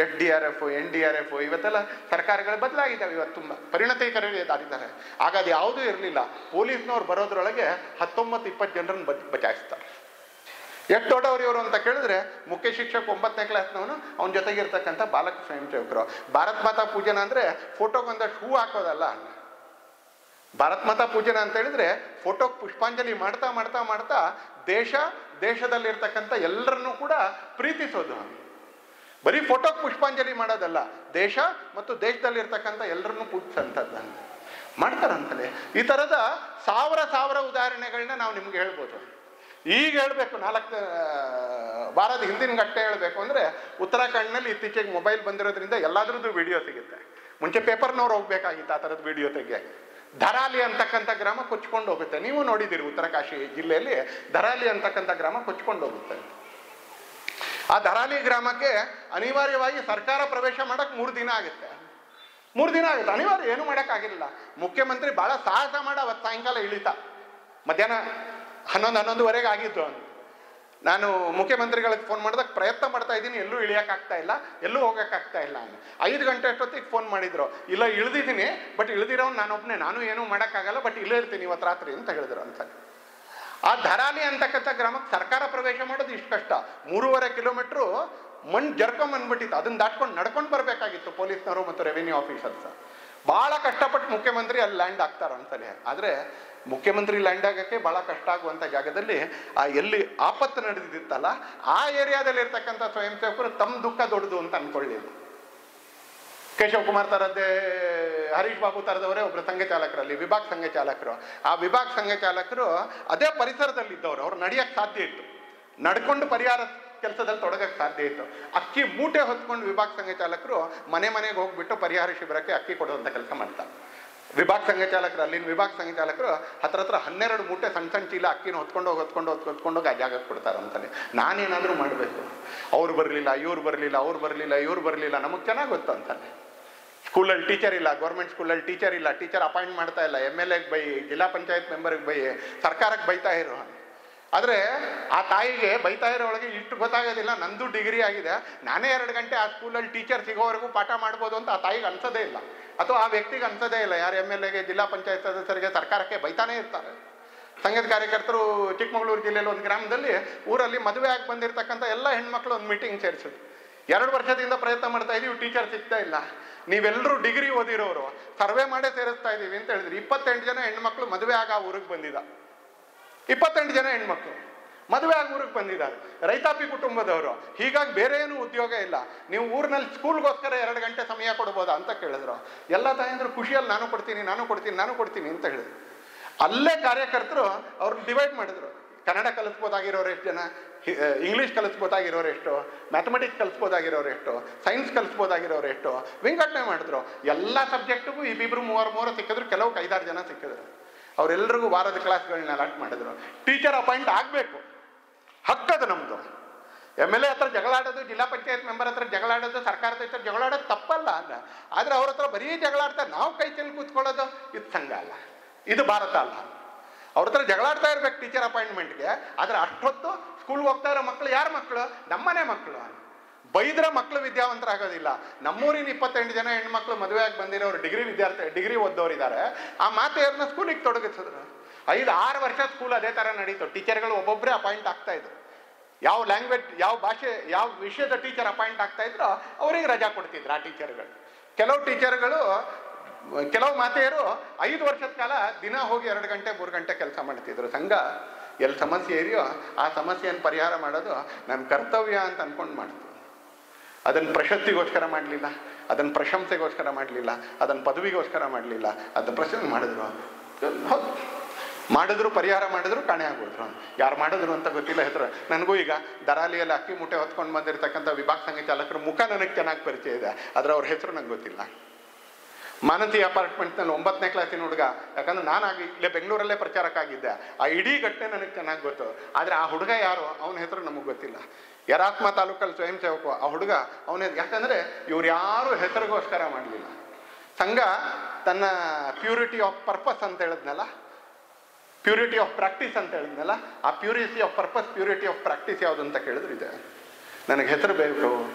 SDRF, NDRF ಇವತ್ತೆಲ್ಲ ಸರ್ಕಾರಗಳು ಬದಲಾಗಿದ್ದಾವೆ. ಇವತ್ತು ತುಂಬ ಪರಿಣತಿಕರಿದ್ದಾರೆ. ಆಗ ಅದು ಯಾವುದೂ ಇರಲಿಲ್ಲ. ಪೊಲೀಸ್ನವ್ರು ಬರೋದ್ರೊಳಗೆ 19-20 ಜನರನ್ನು ಬಚಾಯಿಸ್ತಾರೆ. ಎಷ್ಟು ದೊಡ್ಡವರು ಇವರು ಅಂತ ಕೇಳಿದ್ರೆ ಮುಖ್ಯ ಶಿಕ್ಷಕ 9ನೇ ಕ್ಲಾಸ್ನವನು, ಅವನ ಜೊತೆಗಿರ್ತಕ್ಕಂಥ ಬಾಲಕ ಸ್ವಯಂ ಸೇವಕರು. ಭಾರತ್ ಮಾತಾ ಪೂಜನ ಅಂದರೆ ಫೋಟೋಗೊಂದಷ್ಟು ಹೂ ಹಾಕೋದಲ್ಲ. ಭಾರತ್ ಮಾತಾ ಪೂಜನ ಅಂತ ಹೇಳಿದ್ರೆ ಫೋಟೋಗೆ ಪುಷ್ಪಾಂಜಲಿ ಮಾಡ್ತಾ ಮಾಡ್ತಾ ಮಾಡ್ತಾ ದೇಶದಲ್ಲಿರ್ತಕ್ಕಂಥ ಎಲ್ಲರನ್ನೂ ಕೂಡ ಪ್ರೀತಿಸೋದು. ಬರೀ ಫೋಟೋಗೆ ಪುಷ್ಪಾಂಜಲಿ ಮಾಡೋದಲ್ಲ, ದೇಶ ಮತ್ತು ದೇಶದಲ್ಲಿರ್ತಕ್ಕಂಥ ಎಲ್ಲರನ್ನೂ ಪೂಜಿಸಂಥದ್ದು ಮಾಡ್ತಾರಂತಲೇ. ಈ ಥರದ ಸಾವಿರ ಉದಾಹರಣೆಗಳನ್ನ ನಾವು ನಿಮ್ಗೆ ಹೇಳ್ಬೋದು. ಈಗ ಹೇಳಬೇಕು, 4 ವಾರದ ಹಿಂದಿನ ಗಟ್ಟೆ ಹೇಳಬೇಕು ಅಂದರೆ ಉತ್ತರಾಖಂಡ್ನಲ್ಲಿ ಇತ್ತೀಚೆಗೆ ಮೊಬೈಲ್ ಬಂದಿರೋದ್ರಿಂದ ಎಲ್ಲಾದ್ರದ್ದು ವಿಡಿಯೋ ಸಿಗುತ್ತೆ. ಮುಂಚೆ ಪೇಪರ್ನವ್ರು ಹೋಗ್ಬೇಕಾಗಿತ್ತು ಆ ಥರದ್ದು ವಿಡಿಯೋ ತೆಗೆ. ಧರಾಲಿ ಅಂತಕ್ಕಂಥ ಗ್ರಾಮ ಕೊಚ್ಕೊಂಡು ಹೋಗುತ್ತೆ. ನೀವು ನೋಡಿದ್ದೀರಿ, ಉತ್ತರಕಾಶಿ ಜಿಲ್ಲೆಯಲ್ಲಿ ಧರಾಲಿ ಅಂತಕ್ಕಂಥ ಗ್ರಾಮ ಕೊಚ್ಕೊಂಡು ಹೋಗುತ್ತೆ. ಆ ಧರಾಲಿ ಗ್ರಾಮಕ್ಕೆ ಅನಿವಾರ್ಯವಾಗಿ ಸರ್ಕಾರ ಪ್ರವೇಶ ಮಾಡಕ್ಕೆ 3 ದಿನ ಆಗುತ್ತೆ. ಅನಿವಾರ್ಯ, ಏನು ಮಾಡೋಕ್ಕಾಗಿಲ್ಲ. ಮುಖ್ಯಮಂತ್ರಿ ಭಾಳ ಸಾಹಸ ಮಾಡಿ ಅವತ್ತು ಸಾಯಂಕಾಲ ಇಳಿತ, ಮಧ್ಯಾಹ್ನ 11-11:30 ಆಗಿದ್ದು. ನಾನು ಮುಖ್ಯಮಂತ್ರಿಗಳಿಗೆ ಫೋನ್ ಮಾಡಿದಾಗ ಪ್ರಯತ್ನ ಮಾಡ್ತಾ ಇದ್ದೀನಿ, ಎಲ್ಲೂ ಇಳಿಯೋಕ್ಕಾಗ್ತಾ ಇಲ್ಲ, ಎಲ್ಲೂ ಹೋಗೋಕ್ಕಾಗ್ತಾ ಇಲ್ಲ. 5 ಗಂಟೆ ಅಷ್ಟೊತ್ತಿಗೆ ಫೋನ್ ಮಾಡಿದ್ರು, ಇಲ್ಲ ಇಳಿದಿದ್ದೀನಿ, ಬಟ್ ಇಳಿದಿರೋನು ನಾನೊಬ್ಬನೇ, ನಾನು ಏನೂ ಮಾಡೋಕ್ಕಾಗಲ್ಲ, ಬಟ್ ಇಲ್ಲೇ ಇರ್ತೀನಿ ಇವತ್ತು ರಾತ್ರಿ ಅಂತ ಹೇಳಿದ್ರು ಅಂತ. ಆ ಧರಾಲಿ ಅಂತಕ್ಕಂಥ ಗ್ರಾಮಕ್ಕೆ ಸರ್ಕಾರ ಪ್ರವೇಶ ಮಾಡೋದು ಇಷ್ಟು ಕಷ್ಟ. 3.5 ಕಿಲೋಮೀಟ್ರು ಮಣ್ಣು ಜರ್ಕೊಂಬಂದ್ಬಿಟ್ಟಿತ್ತು. ಅದನ್ನು ದಾಟ್ಕೊಂಡು ನಡ್ಕೊಂಡು ಬರಬೇಕಾಗಿತ್ತು ಪೊಲೀಸ್ನವರು ಮತ್ತು ರೆವಿನ್ಯೂ ಆಫೀಸರ್ಸ್. ಭಾಳ ಕಷ್ಟಪಟ್ಟು ಮುಖ್ಯಮಂತ್ರಿ ಅಲ್ಲಿ ಲ್ಯಾಂಡ್ ಆಗ್ತಾರಂತಲೇ. ಆದರೆ ಮುಖ್ಯಮಂತ್ರಿ ಲ್ಯಾಂಡ್ ಆಗೋಕ್ಕೆ ಭಾಳ ಕಷ್ಟ ಆಗುವಂಥ ಜಾಗದಲ್ಲಿ ಎಲ್ಲಿ ಆಪತ್ತು ನಡೆದಿತ್ತಲ್ಲ, ಆ ಏರಿಯಾದಲ್ಲಿ ಇರ್ತಕ್ಕಂಥ ಸ್ವಯಂ ಸೇವಕರು ತಮ್ಮ ದುಃಖ ದೊಡ್ಡದು ಅಂತ ಅಂದ್ಕೊಳ್ಳಿಲ್ಲ. ಕೇಶವ್ ಕುಮಾರ್ ಥರದ್ದೇ, ಹರೀಶ್ ಬಾಬು ಥರದವರೇ ಒಬ್ಬರು ಸಂಘ ಚಾಲಕರಲ್ಲಿ, ವಿಭಾಗ ಸಂಘ ಚಾಲಕರು. ಆ ವಿಭಾಗ ಸಂಘ ಚಾಲಕರು ಅದೇ ಪರಿಸರದಲ್ಲಿ ಇದ್ದವರು. ಅವ್ರು ನಡೆಯೋಕ್ಕೆ ಸಾಧ್ಯ ಇತ್ತು, ನಡ್ಕೊಂಡು ಪರಿಹಾರ ಕೆಲಸದಲ್ಲಿ ತೊಡಗಕ್ಕೆ ಸಾಧ್ಯ ಇತ್ತು. ಅಕ್ಕಿ ಮೂಟೆ ಹೊತ್ಕೊಂಡು ವಿಭಾಗ ಸಂಘ ಚಾಲಕರು ಮನೆಗೆ ಹೋಗ್ಬಿಟ್ಟು ಪರಿಹಾರ ಶಿಬಿರಕ್ಕೆ ಅಕ್ಕಿ ಕೊಡುವಂಥ ಕೆಲಸ ಮಾಡ್ತಾರೆ. ವಿಭಾಗ ಸಂಘ ಚಾಲಕರು, ಅಲ್ಲಿನ ವಿಭಾಗ ಸಂಘ ಚಾಲಕರು ಹತ್ರ 12 ಮೂಟೆ ಸಣ್ಣ ಚೀಲ ಅಕ್ಕಿನ ಹೊತ್ಕೊಂಡೋಗಿ ಆ ಜಾಗಕ್ಕೆ ಕೊಡ್ತಾರೆ ಅಂತಾನೆ. ನಾನೇನಾದರೂ ಮಾಡಬೇಕು, ಅವ್ರು ಬರಲಿಲ್ಲ, ಇವ್ರು ಬರಲಿಲ್ಲ, ನಮಗೆ ಚೆನ್ನಾಗಿ ಗೊತ್ತು ಅಂತಾನೆ. ಸ್ಕೂಲಲ್ಲಿ ಟೀಚರ್ ಇಲ್ಲ, ಗೌರ್ಮೆಂಟ್ ಸ್ಕೂಲಲ್ಲಿ ಟೀಚರ್ ಇಲ್ಲ, ಟೀಚರ್ ಅಪಾಯಿಂಟ್ ಮಾಡ್ತಾ ಇಲ್ಲ, MLAಗೆ ಬೈ, ಜಿಲ್ಲಾ ಪಂಚಾಯತ್ ಮೆಂಬರ್ಗೆ ಬೈ, ಸರ್ಕಾರಕ್ಕೆ ಬೈತಾ ಇರೋ. ಆದರೆ ಆ ತಾಯಿಗೆ ಬೈತಾ ಇರೋ ಒಳಗೆ ಇಷ್ಟು ಗೊತ್ತಾಗೋದಿಲ್ಲ, ನಂದು ಡಿಗ್ರಿ ಆಗಿದೆ, ನಾನೇ 2 ಗಂಟೆ ಆ ಸ್ಕೂಲಲ್ಲಿ ಟೀಚರ್ ಸಿಗೋವರೆಗೂ ಪಾಠ ಮಾಡ್ಬೋದು ಅಂತ ಆ ತಾಯಿಗೆ ಅನ್ಸೋದೇ ಇಲ್ಲ, ಅಥವಾ ಆ ವ್ಯಕ್ತಿಗೆ ಅನ್ಸೋದೇ ಇಲ್ಲ. ಯಾರು MLAಗೆ, ಜಿಲ್ಲಾ ಪಂಚಾಯತ್ ಸದಸ್ಯರಿಗೆ, ಸರ್ಕಾರಕ್ಕೆ ಬೈತಾನೇ ಇರ್ತಾರೆ. ಸಂಘದ ಕಾರ್ಯಕರ್ತರು ಚಿಕ್ಕಮಗಳೂರು ಜಿಲ್ಲೆಯಲ್ಲಿ ಒಂದು ಗ್ರಾಮದಲ್ಲಿ ಊರಲ್ಲಿ ಮದುವೆ ಆಗಿ ಬಂದಿರತಕ್ಕಂಥ ಎಲ್ಲ ಹೆಣ್ಮಕ್ಳು ಒಂದು ಮೀಟಿಂಗ್ ಸೇರಿಸಿದ್ರು. 2 ವರ್ಷದಿಂದ ಪ್ರಯತ್ನ ಮಾಡ್ತಾ ಇದೀವಿ, ಟೀಚರ್ ಸಿಗ್ತಾ ಇಲ್ಲ, ನೀವೆಲ್ಲರೂ ಡಿಗ್ರಿ ಓದಿರೋರು, ಸರ್ವೆ ಮಾಡೇ ಸೇರಿಸ್ತಾ ಇದ್ದೀವಿ ಅಂತ ಹೇಳಿದ್ರು. 28 ಜನ ಹೆಣ್ಮಕ್ಳು ಮದುವೆ ಆಗ ಊರಿಗೆ ಬಂದಿದ್ದ. 28 ಜನ ಹೆಣ್ಮಕ್ಳು ಮದುವೆ ಆಗಿ ಊರಿಗೆ ಬಂದಿದ್ದಾರೆ, ರೈತಾಪಿ ಕುಟುಂಬದವರು. ಹೀಗಾಗಿ ಬೇರೆ ಏನು ಉದ್ಯೋಗ ಇಲ್ಲ, ನೀವು ಊರಿನಲ್ಲಿ ಸ್ಕೂಲ್ಗೋಸ್ಕರ 2 ಗಂಟೆ ಸಮಯ ಕೊಡ್ಬೋದಾ ಅಂತ ಕೇಳಿದ್ರು. ಎಲ್ಲ ತಾಯಂದ್ರು ಖುಷಿಯಲ್ಲಿ ನಾನು ಕೊಡ್ತೀನಿ ಅಂತ ಹೇಳಿದ್ರು. ಅಲ್ಲೇ ಕಾರ್ಯಕರ್ತರು ಅವ್ರನ್ನ ಡಿವೈಡ್ ಮಾಡಿದ್ರು. ಕನ್ನಡ ಕಲಿಸ್ಬೋದಾಗಿರೋರು ಎಷ್ಟು ಜನ, ಇಂಗ್ಲೀಷ್ ಕಲಿಸ್ಬೋದಾಗಿರೋರು ಎಷ್ಟು, ಮ್ಯಾಥಮೆಟಿಕ್ಸ್ ಕಲಿಸ್ಬೋದಾಗಿರೋರು ಎಷ್ಟು, ಸೈನ್ಸ್ ಕಲಿಸ್ಬೋದಾಗಿರೋರು ಎಷ್ಟು, ವಿಂಗಡಣೆ ಮಾಡಿದ್ರು. ಎಲ್ಲ ಸಬ್ಜೆಕ್ಟಿಗೂ 2-3 ಸಿಕ್ಕಿದ್ರು, ಕೆಲವು 5-6 ಜನ ಸಿಕ್ಕಿದ್ರು. ಅವರೆಲ್ಲರಿಗೂ ವಾರದ ಕ್ಲಾಸ್ಗಳನ್ನ ಅಲಾಟ್ ಮಾಡಿದ್ರು. ಟೀಚರ್ ಅಪಾಯಿಂಟ್ ಆಗಬೇಕು, ಹಕ್ಕದು ನಮ್ಮದು. MLA ಹತ್ರ ಜಗಳಾಡೋದು, ಜಿಲ್ಲಾ ಪಂಚಾಯತ್ ಮೆಂಬರ್ ಹತ್ರ ಜಗಳಾಡೋದು, ಸರ್ಕಾರದ ಹತ್ರ ಜಗಳಾಡೋದು ತಪ್ಪಲ್ಲ ಅಲ್ಲ. ಆದರೆ ಅವ್ರ ಹತ್ರ ಬರೀ ಜಗಳಾಡ್ತಾರೆ, ನಾವು ಕೈ ಚೆಲ್ಲಿ ಕೂತ್ಕೊಳ್ಳೋದು ಇದು ಸಂಘ ಅಲ್ಲ, ಇದು ಭಾರತ ಅಲ್ಲ. ಅವ್ರ ಹತ್ರ ಜಗಳಾಡ್ತಾ ಇರ್ಬೇಕು ಟೀಚರ್ ಅಪಾಯಿಂಟ್ಮೆಂಟ್ಗೆ. ಆದರೆ ಅಷ್ಟೊತ್ತು ಸ್ಕೂಲ್ಗೆ ಹೋಗ್ತಾ ಇರೋ ಮಕ್ಕಳು ಯಾರ ಮಕ್ಕಳು? ನಮ್ಮನೆ ಮಕ್ಕಳು. ಬೈದ್ರೆ ಮಕ್ಕಳು ವಿದ್ಯಾವಂತರಾಗೋದಿಲ್ಲ. ನಮ್ಮೂರಿನ 28 ಜನ ಹೆಣ್ಮಕ್ಳು ಮದುವೆಯಾಗಿ ಬಂದಿರೋರು ಡಿಗ್ರಿ ಓದೋರಿದ್ದಾರೆ. ಆ ಮಾತೆಯವ್ರನ್ನ ಸ್ಕೂಲಿಗೆ ತೊಡಗಿಸಿದ್ರು. 5-6 ವರ್ಷ ಸ್ಕೂಲ್ ಅದೇ ಥರ ನಡೀತು. ಟೀಚರ್ಗಳು ಒಬ್ಬೊಬ್ಬರೇ ಅಪಾಯಿಂಟ್ ಆಗ್ತಾ ಇದ್ರು. ಯಾವ ಲ್ಯಾಂಗ್ವೇಜ್, ಯಾವ ಭಾಷೆ, ಯಾವ ವಿಷಯದ ಟೀಚರ್ ಅಪಾಯಿಂಟ್ ಆಗ್ತಾ ಇದ್ರೋ ಅವ್ರಿಗೆ ರಜಾ ಕೊಡ್ತಿದ್ರು ಆ ಟೀಚರ್ಗಳು. ಕೆಲವು ಮಾತೆಯರು 5 ವರ್ಷದ ಕಾಲ ದಿನ ಹೋಗಿ 2 ಗಂಟೆ 3 ಗಂಟೆ ಕೆಲಸ ಮಾಡ್ತಿದ್ರು. ಸಂಘ ಎಲ್ಲಿ ಸಮಸ್ಯೆ ಇದೆಯೋ ಆ ಸಮಸ್ಯೆಯನ್ನು ಪರಿಹಾರ ಮಾಡೋದು ನನ್ನ ಕರ್ತವ್ಯ ಅಂತ ಅನ್ಕೊಂಡು ಮಾಡ್ತು. ಅದನ್ನು ಪ್ರಶಸ್ತಿಗೋಸ್ಕರ ಮಾಡಲಿಲ್ಲ, ಅದನ್ನು ಪ್ರಶಂಸೆಗೋಸ್ಕರ ಮಾಡಲಿಲ್ಲ, ಅದನ್ನು ಪದವಿಗೋಸ್ಕರ ಮಾಡಲಿಲ್ಲ. ಅದನ್ನು ಪ್ರಶಂಸೆ ಮಾಡಿದ್ರು, ಪರಿಹಾರ ಮಾಡಿದ್ರು, ಕಾಣೆ ಆಗ್ಬಿಟ್ರು. ಯಾರು ಮಾಡಿದ್ರು ಅಂತ ಗೊತ್ತಿಲ್ಲ ಹೆಸರು. ನನಗೂ ಈಗ ದರಾಲಿಯಲ್ಲಿ ಅಕ್ಕಿ ಮೂಟೆ ಹೊತ್ಕೊಂಡು ಬಂದಿರತಕ್ಕಂಥ ವಿಭಾಗ ಸಂಘ ಚಾಲಕರ ಮುಖ ನನಗೆ ಚೆನ್ನಾಗಿ ಪರಿಚಯ ಇದೆ, ಆದರೆ ಅವ್ರ ಹೆಸರು ನಂಗೆ ಗೊತ್ತಿಲ್ಲ. ಮಾನಸಿ ಅಪಾರ್ಟ್ಮೆಂಟ್ನಲ್ಲಿ 9ನೇ ಕ್ಲಾಸಿನ ಹುಡುಗ, ಯಾಕಂದ್ರೆ ನಾನಾಗಿ ಇಲ್ಲೇ ಬೆಂಗಳೂರಲ್ಲೇ ಪ್ರಚಾರಕ್ಕಾಗಿದ್ದೆ. ಆ ಇಡೀ ಘಟನೆ ನನಗೆ ಚೆನ್ನಾಗಿ ಗೊತ್ತು, ಆದರೆ ಆ ಹುಡುಗ ಯಾರು, ಅವನ ಹೆಸರು ನಮಗೆ ಗೊತ್ತಿಲ್ಲ. ಯರಾತ್ಮ ತಾಲೂಕಲ್ಲಿ ಸ್ವಯಂ ಸೇವಕ ಆ ಹುಡುಗ, ಯಾಕಂದರೆ ಇವ್ರು ಯಾರು ಹೆಸರಿಗೋಸ್ಕರ ಮಾಡಲಿಲ್ಲ. ಸಂಘ ತನ್ನ ಪ್ಯೂರಿಟಿ ಆಫ್ ಪರ್ಪಸ್ ಅಂತ ಹೇಳಿದ್ನಲ್ಲ, ಪ್ಯೂರಿಟಿ ಆಫ್ ಪ್ರಾಕ್ಟೀಸ್ ಅಂತ ಹೇಳಿದ್ನಲ್ಲ, ಆ purity of purpose, purity of practice ಯಾವುದು ಅಂತ ಕೇಳಿದ್ರು ಇದೆ. ನನಗೆ ಹೆಸರು ಬೇಕು,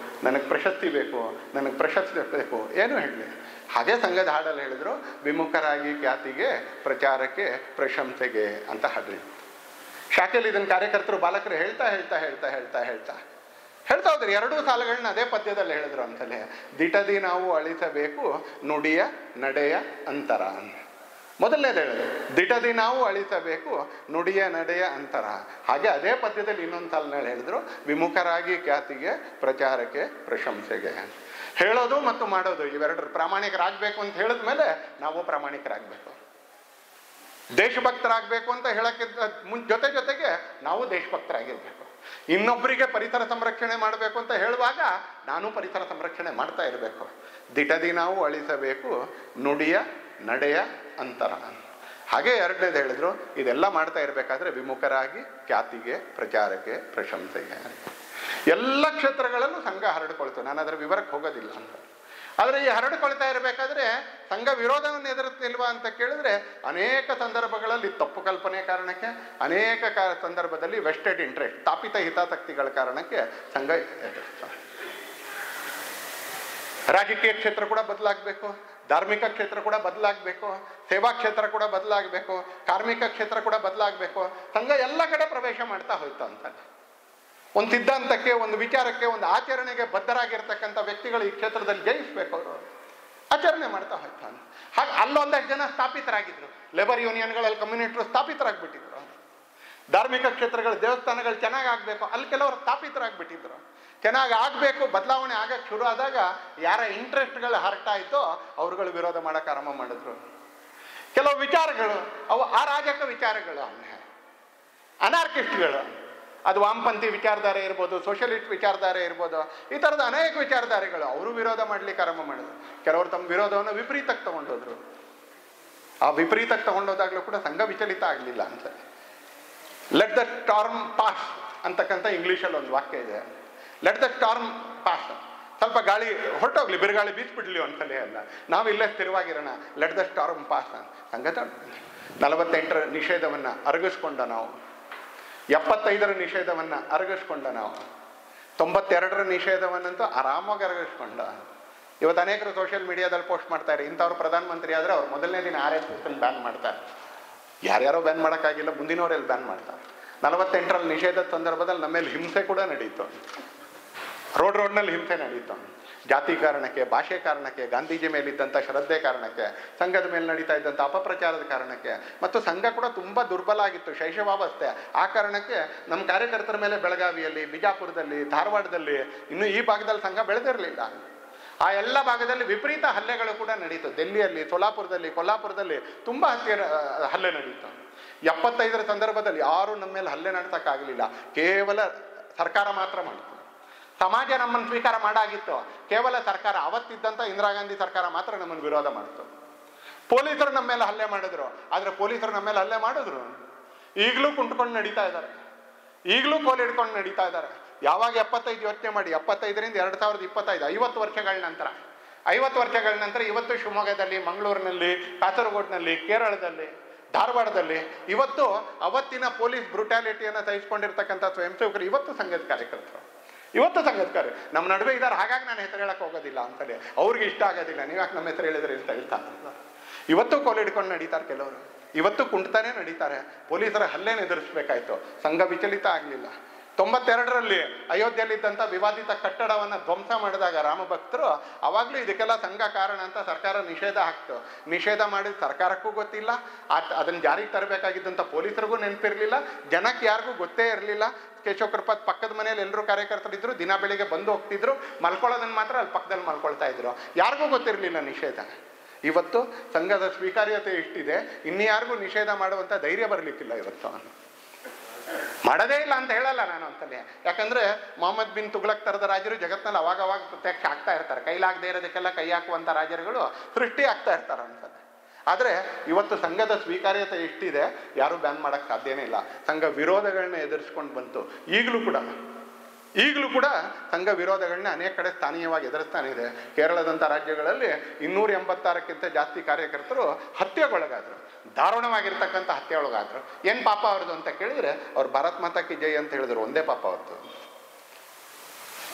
ನನಗೆ ಪ್ರಶಸ್ತಿ ಬೇಕು, ನನಗೆ ಪ್ರಶಸ್ತಿ ಬೇಕು, ಏನೂ ಹೇಳಲಿ. ಹಾಗೆ ಸಂಘದ ಹಾಡಲ್ಲಿ ಹೇಳಿದ್ರು, ವಿಮುಖರಾಗಿ ಖ್ಯಾತಿಗೆ, ಪ್ರಚಾರಕ್ಕೆ, ಪ್ರಶಂಸೆಗೆ ಅಂತ ಹಾಡ್ರಿ. ಶಾಖೆಯಲ್ಲಿ ಇದನ್ನು ಕಾರ್ಯಕರ್ತರು ಬಾಲಕರು ಹೇಳ್ತಾ ಹೋದ್ರು. 2 ಸಾಲುಗಳನ್ನ ಅದೇ ಪದ್ಯದಲ್ಲಿ ಹೇಳಿದ್ರು ಅಂತಲೇ. ದಿಟದಿ ನಾವು ಅಳಿಸಬೇಕು ನುಡಿಯ ನಡೆಯ ಅಂತರ. ಮೊದಲನೇದು ಹೇಳಿದ್ರು, ದಿಟದಿ ನಾವು ಅಳಿಸಬೇಕು ನುಡಿಯ ನಡೆಯ ಅಂತರ. ಹಾಗೆ ಅದೇ ಪದ್ಯದಲ್ಲಿ ಇನ್ನೊಂದು ಸಾಲಿನಲ್ಲಿ ಹೇಳಿದ್ರು, ವಿಮುಖರಾಗಿ ಖ್ಯಾತಿಗೆ, ಪ್ರಚಾರಕ್ಕೆ, ಪ್ರಶಂಸೆಗೆ. ಹೇಳೋದು ಮತ್ತು ಮಾಡೋದು ಇವೆರಡರ ಪ್ರಾಮಾಣಿಕರಾಗಬೇಕು ಅಂತ ಹೇಳಿದ್ಮೇಲೆ ನಾವು ಪ್ರಾಮಾಣಿಕರಾಗಬೇಕು. ದೇಶಭಕ್ತರಾಗಬೇಕು ಅಂತ ಹೇಳೋಕ್ಕಿಂತ ಜೊತೆಗೆ ನಾವು ದೇಶಭಕ್ತರಾಗಿರ್ಬೇಕು. ಇನ್ನೊಬ್ಬರಿಗೆ ಪರಿಸರ ಸಂರಕ್ಷಣೆ ಮಾಡಬೇಕು ಅಂತ ಹೇಳುವಾಗ ನಾನು ಪರಿಸರ ಸಂರಕ್ಷಣೆ ಮಾಡ್ತಾ ಇರಬೇಕು. ದಿಟದಿ ನಾವು ಅಳಿಸಬೇಕು ನುಡಿಯ ನಡೆಯ ಅಂತರ. ಹಾಗೆ 2ನೇದು ಹೇಳಿದ್ರು, ಇದೆಲ್ಲ ಮಾಡ್ತಾ ಇರಬೇಕಾದ್ರೆ ವಿಮುಖರಾಗಿ ಖ್ಯಾತಿಗೆ, ಪ್ರಚಾರಕ್ಕೆ, ಪ್ರಶಂಸೆಗೆ. ಎಲ್ಲ ಕ್ಷೇತ್ರಗಳಲ್ಲೂ ಸಂಘ ಹರಡಿಕೊಳ್ತು. ನಾನು ಅದರ ವಿವರಕ್ಕೆ ಹೋಗೋದಿಲ್ಲ ಅಂತ. ಆದರೆ ಈ ಹರಡಿಕೊಳ್ತಾ ಇರಬೇಕಾದ್ರೆ ಸಂಘ ವಿರೋಧವನ್ನು ಎದುರುತ್ತಿಲ್ವಾ ಅಂತ ಕೇಳಿದ್ರೆ, ಅನೇಕ ಸಂದರ್ಭಗಳಲ್ಲಿ ತಪ್ಪು ಕಲ್ಪನೆ ಕಾರಣಕ್ಕೆ, ಅನೇಕ ಸಂದರ್ಭದಲ್ಲಿ ವೆಸ್ಟೆಡ್ ಇಂಟ್ರೆಸ್ಟ್, ತಾಪಿತ ಹಿತಾಸಕ್ತಿಗಳ ಕಾರಣಕ್ಕೆ ಸಂಘ ಎದುರಿಸ್ತಾರೆ. ರಾಜಕೀಯ ಕ್ಷೇತ್ರ ಕೂಡ ಬದಲಾಗಬೇಕು, ಧಾರ್ಮಿಕ ಕ್ಷೇತ್ರ ಕೂಡ ಬದಲಾಗಬೇಕು, ಸೇವಾ ಕ್ಷೇತ್ರ ಕೂಡ ಬದಲಾಗಬೇಕು, ಕಾರ್ಮಿಕ ಕ್ಷೇತ್ರ ಕೂಡ ಬದಲಾಗಬೇಕು. ಸಂಘ ಎಲ್ಲ ಕಡೆ ಪ್ರವೇಶ ಮಾಡ್ತಾ ಹೋಯ್ತು ಅಂತ. ಒಂದು ಸಿದ್ಧಾಂತಕ್ಕೆ, ಒಂದು ವಿಚಾರಕ್ಕೆ, ಒಂದು ಆಚರಣೆಗೆ ಬದ್ಧರಾಗಿರ್ತಕ್ಕಂಥ ವ್ಯಕ್ತಿಗಳು ಈ ಕ್ಷೇತ್ರದಲ್ಲಿ ಜಯಿಸ್ಬೇಕು. ಅವರು ಆಚರಣೆ ಮಾಡ್ತಾ ಹೋಗ್ತಾನೆ. ಹಾಗೆ ಅಲ್ಲೊಂದಷ್ಟು ಜನ ಸ್ಥಾಪಿತರಾಗಿದ್ರು. ಲೇಬರ್ ಯೂನಿಯನ್ಗಳಲ್ಲಿ ಕಮ್ಯುನಿಟರು ಸ್ಥಾಪಿತರಾಗ್ಬಿಟ್ಟಿದ್ರು. ಧಾರ್ಮಿಕ ಕ್ಷೇತ್ರಗಳು, ದೇವಸ್ಥಾನಗಳು ಚೆನ್ನಾಗಿ ಆಗಬೇಕು, ಅಲ್ಲಿ ಕೆಲವರು ಸ್ಥಾಪಿತರಾಗ್ಬಿಟ್ಟಿದ್ರು. ಚೆನ್ನಾಗಿ ಆಗಬೇಕು, ಬದಲಾವಣೆ ಆಗಕ್ಕೆ ಶುರು ಆದಾಗ ಯಾರ ಇಂಟ್ರೆಸ್ಟ್ಗಳು ಹರಟಾಯಿತೋ ಅವ್ರುಗಳು ವಿರೋಧ ಮಾಡೋಕೆ ಆರಂಭ ಮಾಡಿದ್ರು. ಕೆಲವು ವಿಚಾರಗಳು ಅವು ಅರಾಜಕ ವಿಚಾರಗಳು, ಅನಾರ್ಕಿಸ್ಟ್ಗಳು. ಅದು ವಾಮಪಂಥಿ ವಿಚಾರಧಾರೆ ಇರ್ಬೋದು, ಸೋಷಿಯಲಿಸ್ಟ್ ವಿಚಾರಧಾರೆ ಇರ್ಬೋದು, ಈ ಥರದ ಅನೇಕ ವಿಚಾರಧಾರೆಗಳು ಅವರು ವಿರೋಧ ಮಾಡಲಿಕ್ಕೆ ಆರಂಭ ಮಾಡಿದ್ರು. ಕೆಲವರು ತಮ್ಮ ವಿರೋಧವನ್ನು ವಿಪರೀತಕ್ಕೆ ತಗೊಂಡೋದ್ರು. ಆ ವಿಪರೀತಕ್ಕೆ ತಗೊಂಡೋದಾಗಲೂ ಕೂಡ ಸಂಘ ವಿಚಲಿತ ಆಗಲಿಲ್ಲ ಅಂತ. ಲೆಟ್ ದ ಸ್ಟಾರ್ಮ್ ಪಾಸ್ ಅಂತಕ್ಕಂಥ ಇಂಗ್ಲೀಷಲ್ಲಿ ಒಂದು ವಾಕ್ಯ ಇದೆ. ಲೆಟ್ ದ ಸ್ಟಾರ್ಮ್ ಪಾಸ್, ಸ್ವಲ್ಪ ಗಾಳಿ ಹೊರಟೋಗ್ಲಿ, ಬಿರುಗಾಳಿ ಬೀಸ್ಬಿಡ್ಲಿ ಒಂದ್ಸಲ ಅಲ್ಲ, ನಾವಿಲ್ಲೇ ಸ್ಥಿರವಾಗಿರೋಣ. Let the storm pass. ಸಂಘದ 48ರ ನಿಷೇಧವನ್ನು ಅರಗಿಸ್ಕೊಂಡ ನಾವು, 75ರ ನಿಷೇಧವನ್ನು ಅರಗಿಸ್ಕೊಂಡ ನಾವು, 92ರ ನಿಷೇಧವನ್ನಂತೂ ಆರಾಮಾಗಿ ಅರಗಿಸ್ಕೊಂಡ. ಇವತ್ತು ಅನೇಕರು ಸೋಷಿಯಲ್ ಮೀಡಿಯಾದಲ್ಲಿ ಪೋಸ್ಟ್ ಮಾಡ್ತಾರೆ, ಇಂಥವ್ರು ಪ್ರಧಾನಮಂತ್ರಿ ಆದರೆ ಅವ್ರು ಮೊದಲನೇ ದಿನ RSS ಬ್ಯಾನ್ ಮಾಡ್ತಾರೆ. ಯಾರ್ಯಾರೋ ಬ್ಯಾನ್ ಮಾಡೋಕ್ಕಾಗಿಲ್ಲ, ಮುಂದಿನವರೆಲ್ಲ ಬ್ಯಾನ್ ಮಾಡ್ತಾರೆ. 48ರಲ್ಲಿ ನಿಷೇಧದ ಸಂದರ್ಭದಲ್ಲಿ ನಮ್ಮ ಮೇಲೆ ಹಿಂಸೆ ಕೂಡ ನಡೀತು. ರೋಡ್ನಲ್ಲಿ ಹಿಂಸೆ ನಡೀತು. ಜಾತಿ ಕಾರಣಕ್ಕೆ, ಭಾಷೆ ಕಾರಣಕ್ಕೆ, ಗಾಂಧೀಜಿ ಮೇಲಿದ್ದಂಥ ಶ್ರದ್ಧೆ ಕಾರಣಕ್ಕೆ, ಸಂಘದ ಮೇಲೆ ನಡೀತಾ ಇದ್ದಂಥ ಅಪಪ್ರಚಾರದ ಕಾರಣಕ್ಕೆ, ಮತ್ತು ಸಂಘ ಕೂಡ ತುಂಬ ದುರ್ಬಲ ಆಗಿತ್ತು, ಶೈಶವಾವಸ್ಥೆ. ಆ ಕಾರಣಕ್ಕೆ ನಮ್ಮ ಕಾರ್ಯಕರ್ತರ ಮೇಲೆ ಬೆಳಗಾವಿಯಲ್ಲಿ, ಬಿಜಾಪುರದಲ್ಲಿ, ಧಾರವಾಡದಲ್ಲಿ, ಇನ್ನು ಈ ಭಾಗದಲ್ಲಿ ಸಂಘ ಬೆಳೆದಿರಲಿಲ್ಲ. ಆ ಎಲ್ಲ ಭಾಗದಲ್ಲಿ ವಿಪರೀತ ಹಲ್ಲೆಗಳು ಕೂಡ ನಡೀತು. ದಿಲ್ಲಿಯಲ್ಲಿ, ಸೋಲಾಪುರದಲ್ಲಿ, ಕೊಲ್ಲಾಪುರದಲ್ಲಿ ತುಂಬ ಹಲ್ಲೆ ನಡೀತು. 75ರ ಸಂದರ್ಭದಲ್ಲಿ ಯಾರೂ ನಮ್ಮ ಮೇಲೆ ಹಲ್ಲೆ ನಡೆಸೋಕ್ಕಾಗಲಿಲ್ಲ. ಕೇವಲ ಸರ್ಕಾರ ಮಾತ್ರ ಮಾಡಿತು. ಸಮಾಜ ನಮ್ಮನ್ನು ಸ್ವೀಕಾರ ಮಾಡಾಗಿತ್ತು, ಕೇವಲ ಸರ್ಕಾರ, ಅವತ್ತಿದ್ದಂಥ ಇಂದಿರಾ ಗಾಂಧಿ ಸರ್ಕಾರ ಮಾತ್ರ ನಮ್ಮನ್ನು ವಿರೋಧ ಮಾಡಿತು. ಪೊಲೀಸರು ನಮ್ಮ ಮೇಲೆ ಹಲ್ಲೆ ಮಾಡಿದ್ರು, ಆದರೆ ಪೊಲೀಸರು ನಮ್ಮ ಮೇಲೆ ಹಲ್ಲೆ ಮಾಡಿದ್ರು. ಈಗಲೂ ಕುಂಟ್ಕೊಂಡು ನಡೀತಾ ಇದ್ದಾರೆ, ಈಗಲೂ ಕೋಲ್ ಹಿಡ್ಕೊಂಡು ನಡೀತಾ ಇದ್ದಾರೆ. ಯಾವಾಗ 75 ಯೋಚನೆ ಮಾಡಿ, 75ರಿಂದ 2025, 50 ವರ್ಷಗಳ ನಂತರ, 50 ವರ್ಷಗಳ ನಂತರ ಇವತ್ತು ಶಿವಮೊಗ್ಗದಲ್ಲಿ, ಮಂಗಳೂರಿನಲ್ಲಿ, ಕಾಸರಗೋಡಿನಲ್ಲಿ, ಕೇರಳದಲ್ಲಿ, ಧಾರವಾಡದಲ್ಲಿ ಇವತ್ತು ಅವತ್ತಿನ ಪೊಲೀಸ್ ಬ್ರುಟಾಲಿಟಿಯನ್ನು ಸಹಿಸಿಕೊಂಡಿರ್ತಕ್ಕಂಥ ಸ್ವಯಂ ಸೇವಕರು ಇವತ್ತು ಸಂಘದ ಕಾರ್ಯಕರ್ತರು. ಇವತ್ತು ಸಂಘದ ಕಾರ್ಯ ನಮ್ಮ ನಡುವೆ ಇದ್ದಾರೆ, ಹಾಗಾಗಿ ನಾನು ಹೆಸರು ಹೇಳಕ್ಕೆ ಹೋಗೋದಿಲ್ಲ ಅಂತಲೇ. ಅವ್ರಿಗೆ ಇಷ್ಟ ಆಗೋದಿಲ್ಲ, ನೀವ್ಯಾಕೆ ನಮ್ಮ ಹೆಸರು ಹೇಳಿದ್ರೆ ಅಂತ ಹೇಳ್ತಾರೆ. ಇವತ್ತು ಕೋಲ್ ಹಿಡ್ಕೊಂಡು ನಡೀತಾರೆ ಕೆಲವರು, ಇವತ್ತು ಕುಂಟ್ತಾನೆ ನಡೀತಾರೆ. ಪೊಲೀಸರ ಹಲ್ಲೆನ ಎದುರಿಸ್ಬೇಕಾಯ್ತು, ಸಂಘ ವಿಚಲಿತ ಆಗಲಿಲ್ಲ. 92ರಲ್ಲಿ ಅಯೋಧ್ಯೆಯಲ್ಲಿದ್ದಂಥ ವಿವಾದಿತ ಕಟ್ಟಡವನ್ನು ಧ್ವಂಸ ಮಾಡಿದಾಗ ರಾಮಭಕ್ತರು, ಅವಾಗಲೂ ಇದಕ್ಕೆಲ್ಲ ಸಂಘ ಕಾರಣ ಅಂತ ಸರ್ಕಾರ ನಿಷೇಧ ಹಾಕ್ತು. ನಿಷೇಧ ಮಾಡಿದ ಸರ್ಕಾರಕ್ಕೂ ಗೊತ್ತಿಲ್ಲ, ಅದನ್ನು ಜಾರಿಗೆ ತರಬೇಕಾಗಿದ್ದಂಥ ಪೊಲೀಸರಿಗೂ ನೆನಪಿರಲಿಲ್ಲ, ಜನಕ್ಕೆ ಯಾರಿಗೂ ಗೊತ್ತೇ ಇರಲಿಲ್ಲ. ಕೇಶವ ಕೃಪಾತ್ ಪಕ್ಕದ ಮನೆಯಲ್ಲಿ ಎಲ್ಲರೂ ಕಾರ್ಯಕರ್ತರಿದ್ರು, ದಿನ ಬೆಳಿಗ್ಗೆ ಬಂದು ಹೋಗ್ತಿದ್ರು, ಮಲ್ಕೊಳ್ಳೋದನ್ನು ಮಾತ್ರ ಅಲ್ಲಿ ಪಕ್ಕದಲ್ಲಿ ಮಲ್ಕೊಳ್ತಾ ಇದ್ರು, ಯಾರಿಗೂ ಗೊತ್ತಿರಲಿಲ್ಲ ನಿಷೇಧ. ಇವತ್ತು ಸಂಘದ ಸ್ವೀಕಾರ್ಯತೆ ಎಷ್ಟಿದೆ, ಇನ್ಯಾರಿಗೂ ನಿಷೇಧ ಮಾಡುವಂಥ ಧೈರ್ಯ ಬರಲಿಕ್ಕಿಲ್ಲ. ಇವತ್ತು ಮಾಡೋದೇ ಇಲ್ಲ ಅಂತ ಹೇಳಲ್ಲ ನಾನು ಅಂತಲೇ, ಯಾಕಂದರೆ ಮೊಹಮ್ಮದ್ ಬಿನ್ ತುಗ್ಲಕ್ ಥರದ ರಾಜರು ಜಗತ್ತಿನಲ್ಲಿ ಅವಾಗವಾಗ ಪ್ರತ್ಯಕ್ಷ ಆಗ್ತಾ ಇರ್ತಾರೆ. ಕೈಲಾಗದೇ ಇರೋದಕ್ಕೆಲ್ಲ ಕೈ ಹಾಕುವಂಥ ರಾಜರುಗಳು ಸೃಷ್ಟಿ ಆಗ್ತಾ ಇರ್ತಾರೆ ಅನ್ಸುತ್ತೆ. ಆದರೆ ಇವತ್ತು ಸಂಘದ ಸ್ವೀಕಾರ್ಯತೆ ಎಷ್ಟಿದೆ, ಯಾರೂ ಬ್ಯಾನ್ ಮಾಡೋಕ್ಕೆ ಸಾಧ್ಯನೇ ಇಲ್ಲ. ಸಂಘ ವಿರೋಧಗಳನ್ನ ಎದುರಿಸ್ಕೊಂಡು ಬಂತು. ಈಗಲೂ ಕೂಡ ಸಂಘ ವಿರೋಧಗಳನ್ನ ಅನೇಕ ಕಡೆ ಸ್ಥಾನೀಯವಾಗಿ ಎದುರಿಸ್ತಾನೆ ಇದೆ. ಕೇರಳದಂಥ ರಾಜ್ಯಗಳಲ್ಲಿ 286ಕ್ಕಿಂತ ಜಾಸ್ತಿ ಕಾರ್ಯಕರ್ತರು ಹತ್ಯೆಗೊಳಗಾದರು, ದಾರುಣವಾಗಿರ್ತಕ್ಕಂಥ ಹತ್ಯೆ ಒಳಗಾದ್ರು. ಏನು ಪಾಪ ಅವ್ರದ್ದು ಅಂತ ಕೇಳಿದ್ರೆ, ಅವ್ರು ಭಾರತ್ ಮಾತಾ ಕಿ ಜೈ ಅಂತ ಹೇಳಿದ್ರು. ಒಂದೇ ಪಾಪ ಅವ್ರದ್ದು,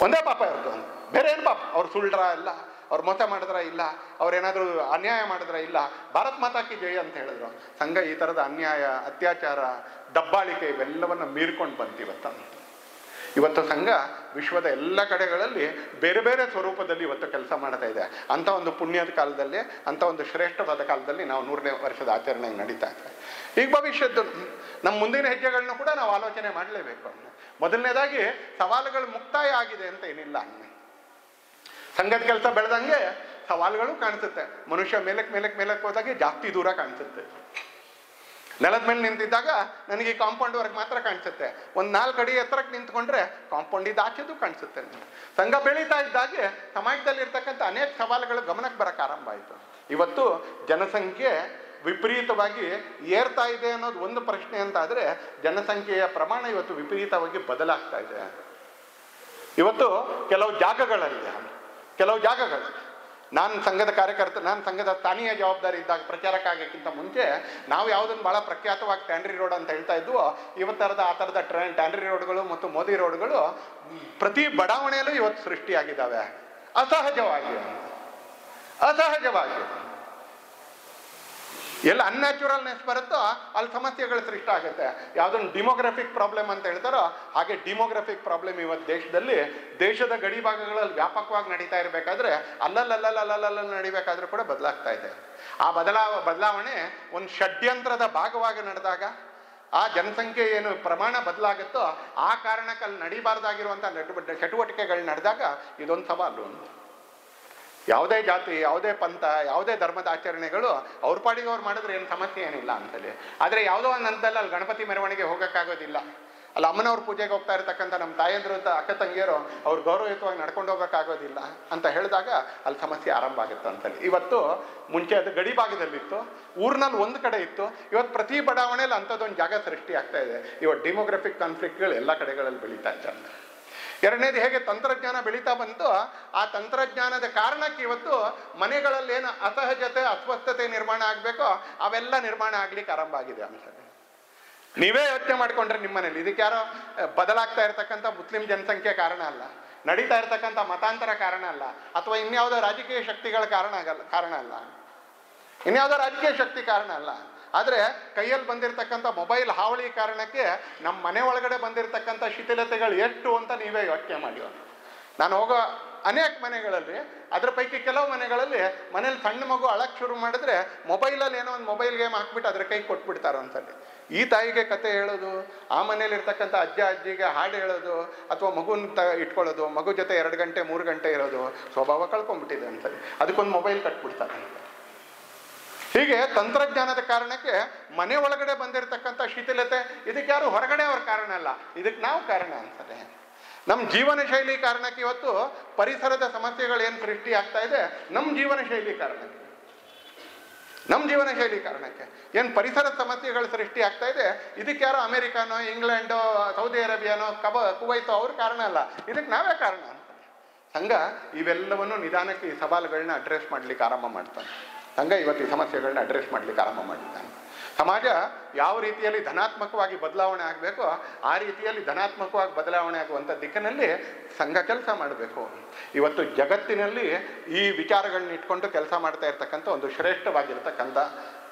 ಒಂದೇ ಪಾಪ ಅವ್ರದ್ದು, ಬೇರೆ ಏನು ಪಾಪ? ಅವ್ರು ಸುಳ್ಳ್ರ ಇಲ್ಲ, ಅವ್ರು ಮೋಸ ಮಾಡಿದ್ರ ಇಲ್ಲ, ಅವ್ರೇನಾದರೂ ಅನ್ಯಾಯ ಮಾಡಿದ್ರ ಇಲ್ಲ, ಭಾರತ್ ಮಾತಾ ಕಿ ಜೈ ಅಂತ ಹೇಳಿದ್ರು. ಸಂಘ ಈ ಥರದ ಅನ್ಯಾಯ, ಅತ್ಯಾಚಾರ, ದಬ್ಬಾಳಿಕೆ ಇವೆಲ್ಲವನ್ನು ಮೀರ್ಕೊಂಡು ಬಂತು. ಇವತ್ತು ಸಂಘ ವಿಶ್ವದ ಎಲ್ಲ ಕಡೆಗಳಲ್ಲಿ ಬೇರೆ ಬೇರೆ ಸ್ವರೂಪದಲ್ಲಿ ಇವತ್ತು ಕೆಲಸ ಮಾಡ್ತಾ ಇದೆ. ಅಂಥ ಒಂದು ಪುಣ್ಯದ ಕಾಲದಲ್ಲಿ, ಅಂಥ ಒಂದು ಶ್ರೇಷ್ಠವಾದ ಕಾಲದಲ್ಲಿ ನಾವು 100ನೇ ವರ್ಷದ ಆಚರಣೆ ನಡೀತಾ ಇದೆ. ಈಗ ಭವಿಷ್ಯದ್ದು ನಮ್ಮ ಮುಂದಿನ ಹೆಜ್ಜೆಗಳನ್ನ ಕೂಡ ನಾವು ಆಲೋಚನೆ ಮಾಡಲೇಬೇಕು. ಮೊದಲನೇದಾಗಿ ಸವಾಲುಗಳು ಮುಕ್ತಾಯ ಆಗಿದೆ ಅಂತ ಏನಿಲ್ಲ. ಸಂಘದ ಕೆಲಸ ಬೆಳೆದಂಗೆ ಸವಾಲುಗಳು ಕಾಣಿಸುತ್ತೆ. ಮನುಷ್ಯ ಮೇಲಕ್ಕೆ ಹೋದಾಗೆ ಜಾಸ್ತಿ ದೂರ ಕಾಣಿಸುತ್ತೆ. ನೆಲದ ಮೇಲೆ ನಿಂತಿದ್ದಾಗ ನನಗೆ ಕಾಂಪೌಂಡ್ ವರ್ಕ್ ಮಾತ್ರ ಕಾಣಿಸುತ್ತೆ. ಒಂದು 4 ಅಡಿ ಎತ್ತರಕ್ಕೆ ನಿಂತ್ಕೊಂಡ್ರೆ ಕಾಂಪೌಂಡಿಂದ ಆಚೆದು ಕಾಣಿಸುತ್ತೆ. ಸಂಘ ಬೆಳೀತಾ ಇದ್ದಾಗೆ ಸಮಾಜದಲ್ಲಿ ಇರ್ತಕ್ಕಂಥ ಅನೇಕ ಸವಾಲುಗಳು ಗಮನಕ್ಕೆ ಬರೋಕ್ಕೆ ಆರಂಭ ಆಯಿತು. ಇವತ್ತು ಜನಸಂಖ್ಯೆ ವಿಪರೀತವಾಗಿ ಏರ್ತಾ ಇದೆ ಅನ್ನೋದು ಒಂದು ಪ್ರಶ್ನೆ ಅಂತ ಆದರೆ, ಜನಸಂಖ್ಯೆಯ ಪ್ರಮಾಣ ಇವತ್ತು ವಿಪರೀತವಾಗಿ ಬದಲಾಗ್ತಾ ಇದೆ. ಇವತ್ತು ಕೆಲವು ಜಾಗಗಳಲ್ಲಿ ನಾನು ಸಂಘದ ಕಾರ್ಯಕರ್ತ, ನಾನು ಸಂಘದ ಸ್ಥಾನೀಯ ಜವಾಬ್ದಾರಿ ಇದ್ದಾಗ ಪ್ರಚಾರಕ್ಕಾಗಕ್ಕಿಂತ ಮುಂಚೆ ನಾವು ಯಾವುದನ್ನು ಭಾಳ ಪ್ರಖ್ಯಾತವಾಗಿ ಟ್ಯಾಂಡ್ರಿ ರೋಡ್ ಅಂತ ಹೇಳ್ತಾ ಇದ್ವು. ಆ ಥರದ ಟ್ಯಾಂಡ್ರಿ ರೋಡ್ಗಳು ಮತ್ತು ಮೋದಿ ರೋಡ್ಗಳು ಪ್ರತಿ ಬಡಾವಣೆಯಲ್ಲೂ ಇವತ್ತು ಸೃಷ್ಟಿಯಾಗಿದ್ದಾವೆ. ಅಸಹಜವಾಗಿ ಎಲ್ಲ ಅನ್ಯಾಚುರಲ್ನೆಸ್ ಬರುತ್ತೋ ಅಲ್ಲಿ ಸಮಸ್ಯೆಗಳು ಸೃಷ್ಟಿ ಆಗುತ್ತೆ. ಯಾವುದೊಂದು ಡಿಮೋಗ್ರಫಿಕ್ ಪ್ರಾಬ್ಲಮ್ ಅಂತ ಹೇಳ್ತಾರೋ ಹಾಗೆ ಡಿಮೋಗ್ರಫಿಕ್ ಪ್ರಾಬ್ಲಮ್ ಇವತ್ತು ದೇಶದ ಗಡಿ ಭಾಗಗಳಲ್ಲಿ ವ್ಯಾಪಕವಾಗಿ ನಡೀತಾ ಇರಬೇಕಾದ್ರೆ ಅಲ್ಲಲ್ಲ ನಡಿಬೇಕಾದ್ರೂ ಕೂಡ ಬದಲಾಗ್ತಾ ಇದೆ. ಆ ಬದಲಾವಣೆ ಒಂದು ಷಡ್ಯಂತ್ರದ ಭಾಗವಾಗಿ ನಡೆದಾಗ, ಆ ಜನಸಂಖ್ಯೆ ಏನು ಪ್ರಮಾಣ ಬದಲಾಗುತ್ತೋ ಆ ಕಾರಣಕ್ಕೆ ಅಲ್ಲಿ ನಡಿಬಾರ್ದಾಗಿರುವಂಥ ಚಟುವಟಿಕೆಗಳು ನಡೆದಾಗ ಇದೊಂದು ಸವಾಲು. ಯಾವುದೇ ಜಾತಿ, ಯಾವುದೇ ಪಂಥ, ಯಾವುದೇ ಧರ್ಮದ ಆಚರಣೆಗಳು ಅವ್ರ ಪಾಡಿಗೆ ಅವ್ರು ಮಾಡಿದ್ರೆ ಏನು ಸಮಸ್ಯೆ ಏನಿಲ್ಲ ಅಂತಲೇ. ಆದರೆ ಯಾವುದೋ ಒಂದು ಹಂತದಲ್ಲಿ ಅಲ್ಲಿ ಗಣಪತಿ ಮೆರವಣಿಗೆ ಹೋಗೋಕ್ಕಾಗೋದಿಲ್ಲ, ಅಲ್ಲಿ ಅಮ್ಮನವ್ರ ಪೂಜೆಗೆ ಹೋಗ್ತಾ ಇರ್ತಕ್ಕಂಥ ನಮ್ಮ ತಾಯಂದ್ರು ಅಕ್ಕ ತಂಗಿಯರು ಅವ್ರು ಗೌರವಯುತವಾಗಿ ನಡ್ಕೊಂಡು ಹೋಗೋಕ್ಕಾಗೋದಿಲ್ಲ ಅಂತ ಹೇಳಿದಾಗ ಅಲ್ಲಿ ಸಮಸ್ಯೆ ಆರಂಭ ಆಗುತ್ತೆ ಅಂತಲೇ. ಇವತ್ತು ಮುಂಚೆ ಅದು ಗಡಿ ಭಾಗದಲ್ಲಿತ್ತು, ಊರಿನಲ್ಲಿ ಒಂದು ಕಡೆ ಇತ್ತು, ಇವತ್ತು ಪ್ರತಿ ಬಡಾವಣೆಯಲ್ಲಿ ಅಂಥದ್ದೊಂದು ಜಾಗ ಸೃಷ್ಟಿ ಆಗ್ತಾ ಇದೆ. ಇವತ್ತು ಡಿಮೋಗ್ರಫಿಕ್ ಕಾನ್ಫ್ಲಿಕ್ಟ್ಗಳು ಎಲ್ಲ ಕಡೆಗಳಲ್ಲಿ ಬೆಳೀತಾ ಇದ್ದಾರೆ. ಎರಡನೇದು, ಹೇಗೆ ತಂತ್ರಜ್ಞಾನ ಬೆಳೀತಾ ಬಂತು, ಆ ತಂತ್ರಜ್ಞಾನದ ಕಾರಣಕ್ಕೆ ಇವತ್ತು ಮನೆಗಳಲ್ಲಿ ಏನು ಅಸಹಜತೆ, ಅಸ್ವಸ್ಥತೆ ನಿರ್ಮಾಣ ಆಗಬೇಕೋ ಅವೆಲ್ಲ ನಿರ್ಮಾಣ ಆಗ್ಲಿಕ್ಕೆ ಆರಂಭ ಆಗಿದೆ ಅಂಶ. ನೀವೇ ಯೋಚನೆ ಮಾಡ್ಕೊಂಡ್ರೆ ನಿಮ್ಮ ಮನೇಲಿ ಇದಕ್ಕೆ ಯಾರೋ ಬದಲಾಗ್ತಾ ಇರ್ತಕ್ಕಂಥ ಮುಸ್ಲಿಂ ಜನಸಂಖ್ಯೆ ಕಾರಣ ಅಲ್ಲ, ನಡೀತಾ ಇರ್ತಕ್ಕಂಥ ಮತಾಂತರ ಕಾರಣ ಅಲ್ಲ, ಅಥವಾ ಇನ್ಯಾವುದೋ ರಾಜಕೀಯ ಶಕ್ತಿಗಳ ಕಾರಣ ಅಲ್ಲ, ಇನ್ಯಾವುದೋ ರಾಜಕೀಯ ಶಕ್ತಿ ಕಾರಣ ಅಲ್ಲ. ಆದರೆ ಕೈಯಲ್ಲಿ ಬಂದಿರತಕ್ಕಂಥ ಮೊಬೈಲ್ ಹಾವಳಿ ಕಾರಣಕ್ಕೆ ನಮ್ಮ ಮನೆ ಒಳಗಡೆ ಬಂದಿರತಕ್ಕಂಥ ಶಿಥಿಲತೆಗಳು ಎಷ್ಟು ಅಂತ ನೀವೇ ಯೋಚನೆ ಮಾಡಿ. ನಾನು ಹೋಗೋ ಅನೇಕ ಮನೆಗಳಲ್ಲಿ, ಅದ್ರ ಪೈಕಿ ಕೆಲವು ಮನೆಗಳಲ್ಲಿ ಮನೇಲಿ ಸಣ್ಣ ಮಗು ಅಳಕ್ಕೆ ಶುರು ಮಾಡಿದ್ರೆ ಮೊಬೈಲಲ್ಲಿ ಏನೋ ಒಂದು ಮೊಬೈಲ್ ಗೇಮ್ ಹಾಕ್ಬಿಟ್ಟು ಅದ್ರ ಕೈ ಕೊಟ್ಬಿಡ್ತಾರೆ ಅನ್ಸಲ್ಲಿ. ಈ ತಾಯಿಗೆ ಕತೆ ಹೇಳೋದು, ಆ ಮನೇಲಿರ್ತಕ್ಕಂಥ ಅಜ್ಜಿಗೆ ಹಾಡು ಹೇಳೋದು, ಅಥವಾ ಮಗುನ ಇಟ್ಕೊಳ್ಳೋದು, ಮಗು ಜೊತೆ 2 ಗಂಟೆ 3 ಗಂಟೆ ಇರೋದು ಸ್ವಭಾವ ಕಳ್ಕೊಂಡ್ಬಿಟ್ಟಿದೆ ಅನ್ಸಲ್ಲಿ. ಅದಕ್ಕೊಂದು ಮೊಬೈಲ್ ಕಟ್ಬಿಡ್ತಾರೆ. ಹೀಗೆ ತಂತ್ರಜ್ಞಾನದ ಕಾರಣಕ್ಕೆ ಮನೆ ಒಳಗಡೆ ಬಂದಿರತಕ್ಕಂಥ ಶಿಥಿಲತೆ, ಇದಕ್ಕೆ ಯಾರು ಹೊರಗಡೆ ಅವ್ರ ಕಾರಣ ಅಲ್ಲ, ಇದಕ್ಕೆ ನಾವು ಕಾರಣ ಅನ್ಸತ್ತೆ. ನಮ್ಮ ಜೀವನ ಶೈಲಿ ಕಾರಣಕ್ಕೆ ಇವತ್ತು ಪರಿಸರದ ಸಮಸ್ಯೆಗಳು ಏನು ಸೃಷ್ಟಿ ಆಗ್ತಾ ಇದೆ, ನಮ್ಮ ಜೀವನ ಶೈಲಿ ಕಾರಣಕ್ಕೆ ಏನು ಪರಿಸರದ ಸಮಸ್ಯೆಗಳು ಸೃಷ್ಟಿ ಆಗ್ತಾ ಇದೆ, ಇದಕ್ಕೆ ಯಾರೋ ಅಮೆರಿಕಾನೋ, ಇಂಗ್ಲೆಂಡೋ, ಸೌದಿ ಅರೇಬಿಯಾನೋ, ಕುವೈತೋ ಅವ್ರ ಕಾರಣ ಅಲ್ಲ, ಇದಕ್ಕೆ ನಾವೇ ಕಾರಣ ಅಂತ. ಸಂಘ ಇವೆಲ್ಲವನ್ನು ನಿಧಾನಕ್ಕೆ ಈ ಸವಾಲುಗಳನ್ನ ಅಡ್ರೆಸ್ ಮಾಡ್ಲಿಕ್ಕೆ ಆರಂಭ ಮಾಡ್ತಾನೆ. ಸಂಘ ಇವತ್ತು ಈ ಸಮಸ್ಯೆಗಳನ್ನ ಅಡ್ರೆಸ್ ಮಾಡ್ಲಿಕ್ಕೆ ಆರಂಭ ಮಾಡಿದ್ದಾನೆ. ಸಮಾಜ ಯಾವ ರೀತಿಯಲ್ಲಿ ಧನಾತ್ಮಕವಾಗಿ ಬದಲಾವಣೆ ಆಗಬೇಕೋ ಆ ರೀತಿಯಲ್ಲಿ ಧನಾತ್ಮಕವಾಗಿ ಬದಲಾವಣೆ ಆಗುವಂಥ ದಿಕ್ಕಿನಲ್ಲಿ ಸಂಘ ಕೆಲಸ ಮಾಡಬೇಕು. ಇವತ್ತು ಜಗತ್ತಿನಲ್ಲಿ ಈ ವಿಚಾರಗಳನ್ನ ಇಟ್ಕೊಂಡು ಕೆಲಸ ಮಾಡ್ತಾ ಇರ್ತಕ್ಕಂಥ ಒಂದು ಶ್ರೇಷ್ಠವಾಗಿರ್ತಕ್ಕಂಥ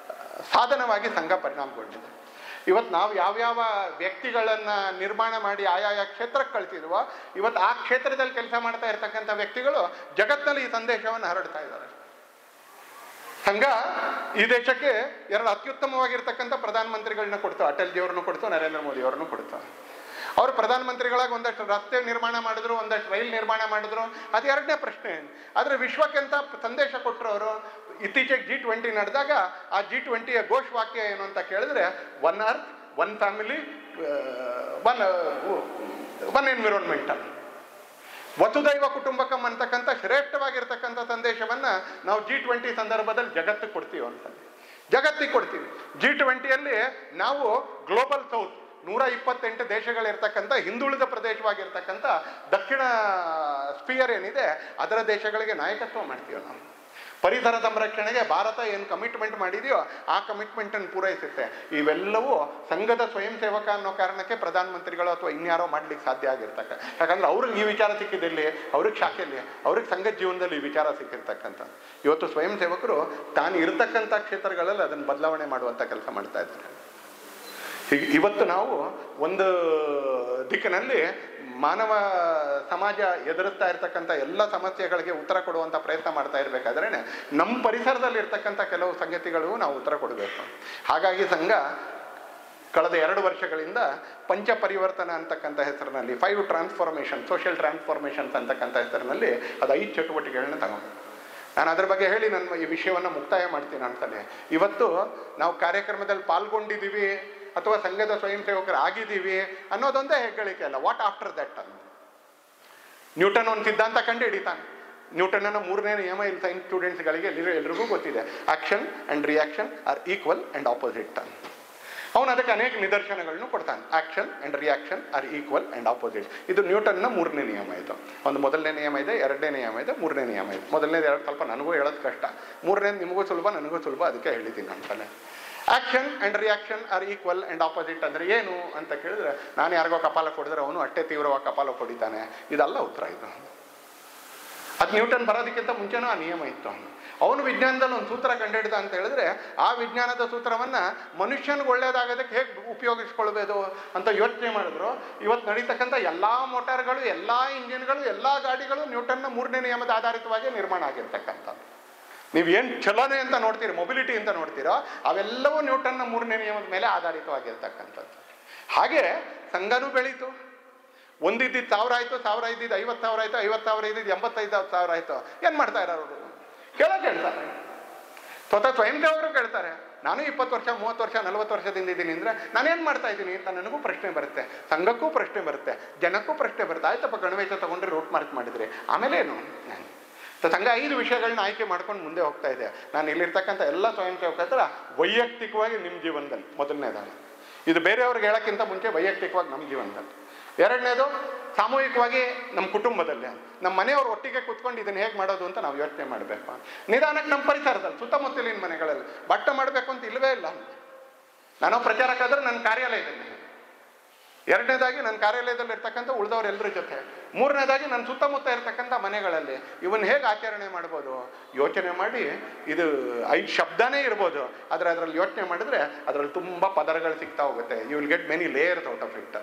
ಸಾಧನವಾಗಿ ಸಂಘ ಪರಿಣಾಮಗೊಂಡಿದೆ. ಇವತ್ತು ನಾವು ಯಾವ್ಯಾವ ವ್ಯಕ್ತಿಗಳನ್ನು ನಿರ್ಮಾಣ ಮಾಡಿ ಆಯಾಯ ಕ್ಷೇತ್ರಕ್ಕೆ ಕಳಿಸಿದ್ವೋ ಇವತ್ತು ಆ ಕ್ಷೇತ್ರದಲ್ಲಿ ಕೆಲಸ ಮಾಡ್ತಾ ಇರ್ತಕ್ಕಂಥ ವ್ಯಕ್ತಿಗಳು ಜಗತ್ತಿನಲ್ಲಿ ಈ ಸಂದೇಶವನ್ನು ಹರಡ್ತಾ ಇದ್ದಾರೆ. ಸಂಘ ಈ ದೇಶಕ್ಕೆ 2 ಅತ್ಯುತ್ತಮವಾಗಿರ್ತಕ್ಕಂಥ ಪ್ರಧಾನಮಂತ್ರಿಗಳನ್ನ ಕೊಡ್ತು. ಅಟಲ್ಜಿಯವ್ರನ್ನು ಕೊಡ್ತು, ನರೇಂದ್ರ ಮೋದಿ ಅವ್ರನ್ನು ಕೊಡ್ತು. ಅವರು ಪ್ರಧಾನಮಂತ್ರಿಗಳಾಗಿ ಒಂದಷ್ಟು ರಸ್ತೆ ನಿರ್ಮಾಣ ಮಾಡಿದ್ರು, ಒಂದಷ್ಟು ರೈಲ್ ನಿರ್ಮಾಣ ಮಾಡಿದ್ರು, ಅದು ಎರಡನೇ ಪ್ರಶ್ನೆ. ಆದರೆ ವಿಶ್ವಕ್ಕೆಂತ ಸಂದೇಶ ಕೊಟ್ಟರು ಅವರು. ಇತ್ತೀಚೆಗೆ G20 ನಡೆದಾಗ ಆ G20ಯ ಘೋಷವಾಕ್ಯ ಏನು ಅಂತ ಕೇಳಿದ್ರೆ, 1 ಅರ್ತ್ 1 ಫ್ಯಾಮಿಲಿ 1 ಎನ್ವಿರಾನ್ಮೆಂಟ್, ವಸುದೈವ ಕುಟುಂಬಕಂ ಅಂತಕ್ಕಂಥ ಶ್ರೇಷ್ಠವಾಗಿರ್ತಕ್ಕಂಥ ಸಂದೇಶವನ್ನ ನಾವು G20 ಸಂದರ್ಭದಲ್ಲಿ ಜಗತ್ತಿಗೆ ಕೊಡ್ತೀವಿ ಅಂತ. ಜಗತ್ತಿಗೆ ಕೊಡ್ತೀವಿ. G20ಯಲ್ಲಿ ನಾವು ಗ್ಲೋಬಲ್ ಸೌತ್ 128 ದೇಶಗಳಿರ್ತಕ್ಕಂಥ ಹಿಂದುಳಿದ ಪ್ರದೇಶವಾಗಿರ್ತಕ್ಕಂಥ ದಕ್ಷಿಣ ಸ್ಪಿಯರ್ ಏನಿದೆ ಅದರ ದೇಶಗಳಿಗೆ ನಾಯಕತ್ವ ಮಾಡ್ತೀವಿ ನಾವು. ಪರಿಸರ ಸಂರಕ್ಷಣೆಗೆ ಭಾರತ ಏನು ಕಮಿಟ್ಮೆಂಟ್ ಮಾಡಿದೆಯೋ ಆ ಕಮಿಟ್ಮೆಂಟನ್ನು ಪೂರೈಸುತ್ತೆ. ಇವೆಲ್ಲವೂ ಸಂಘದ ಸ್ವಯಂ ಸೇವಕ ಅನ್ನೋ ಕಾರಣಕ್ಕೆ ಪ್ರಧಾನಮಂತ್ರಿಗಳು ಅಥವಾ ಇನ್ಯಾರೋ ಮಾಡ್ಲಿಕ್ಕೆ ಸಾಧ್ಯ ಆಗಿರ್ತಕ್ಕ. ಯಾಕಂದ್ರೆ ಅವ್ರಿಗೆ ಈ ವಿಚಾರ ಸಿಕ್ಕಿದಲ್ಲಿ, ಅವ್ರಿಗೆ ಶಾಖೆಯಲ್ಲಿ, ಅವ್ರಿಗೆ ಸಂಘದ ಜೀವನದಲ್ಲಿ ಈ ವಿಚಾರ ಸಿಕ್ಕಿರ್ತಕ್ಕಂಥ. ಇವತ್ತು ಸ್ವಯಂ ಸೇವಕರು ತಾನು ಇರತಕ್ಕಂಥ ಕ್ಷೇತ್ರಗಳಲ್ಲಿ ಅದನ್ನು ಬದಲಾವಣೆ ಮಾಡುವಂಥ ಕೆಲಸ ಮಾಡ್ತಾ ಇದ್ದಾರೆ. ಇವತ್ತು ನಾವು ಒಂದು ದಿಕ್ಕಿನಲ್ಲಿ ಮಾನವ ಸಮಾಜ ಎದುರಿಸ್ತಾ ಇರ್ತಕ್ಕಂಥ ಎಲ್ಲ ಸಮಸ್ಯೆಗಳಿಗೆ ಉತ್ತರ ಕೊಡುವಂಥ ಪ್ರಯತ್ನ ಮಾಡ್ತಾ ಇರಬೇಕಾದ್ರೆ ನಮ್ಮ ಪರಿಸರದಲ್ಲಿ ಇರ್ತಕ್ಕಂಥ ಕೆಲವು ಸಂಗತಿಗಳಿಗೂ ನಾವು ಉತ್ತರ ಕೊಡಬೇಕು. ಹಾಗಾಗಿ ಸಂಘ ಕಳೆದ 2 ವರ್ಷಗಳಿಂದ ಪಂಚ ಪರಿವರ್ತನ ಅಂತಕ್ಕಂಥ ಹೆಸರಿನಲ್ಲಿ 5 ಟ್ರಾನ್ಸ್ಫಾರ್ಮೇಷನ್, ಸೋಷಿಯಲ್ ಟ್ರಾನ್ಸ್ಫಾರ್ಮೇಷನ್ಸ್ ಅಂತಕ್ಕಂಥ ಹೆಸರಿನಲ್ಲಿ ಅದು 5 ಚಟುವಟಿಕೆಗಳನ್ನ ತಗೊಂಡು ನಾನು ಅದ್ರ ಬಗ್ಗೆ ಹೇಳಿ ನನ್ನ ಈ ವಿಷಯವನ್ನು ಮುಕ್ತಾಯ ಮಾಡ್ತೀನಿ ಅಂತಾನೆ. ಇವತ್ತು ನಾವು ಕಾರ್ಯಕ್ರಮದಲ್ಲಿ ಪಾಲ್ಗೊಂಡಿದ್ದೀವಿ ಅಥವಾ ಸಂಘದ ಸ್ವಯಂ ಸೇವಕರು ಆಗಿದ್ದೀವಿ ಅನ್ನೋದೊಂದೇ ಹೆಗ್ಗಳಿಕೆ ಅಲ್ಲ. ವಾಟ್ ಆಫ್ಟರ್ ದಟ್ ಅಂತ ನ್ಯೂಟನ್ ಒಂದು ಸಿದ್ಧಾಂತ ಕಂಡು ಹಿಡಿತಾನೆ. ನ್ಯೂಟನ್ನ 3ನೇ ನಿಯಮ ಇಲ್ಲಿ ಸೈನ್ಸ್ ಸ್ಟೂಡೆಂಟ್ಸ್ಗಳಿಗೆ ಎಲ್ರಿಗೂ ಗೊತ್ತಿದೆ. Action and reaction are equal and opposite ಅಂತ. ಅವನು ಅದಕ್ಕೆ ಅನೇಕ ನಿದರ್ಶನಗಳನ್ನು ಕೊಡ್ತಾನೆ. Action and reaction are equal and opposite. ಇದು ನ್ಯೂಟನ್ನ 3ನೇ ನಿಯಮ. ಇದು ಒಂದು ಮೊದಲನೇ ನಿಯಮ ಇದೆ, 2ನೇ ನಿಯಮ ಇದೆ, 3ನೇ ನಿಯಮ ಇದೆ. ಮೊದಲನೇದು 2 ಸ್ವಲ್ಪ ನನಗೂ ಹೇಳೋದು ಕಷ್ಟ, 3ನೇದು ನಿಮಗೂ ಸುಲಭ, ನನಗೂ ಸುಲಭ, ಅದಕ್ಕೆ ಹೇಳಿದ್ದೀನಿ ಅಂತಾನೆ. Action and reaction are equal and opposite ಅಂದರೆ ಏನು ಅಂತ ಕೇಳಿದ್ರೆ, ನಾನು ಯಾರಿಗೋ ಕಪಾಲ ಕೊಡಿದ್ರೆ ಅವನು ಅಷ್ಟೇ ತೀವ್ರವಾಗಿ ಕಪಾಲ ಕೊಡಿತಾನೆ, ಇದಲ್ಲ ಉತ್ತರ. ಇದು ಅದು ನ್ಯೂಟನ್ ಬರೋದಕ್ಕಿಂತ ಮುಂಚೆನೂ ಆ ನಿಯಮ ಇತ್ತು. ಅವನು ವಿಜ್ಞಾನದಲ್ಲಿ ಒಂದು ಸೂತ್ರ ಕಂಡುಹಿಡಿದ ಅಂತ ಹೇಳಿದ್ರೆ ಆ ವಿಜ್ಞಾನದ ಸೂತ್ರವನ್ನು ಮನುಷ್ಯನಿಗೆ ಒಳ್ಳೇದಾಗೋದಕ್ಕೆ ಹೇಗೆ ಉಪಯೋಗಿಸ್ಕೊಳ್ಬೋದು ಅಂತ ಯೋಚನೆ ಮಾಡಿದ್ರು. ಇವತ್ತು ನಡೀತಕ್ಕಂಥ ಎಲ್ಲ ಮೋಟಾರ್ಗಳು, ಎಲ್ಲ ಇಂಜಿನ್ಗಳು, ಎಲ್ಲ ಗಾಡಿಗಳು ನ್ಯೂಟನ್ನ 3ನೇ ನಿಯಮದ ಆಧಾರಿತವಾಗಿ ನಿರ್ಮಾಣ ಆಗಿರ್ತಕ್ಕಂಥದ್ದು. ನೀವೇನು ಚಲನೆ ಅಂತ ನೋಡ್ತೀರಿ, ಮೊಬಿಲಿಟಿ ಅಂತ ನೋಡ್ತೀರೋ ಅವೆಲ್ಲವೂ ನ್ಯೂಟನ್ನ 3ನೇ ನಿಯಮದ ಮೇಲೆ ಆಧಾರಿತವಾಗಿರ್ತಕ್ಕಂಥದ್ದು. ಹಾಗೆ ಸಂಘನೂ ಬೆಳೀತು. ಒಂದಿದ್ದು 1000 ಆಯಿತು, 1000 ಇದ್ದಿದ್ದು 50,000 ಆಯಿತು, 50,000 ಇದ್ದಿದ್ದು 85,000 ಆಯಿತು. ಏನು ಮಾಡ್ತಾ ಇರೋರು? ಕೇಳ್ತಾರೆ. ಸ್ವತಃ ಸ್ವಯಂ ಸೇವಕರು ಕೇಳ್ತಾರೆ. ನಾನು 20 ವರ್ಷ, 30 ವರ್ಷ, 40 ವರ್ಷದಿಂದ ಇದ್ದೀನಿ ಅಂದರೆ ನಾನೇನು ಮಾಡ್ತಾ ಇದ್ದೀನಿ ಅಂತ ನನಗೂ ಪ್ರಶ್ನೆ ಬರುತ್ತೆ, ಸಂಘಕ್ಕೂ ಪ್ರಶ್ನೆ ಬರುತ್ತೆ, ಜನಕ್ಕೂ ಪ್ರಶ್ನೆ ಬರುತ್ತೆ. ಆಯ್ತಪ್ಪ, ಗಣವೇಶ ತಗೊಂಡ್ರೆ ರೂಟ್ ಮಾರ್ಕ್ ಮಾಡಿದ್ರಿ, ಆಮೇಲೆ ಏನು? ಸಂಘ 5 ವಿಷಯಗಳನ್ನ ಆಯ್ಕೆ ಮಾಡ್ಕೊಂಡು ಮುಂದೆ ಹೋಗ್ತಾ ಇದೆ. ನಾನು ಇಲ್ಲಿರ್ತಕ್ಕಂಥ ಎಲ್ಲ ಸ್ವಯಂ ಸೇವಕರ ಹತ್ರ ವೈಯಕ್ತಿಕವಾಗಿ ನಿಮ್ಮ ಜೀವನದಲ್ಲಿ ಮೊದಲನೇದಾಗಿ, ಇದು ಬೇರೆಯವ್ರಿಗೆ ಹೇಳೋಕ್ಕಿಂತ ಮುಂಚೆ ವೈಯಕ್ತಿಕವಾಗಿ ನಮ್ಮ ಜೀವನದಲ್ಲಿ. 2ನೇದು ಸಾಮೂಹಿಕವಾಗಿ ನಮ್ಮ ಕುಟುಂಬದಲ್ಲಿ, ನಮ್ಮ ಮನೆಯವರು ಒಟ್ಟಿಗೆ ಕೂತ್ಕೊಂಡು ಇದನ್ನು ಹೇಗೆ ಮಾಡೋದು ಅಂತ ನಾವು ಯೋಚನೆ ಮಾಡಬೇಕು. ನಿಧಾನಕ್ಕೆ ನಮ್ಮ ಪರಿಸರದಲ್ಲಿ ಸುತ್ತಮುತ್ತಲಿನ ಮನೆಗಳಲ್ಲಿ ಬಟ್ಟ ಮಾಡಬೇಕು ಅಂತ ಇಲ್ಲವೇ ಇಲ್ಲ. ನಾನು ಪ್ರಚಾರಕ್ಕಾದ್ರೆ ನನ್ನ ಕಾರ್ಯಾಲಯದಲ್ಲಿ, 2ನೇದಾಗಿ ನನ್ನ ಕಾರ್ಯಾಲಯದಲ್ಲಿ ಇರ್ತಕ್ಕಂಥ ಉಳಿದವರೆಲ್ಲರ ಜೊತೆ, 3ನೇದಾಗಿ ನನ್ನ ಸುತ್ತಮುತ್ತ ಇರ್ತಕ್ಕಂಥ ಮನೆಗಳಲ್ಲಿ ಇವನ್ನ ಹೇಗೆ ಆಚರಣೆ ಮಾಡ್ಬೋದು ಯೋಚನೆ ಮಾಡಿ. ಇದು 5 ಶಬ್ದನೇ ಇರ್ಬೋದು, ಆದರೆ ಅದರಲ್ಲಿ ಯೋಚನೆ ಮಾಡಿದ್ರೆ ಅದರಲ್ಲಿ ತುಂಬ ಪದರಗಳು ಸಿಗ್ತಾ ಹೋಗುತ್ತೆ. You will get many layers out of it.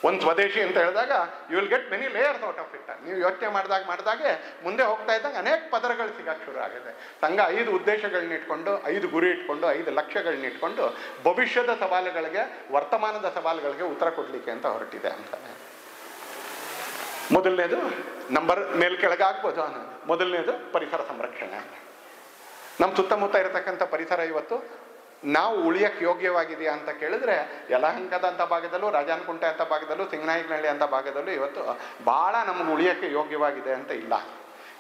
ಒಂದು ಸ್ವದೇಶಿ ಅಂತ ಹೇಳಿದಾಗ you will get many layers out of it. ನೀವು ಯೋಚನೆ ಮಾಡಿದಾಗೆ ಮುಂದೆ ಹೋಗ್ತಾ ಇದ್ದಂಗೆ ಅನೇಕ ಪದರಗಳು ಸಿಗಕ್ಕೆ ಶುರು ಆಗಿದೆ. ಸಂಘ 5 ಉದ್ದೇಶಗಳನ್ನ ಇಟ್ಕೊಂಡು, 5 ಗುರಿ ಇಟ್ಕೊಂಡು, 5 ಲಕ್ಷ್ಯಗಳನ್ನ ಇಟ್ಕೊಂಡು ಭವಿಷ್ಯದ ಸವಾಲುಗಳಿಗೆ, ವರ್ತಮಾನದ ಸವಾಲುಗಳಿಗೆ ಉತ್ತರ ಕೊಡಲಿಕ್ಕೆ ಅಂತ ಹೊರಟಿದೆ ಅಂತ. ಮೊದಲನೇದು ನಂಬರ್ ಮೇಲ್ ಕೆಳಗೆ ಆಗ್ಬೋದು. ಮೊದಲನೇದು ಪರಿಸರ ಸಂರಕ್ಷಣೆ. ನಮ್ಮ ಸುತ್ತಮುತ್ತ ಇರತಕ್ಕಂಥ ಪರಿಸರ ಇವತ್ತು ನಾವು ಉಳಿಯಕ್ಕೆ ಯೋಗ್ಯವಾಗಿದೆಯಾ ಅಂತ ಕೇಳಿದ್ರೆ ಯಲಹಂಕದ ಅಂತ ಭಾಗದಲ್ಲೂ, ರಾಜಾನಕುಂಟೆ ಅಂತ ಭಾಗದಲ್ಲೂ, ಸಿಂಗನಾಯಕನಹಳ್ಳಿ ಅಂತ ಭಾಗದಲ್ಲೂ ಇವತ್ತು ಭಾಳ ನಮ್ಗೆ ಉಳಿಯಕ್ಕೆ ಯೋಗ್ಯವಾಗಿದೆ ಅಂತ ಇಲ್ಲ.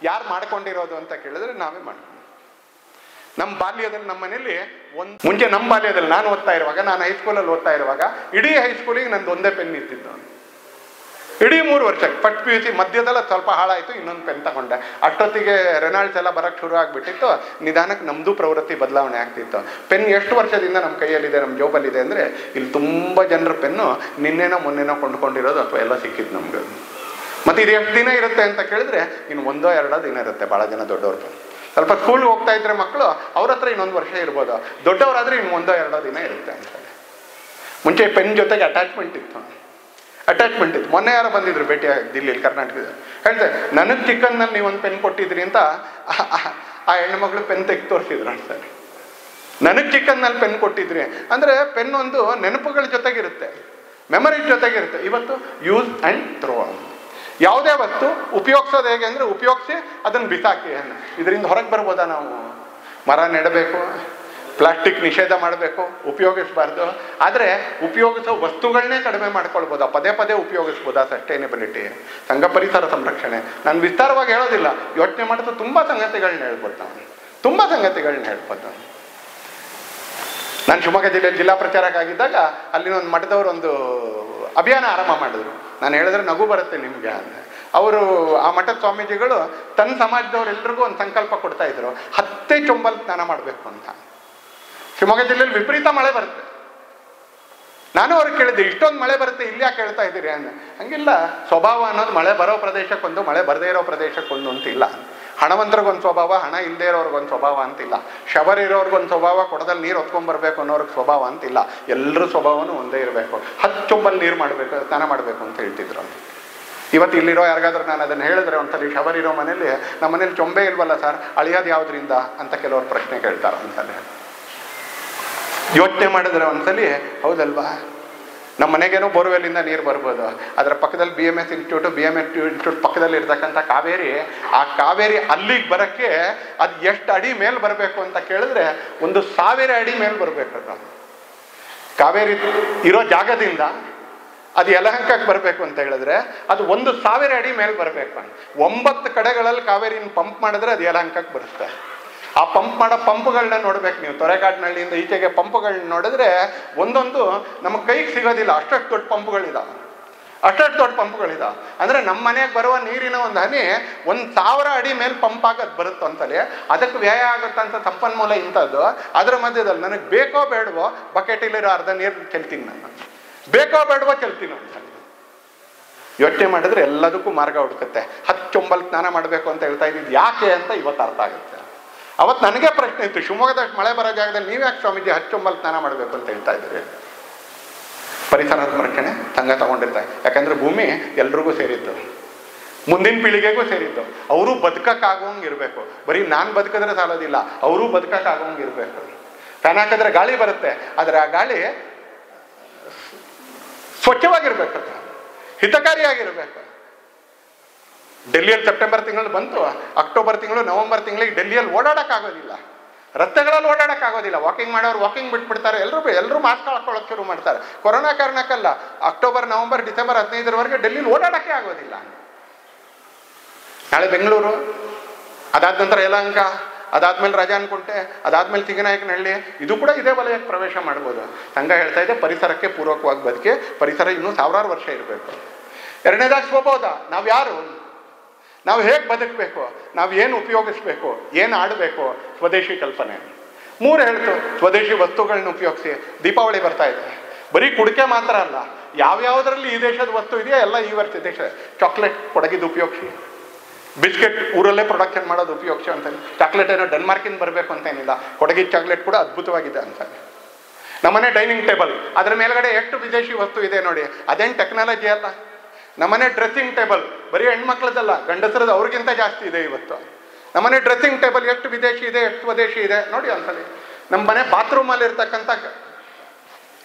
ಯಾರು ಮಾಡ್ಕೊಂಡಿರೋದು ಅಂತ ಕೇಳಿದ್ರೆ ನಾವೇ ಮಾಡ್ಕೊಂಡು. ನಮ್ಮ ಬಾಲ್ಯದಲ್ಲಿ ನಮ್ಮ ಮನೇಲಿ ಮುಂಚೆ ನಮ್ಮ ಬಾಲ್ಯದಲ್ಲಿ ನಾನು ಓದ್ತಾ ಇರುವಾಗ, ನಾನು ಹೈಸ್ಕೂಲಲ್ಲಿ ಓದ್ತಾ ಇರುವಾಗ ಇಡೀ ಹೈಸ್ಕೂಲಿಗೆ ನಂದು ಒಂದೇ ಪೆನ್ ಇರ್ತಿತ್ತು. ಇಡೀ 3 ವರ್ಷ ಫಸ್ಟ್ PUC ಮಧ್ಯದಲ್ಲ ಸ್ವಲ್ಪ ಹಾಳಾಯಿತು, ಇನ್ನೊಂದು ಪೆನ್ ತಗೊಂಡೆ. ಅಷ್ಟೊತ್ತಿಗೆ ರೆನಾಲ್ಡ್ಸ್ ಎಲ್ಲ ಬರೋಕ್ಕೆ ಶುರು ಆಗಿಬಿಟ್ಟಿತ್ತು. ನಿಧಾನಕ್ಕೆ ನಮ್ಮದು ಪ್ರವೃತ್ತಿ ಬದಲಾವಣೆ ಆಗ್ತಿತ್ತು. ಪೆನ್ ಎಷ್ಟು ವರ್ಷದಿಂದ ನಮ್ಮ ಕೈಯಲ್ಲಿದೆ, ನಮ್ಮ ಜೋಬಲ್ಲಿದೆ ಅಂದರೆ ಇಲ್ಲಿ ತುಂಬ ಜನರ ಪೆನ್ನು ನಿನ್ನೆನೋ ಮೊನ್ನೆನೋ ಕೊಂಡ್ಕೊಂಡಿರೋದು ಅಥವಾ ಎಲ್ಲ ಸಿಕ್ಕಿತ್ತು ನಮ್ಗೆ. ಮತ್ತು ಇದು ಎಷ್ಟು ದಿನ ಇರುತ್ತೆ ಅಂತ ಕೇಳಿದ್ರೆ ಇನ್ನು 1-2 ದಿನ ಇರುತ್ತೆ. ಭಾಳ ಜನ ದೊಡ್ಡವ್ರ ಪೆನ್ ಸ್ವಲ್ಪ ಸ್ಕೂಲ್ಗೆ ಹೋಗ್ತಾ ಇದ್ರೆ ಮಕ್ಕಳು ಅವ್ರ ಹತ್ರ ಇನ್ನೊಂದು ವರ್ಷ ಇರ್ಬೋದು, ದೊಡ್ಡವರಾದರೆ ಇನ್ನು 1-2 ದಿನ ಇರುತ್ತೆ ಅಂತ. ಮುಂಚೆ ಪೆನ್ ಜೊತೆಗೆ ಅಟ್ಯಾಚ್ಮೆಂಟ್ ಇತ್ತು. ಮೊನ್ನೆ ಯಾರೋ ಬಂದಿದ್ರು ಭೇಟಿಯಾಗಿ ದಿಲ್ಲಿಲಿ, ಕರ್ನಾಟಕದ. ಹೇಳಿದೆ ನನಗೆ ಚಿಕ್ಕನ್ನಲ್ಲಿ ನೀವು ಒಂದು ಪೆನ್ ಕೊಟ್ಟಿದ್ರಿ ಅಂತ ಆ ಹೆಣ್ಣುಮಗಳು ಪೆನ್ ತೆಗೆದು ತೋರಿಸಿದ್ರು ಅಂತಾರೆ. ನನಗೆ ಚಿಕ್ಕನ್ನಲ್ಲಿ ಪೆನ್ ಕೊಟ್ಟಿದ್ರಿ ಅಂದರೆ ಪೆನ್ ಒಂದು ನೆನಪುಗಳ ಜೊತೆಗಿರುತ್ತೆ, ಮೆಮರೀಸ್ ಜೊತೆಗಿರುತ್ತೆ. ಇವತ್ತು ಯೂಸ್ ಆ್ಯಂಡ್ ಥ್ರೋ. ಯಾವುದೇ ವಸ್ತು ಉಪಯೋಗಿಸೋದು ಹೇಗೆ ಅಂದರೆ ಉಪಯೋಗಿಸಿ ಅದನ್ನು ಬಿಸಾಕಿ. ಇದರಿಂದ ಹೊರಗೆ ಬರ್ಬೋದಾ ನಾವು? ಮರ ನೆಡಬೇಕು, ಪ್ಲಾಸ್ಟಿಕ್ ನಿಷೇಧ ಮಾಡಬೇಕು, ಉಪಯೋಗಿಸಬಾರ್ದು. ಆದರೆ ಉಪಯೋಗಿಸೋ ವಸ್ತುಗಳನ್ನೇ ಕಡಿಮೆ ಮಾಡ್ಕೊಳ್ಬೋದಾ? ಪದೇ ಪದೇ ಉಪಯೋಗಿಸ್ಬೋದಾ? ಸಸ್ಟೈನೇಬಿಲಿಟಿ, ಸಂಘ ಪರಿಸರ ಸಂರಕ್ಷಣೆ. ನಾನು ವಿಸ್ತಾರವಾಗಿ ಹೇಳೋದಿಲ್ಲ, ಯೋಚನೆ ಮಾಡಿದ್ರೆ ತುಂಬ ಸಂಗತಿಗಳನ್ನ ಹೇಳ್ಬೋದು ನಾವು. ನಾನು ಶಿವಮೊಗ್ಗ ಜಿಲ್ಲೆಯಲ್ಲಿ ಜಿಲ್ಲಾ ಪ್ರಚಾರಕ್ಕಾಗಿದ್ದಾಗ ಅಲ್ಲಿನ ಒಂದು ಮಠದವರು ಒಂದು ಅಭಿಯಾನ ಆರಂಭ ಮಾಡಿದ್ರು. ನಾನು ಹೇಳಿದ್ರೆ ನಗು ಬರುತ್ತೆ ನಿಮಗೆ ಅಂತ. ಅವರು ಆ ಮಠದ ಸ್ವಾಮೀಜಿಗಳು ತನ್ನ ಸಮಾಜದವರೆಲ್ಲರಿಗೂ ಒಂದು ಸಂಕಲ್ಪ ಕೊಡ್ತಾ ಇದ್ರು, 10 ಚೊಂಬಲ್ ಸ್ನಾನ ಮಾಡಬೇಕು ಅಂತ. ಶಿವಮೊಗ್ಗ ಜಿಲ್ಲೆಯಲ್ಲಿ ವಿಪರೀತ ಮಳೆ ಬರುತ್ತೆ. ನಾನು ಅವ್ರಿಗೆ ಕೇಳಿದ್ದೆ, ಇಷ್ಟೊಂದು ಮಳೆ ಬರುತ್ತೆ ಇಲ್ಲಿ ಯಾಕೆ ಹೇಳ್ತಾ ಇದ್ದೀರಿ ಅಂತ. ಹಂಗಿಲ್ಲ, ಸ್ವಭಾವ ಅನ್ನೋದು ಮಳೆ ಬರೋ ಪ್ರದೇಶಕ್ಕೊಂದು, ಮಳೆ ಬರದೇ ಇರೋ ಪ್ರದೇಶಕ್ಕೊಂದು ಅಂತಿಲ್ಲ. ಹಣವಂತರಿಗೊಂದು ಸ್ವಭಾವ, ಹಣ ಇಲ್ಲದೆ ಇರೋರ್ಗೊಂದು ಸ್ವಭಾವ ಅಂತಿಲ್ಲ. ಶವರ್ ಇರೋರ್ಗೊಂದು ಸ್ವಭಾವ, ಕೊಡದಲ್ಲಿ ನೀರು ಹೊತ್ಕೊಂಡ್ಬರ್ಬೇಕು ಅನ್ನೋರ್ಗೆ ಸ್ವಭಾವ ಅಂತಿಲ್ಲ. ಎಲ್ಲರ ಸ್ವಭಾವನೂ ಒಂದೇ ಇರಬೇಕು. 10 ಚೊಂಬಲ್ ನೀರು ಮಾಡಬೇಕು, ಸ್ನಾನ ಮಾಡಬೇಕು ಅಂತ ಹೇಳ್ತಿದ್ರು. ಇವತ್ತು ಇಲ್ಲಿರೋ ಯಾರಿಗಾದ್ರೂ ನಾನು ಅದನ್ನು ಹೇಳಿದ್ರೆ, ಒಂದ್ಸಲಿ ಶವರ್ ಇರೋ ಮನೇಲಿ ನಮ್ಮ ಮನೇಲಿ ಚೊಂಬೆ ಇಲ್ವಲ್ಲ ಸರ್, ಅಳಿಯೋದು ಯಾವುದರಿಂದ ಅಂತ ಕೆಲವರು ಪ್ರಶ್ನೆ ಕೇಳ್ತಾರೆ. ಒಂದ್ಸಲಿ ಯೋಚನೆ ಮಾಡಿದ್ರೆ ಒಂದ್ಸಲಿ ಹೌದಲ್ವಾ, ನಮ್ಮ ಮನೆಗೇನೋ ಬೋರ್ವೆಲ್ಲಿಂದ ನೀರು ಬರ್ಬೋದು, ಅದರ ಪಕ್ಕದಲ್ಲಿ BMS ಇನ್ಸ್ಟಿಟ್ಯೂಟ್ ಪಕ್ಕದಲ್ಲಿ ಇರ್ತಕ್ಕಂಥ ಕಾವೇರಿ, ಆ ಕಾವೇರಿ ಅಲ್ಲಿಗೆ ಬರೋಕ್ಕೆ ಅದು ಎಷ್ಟು ಅಡಿ ಮೇಲೆ ಬರಬೇಕು ಅಂತ ಕೇಳಿದ್ರೆ 1000 ಅಡಿ ಮೇಲೆ ಬರಬೇಕು. ಅದು ಕಾವೇರಿ ಇರೋ ಜಾಗದಿಂದ ಅದು ಯಲಹಂಕಕ್ಕೆ ಬರಬೇಕು ಅಂತ ಹೇಳಿದ್ರೆ ಅದು 1000 ಅಡಿ ಮೇಲೆ ಬರಬೇಕು. 9 ಕಡೆಗಳಲ್ಲಿ ಕಾವೇರಿನ ಪಂಪ್ ಮಾಡಿದ್ರೆ ಅದು ಯಲಹಂಕಕ್ಕೆ ಬರುತ್ತೆ. ಆ ಪಂಪ್ ಮಾಡೋ ಪಂಪ್ಗಳನ್ನ ನೋಡ್ಬೇಕು ನೀವು. ತೊರೆಕಾಡಿನಹಳ್ಳಿಯಿಂದ ಈಚೆಗೆ ಪಂಪ್ಗಳನ್ನ ನೋಡಿದ್ರೆ ಒಂದೊಂದು ನಮ್ಮ ಕೈಗೆ ಸಿಗೋದಿಲ್ಲ, ಅಷ್ಟಷ್ಟು ದೊಡ್ಡ ಪಂಪ್ಗಳಿದಾವೆ. ಅಂದರೆ ನಮ್ಮ ಮನೆಗೆ ಬರುವ ನೀರಿನ ಒಂದು ಹನಿ 1000 ಅಡಿ ಮೇಲೆ ಪಂಪ್ ಆಗೋದು ಬರುತ್ತೆ ಅಂತಲೇ. ಅದಕ್ಕೆ ವ್ಯಯ ಆಗುತ್ತಂತ ಸಂಪನ್ಮೂಲ ಇಂಥದ್ದು. ಅದರ ಮಧ್ಯದಲ್ಲಿ ನನಗೆ ಬೇಕೋ ಬೇಡವೋ ಬಕೆಟಲ್ಲಿರೋ ಅರ್ಧ ನೀರು ಚೆಲ್ತೀನಿ, ನಾನು ಬೇಕೋ ಬೇಡವೋ ಚೆಲ್ತೀನಿ ಅಂತ ಯೋಚನೆ ಮಾಡಿದ್ರೆ ಎಲ್ಲದಕ್ಕೂ ಮಾರ್ಗ ಹುಡುಕುತ್ತೆ. 10 ಚೊಂಬಲ್ ಸ್ನಾನ ಮಾಡಬೇಕು ಅಂತ ಹೇಳ್ತಾ ಇದ್ದಿದ್ದು ಯಾಕೆ ಅಂತ ಇವತ್ತು ಅರ್ಥ ಆಗುತ್ತೆ. ಅವತ್ತು ನನಗೆ ಪ್ರಶ್ನೆ ಇತ್ತು, ಶಿವಮೊಗ್ಗದಷ್ಟು ಮಳೆ ಬರೋ ಜಾಗದಲ್ಲಿ ನೀವು ಯಾಕೆ ಸ್ವಾಮೀಜಿ 10 ಚೊಂಬಲ್ ಸ್ನಾನ ಮಾಡಬೇಕು ಅಂತ ಹೇಳ್ತಾ ಇದ್ದೀರಿ? ಪರಿಸರ ಸಂರಕ್ಷಣೆ ಸಂಘ ತಗೊಂಡಿರ್ತಾರೆ. ಯಾಕಂದ್ರೆ ಭೂಮಿ ಎಲ್ರಿಗೂ ಸೇರಿದ್ದು, ಮುಂದಿನ ಪೀಳಿಗೆಗೂ ಸೇರಿದ್ದು. ಅವರು ಬದುಕಕ್ಕಾಗೋಂಗೆ ಇರಬೇಕು. ಬರೀ ನಾನು ಬದುಕಿದ್ರೆ ಸಾಲೋದಿಲ್ಲ, ಅವರು ಬದುಕಕ್ಕಾಗೋಂಗೆ ಇರಬೇಕು. ಫ್ಯಾನ್ ಹಾಕಿದ್ರೆ ಗಾಳಿ ಬರುತ್ತೆ, ಆದರೆ ಆ ಗಾಳಿ ಸ್ವಚ್ಛವಾಗಿರ್ಬೇಕು, ಹಿತಕಾರಿಯಾಗಿರ್ಬೇಕು. ಡೆಲ್ಲಿಯಲ್ಲಿ ಸೆಪ್ಟೆಂಬರ್ ತಿಂಗಳು ಬಂತು, ಅಕ್ಟೋಬರ್ ತಿಂಗಳು, ನವೆಂಬರ್ ತಿಂಗಳಿಗೆ ಡೆಲ್ಲಿಯಲ್ಲಿ ಓಡಾಡೋಕ್ಕಾಗೋದಿಲ್ಲ, ರಸ್ತೆಗಳಲ್ಲಿ ಓಡಾಡೋಕ್ಕಾಗೋದಿಲ್ಲ. ವಾಕಿಂಗ್ ಮಾಡೋರು ವಾಕಿಂಗ್ ಬಿಟ್ಬಿಡ್ತಾರೆ, ಎಲ್ಲರೂ ಮಾಸ್ಕ್ ಹಾಕೊಳ್ಳೋಕೆ ಶುರು ಮಾಡ್ತಾರೆ. ಕೊರೋನಾ ಕಾರಣಕ್ಕಲ್ಲ, ಅಕ್ಟೋಬರ್, ನವೆಂಬರ್, ಡಿಸೆಂಬರ್ 15ರವರೆಗೆ ಡೆಲ್ಲಿಲಿ ಓಡಾಡೋಕ್ಕೆ ಆಗೋದಿಲ್ಲ. ನಾಳೆ ಬೆಂಗಳೂರು, ಅದಾದ ನಂತರ ಯಲಹಂಕ, ಅದಾದ್ಮೇಲೆ ರಾಜಾನಕುಂಟೆ, ಅದಾದ್ಮೇಲೆ ಸಿಂಗನಾಯಕನಹಳ್ಳಿ, ಇದು ಕೂಡ ಇದೇ ವಲಯಕ್ಕೆ ಪ್ರವೇಶ ಮಾಡ್ಬೋದು. ಸಂಘ ಹೇಳ್ತಾ ಇದೆ ಪರಿಸರಕ್ಕೆ ಪೂರಕವಾಗಿ ಬದುಕಿ, ಪರಿಸರ ಇನ್ನೂ 1000 ವರ್ಷ ಇರಬೇಕು. ಎರಡನೇದಾಗಿ ಸ್ವಬೋಧ. ನಾವು ಯಾರು, ನಾವು ಹೇಗೆ ಬದುಕಬೇಕು, ನಾವು ಏನು ಉಪಯೋಗಿಸ್ಬೇಕು, ಏನು ಆಡಬೇಕು, ಸ್ವದೇಶಿ ಕಲ್ಪನೆ. 3 ಹೇಳ್ತು, ಸ್ವದೇಶಿ ವಸ್ತುಗಳನ್ನ ಉಪಯೋಗಿಸಿ. ದೀಪಾವಳಿ ಬರ್ತಾ ಇದೆ, ಬರೀ ಕುಡಿಕೆ ಮಾತ್ರ ಅಲ್ಲ, ಯಾವ್ಯಾವುದರಲ್ಲಿ ಈ ದೇಶದ ವಸ್ತು ಇದೆಯೋ ಎಲ್ಲ ಈ ವರ್ಷ ದೇಶ. ಚಾಕ್ಲೇಟ್ ಕೊಡಗಿದ್ದು ಉಪಯೋಗಿಸಿ, ಬಿಸ್ಕೆಟ್ ಊರಲ್ಲೇ ಪ್ರೊಡಕ್ಷನ್ ಮಾಡೋದು ಉಪಯೋಗಿಸಿ ಅಂತ. ಚಾಕ್ಲೇಟ್ ಏನೋ ಡೆನ್ಮಾರ್ಕಿಂದ ಬರಬೇಕು ಅಂತ ಏನಿಲ್ಲ, ಕೊಡಗಿದ ಚಾಕ್ಲೇಟ್ ಕೂಡ ಅದ್ಭುತವಾಗಿದೆ ಅಂತ. ನಮ್ಮನೆ ಡೈನಿಂಗ್ ಟೇಬಲ್, ಅದರ ಮೇಲ್ಗಡೆ ಎಷ್ಟು ವಿದೇಶಿ ವಸ್ತು ಇದೆ ನೋಡಿ, ಅದೇನು ಟೆಕ್ನಾಲಜಿ ಅಲ್ಲ. ನಮ್ಮನೆ ಡ್ರೆಸ್ಸಿಂಗ್ ಟೇಬಲ್ ಬರೀ ಹೆಣ್ಮಕ್ಳದಲ್ಲ, ಗಂಡಸರದ್ದು ಅವ್ರಿಗಿಂತ ಜಾಸ್ತಿ ಇದೆ ಇವತ್ತು. ನಮ್ಮನೆ ಡ್ರೆಸ್ಸಿಂಗ್ ಟೇಬಲ್ ಎಷ್ಟು ವಿದೇಶಿ ಇದೆ, ಎಷ್ಟು ಸ್ವದೇಶಿ ಇದೆ ನೋಡಿ ಒಂದ್ಸಲಿ. ನಮ್ಮ ಮನೆ ಬಾತ್ರೂಮಲ್ಲಿ ಇರ್ತಕ್ಕಂಥ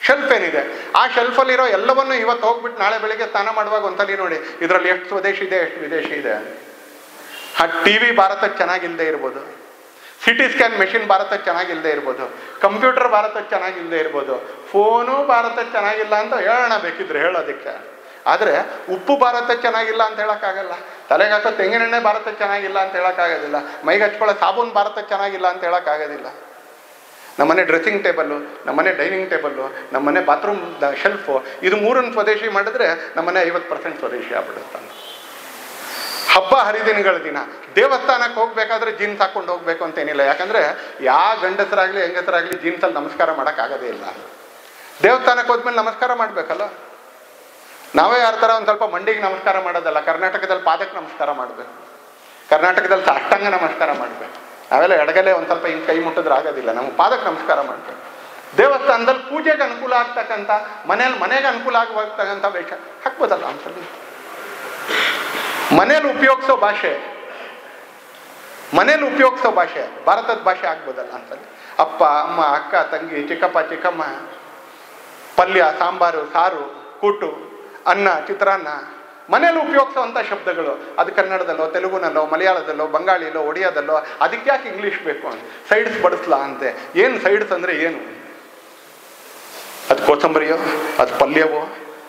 ಶೆಲ್ಫ್ ಏನಿದೆ, ಆ ಶೆಲ್ಫಲ್ಲಿರೋ ಎಲ್ಲವನ್ನು ಇವತ್ತು ಹೋಗ್ಬಿಟ್ಟು ನಾಳೆ ಬೆಳಿಗ್ಗೆ ಸ್ನಾನ ಮಾಡುವಾಗ ಒಂದ್ಸಲಿ ನೋಡಿ ಇದರಲ್ಲಿ ಎಷ್ಟು ಸ್ವದೇಶಿ ಇದೆ, ಎಷ್ಟು ವಿದೇಶಿ ಇದೆ. ಆ TV ಭಾರತಕ್ಕೆ ಚೆನ್ನಾಗಿಲ್ಲದೆ ಇರ್ಬೋದು, CT ಸ್ಕ್ಯಾನ್ ಮೆಷಿನ್ ಭಾರತಕ್ಕೆ ಚೆನ್ನಾಗಿಲ್ಲದೆ ಇರ್ಬೋದು, ಕಂಪ್ಯೂಟರ್ ಭಾರತಕ್ಕೆ ಚೆನ್ನಾಗಿಲ್ಲದೆ ಇರ್ಬೋದು, ಫೋನು ಭಾರತಕ್ಕೆ ಚೆನ್ನಾಗಿಲ್ಲ ಅಂತ ಹೇಳೋಣ ಬೇಕಿದ್ರೆ ಹೇಳೋದಕ್ಕೆ. ಆದರೆ ಉಪ್ಪು ಭಾರತಕ್ಕೆ ಚೆನ್ನಾಗಿಲ್ಲ ಅಂತ ಹೇಳೋಕ್ಕಾಗಲ್ಲ, ತಲೆಗೆ ಹಾಕೋ ತೆಂಗಿನೆಣ್ಣೆ ಭಾರತಕ್ಕೆ ಚೆನ್ನಾಗಿಲ್ಲ ಅಂತ ಹೇಳೋಕ್ಕಾಗೋದಿಲ್ಲ, ಮೈಗೆ ಹಚ್ಕೊಳ್ಳೋ ಸಾಬೂನು ಭಾರತಕ್ಕೆ ಚೆನ್ನಾಗಿಲ್ಲ ಅಂತ ಹೇಳೋಕ್ಕಾಗೋದಿಲ್ಲ. ನಮ್ಮನೆ ಡ್ರೆಸ್ಸಿಂಗ್ ಟೇಬಲ್ಲು, ನಮ್ಮನೆ ಡೈನಿಂಗ್ ಟೇಬಲ್ಲು, ನಮ್ಮನೆ ಬಾತ್ರೂಮ್ ಶೆಲ್ಫು, ಇದು ಮೂರನ್ನು ಸ್ವದೇಶಿ ಮಾಡಿದ್ರೆ ನಮ್ಮನೆ 50% ಸ್ವದೇಶಿ ಆಗ್ಬಿಡುತ್ತೆ. ಹಬ್ಬ ಹರಿದಿನಗಳ ದಿನ ದೇವಸ್ಥಾನಕ್ಕೆ ಹೋಗ್ಬೇಕಾದ್ರೆ ಜೀನ್ಸ್ ಹಾಕೊಂಡು ಹೋಗ್ಬೇಕು ಅಂತೇನಿಲ್ಲ. ಯಾಕಂದ್ರೆ ಯಾವ ಗಂಡಸರಾಗ್ಲಿ ಹೆಂಗಸರಾಗ್ಲಿ ಜೀನ್ಸಲ್ಲಿ ನಮಸ್ಕಾರ ಮಾಡೋಕ್ಕಾಗೋದೇ ಇಲ್ಲ. ದೇವಸ್ಥಾನಕ್ಕೆ ಹೋದ್ಮೇಲೆ ನಮಸ್ಕಾರ ಮಾಡಬೇಕಲ್ಲ. ನಾವೇ ಯಾರ ಥರ ಒಂದು ಸ್ವಲ್ಪ ಮಂಡಿಗೆ ನಮಸ್ಕಾರ ಮಾಡೋದಲ್ಲ. ಕರ್ನಾಟಕದಲ್ಲಿ ಪಾದಕ್ಕೆ ನಮಸ್ಕಾರ ಮಾಡಬೇಕು, ಕರ್ನಾಟಕದಲ್ಲಿ ಅಷ್ಟಾಂಗ ನಮಸ್ಕಾರ ಮಾಡಬೇಕು. ನಾವೆಲ್ಲ ಎಡಗಲೆ ಒಂದು ಸ್ವಲ್ಪ ಹಿಂಗೆ ಕೈ ಮುಟ್ಟಿದ್ರೆ ಆಗೋದಿಲ್ಲ, ನಮ್ಗೆ ಪಾದಕ್ಕೆ ನಮಸ್ಕಾರ ಮಾಡಬೇಕು. ದೇವಸ್ಥಾನದಲ್ಲಿ ಪೂಜೆಗೆ ಅನುಕೂಲ ಆಗ್ತಕ್ಕಂಥ, ಮನೆಗೆ ಅನುಕೂಲ ಆಗುವಂತಕ್ಕಂಥ ವೇಷ ಹಾಕ್ಬೋದಲ್ಲ ಅನ್ಸಲ್ಲಿ. ಮನೇಲಿ ಉಪಯೋಗಿಸೋ ಭಾಷೆ ಭಾರತದ ಭಾಷೆ ಆಗ್ಬೋದಲ್ಲ ಅನ್ಸಲ್ಲಿ. ಅಪ್ಪ ಅಮ್ಮ ಅಕ್ಕ ತಂಗಿ ಚಿಕ್ಕಪ್ಪ ಚಿಕ್ಕಮ್ಮ, ಪಲ್ಯ ಸಾಂಬಾರು ಸಾರು ಕೂಟು ಅನ್ನ ಚಿತ್ರಾನ್ನ, ಮನೇಲಿ ಉಪಯೋಗಿಸೋವಂಥ ಶಬ್ದಗಳು ಅದು ಕನ್ನಡದಲ್ಲೋ ತೆಲುಗುನಲ್ಲೋ ಮಲಯಾಳದಲ್ಲೋ ಬಂಗಾಳಿಲೋ ಒಡಿಯಾದಲ್ಲೋ. ಅದಕ್ಕೆ ಯಾಕೆ ಇಂಗ್ಲೀಷ್ ಬೇಕು ಅಂತ ಸೈಡ್ಸ್ ಬಡಿಸ್ಲಾ ಅಂತೆ. ಏನು ಸೈಡ್ಸ್ ಅಂದರೆ ಏನು? ಅದು ಕೋಸಂಬರಿಯೋ, ಅದು ಪಲ್ಯವೋ,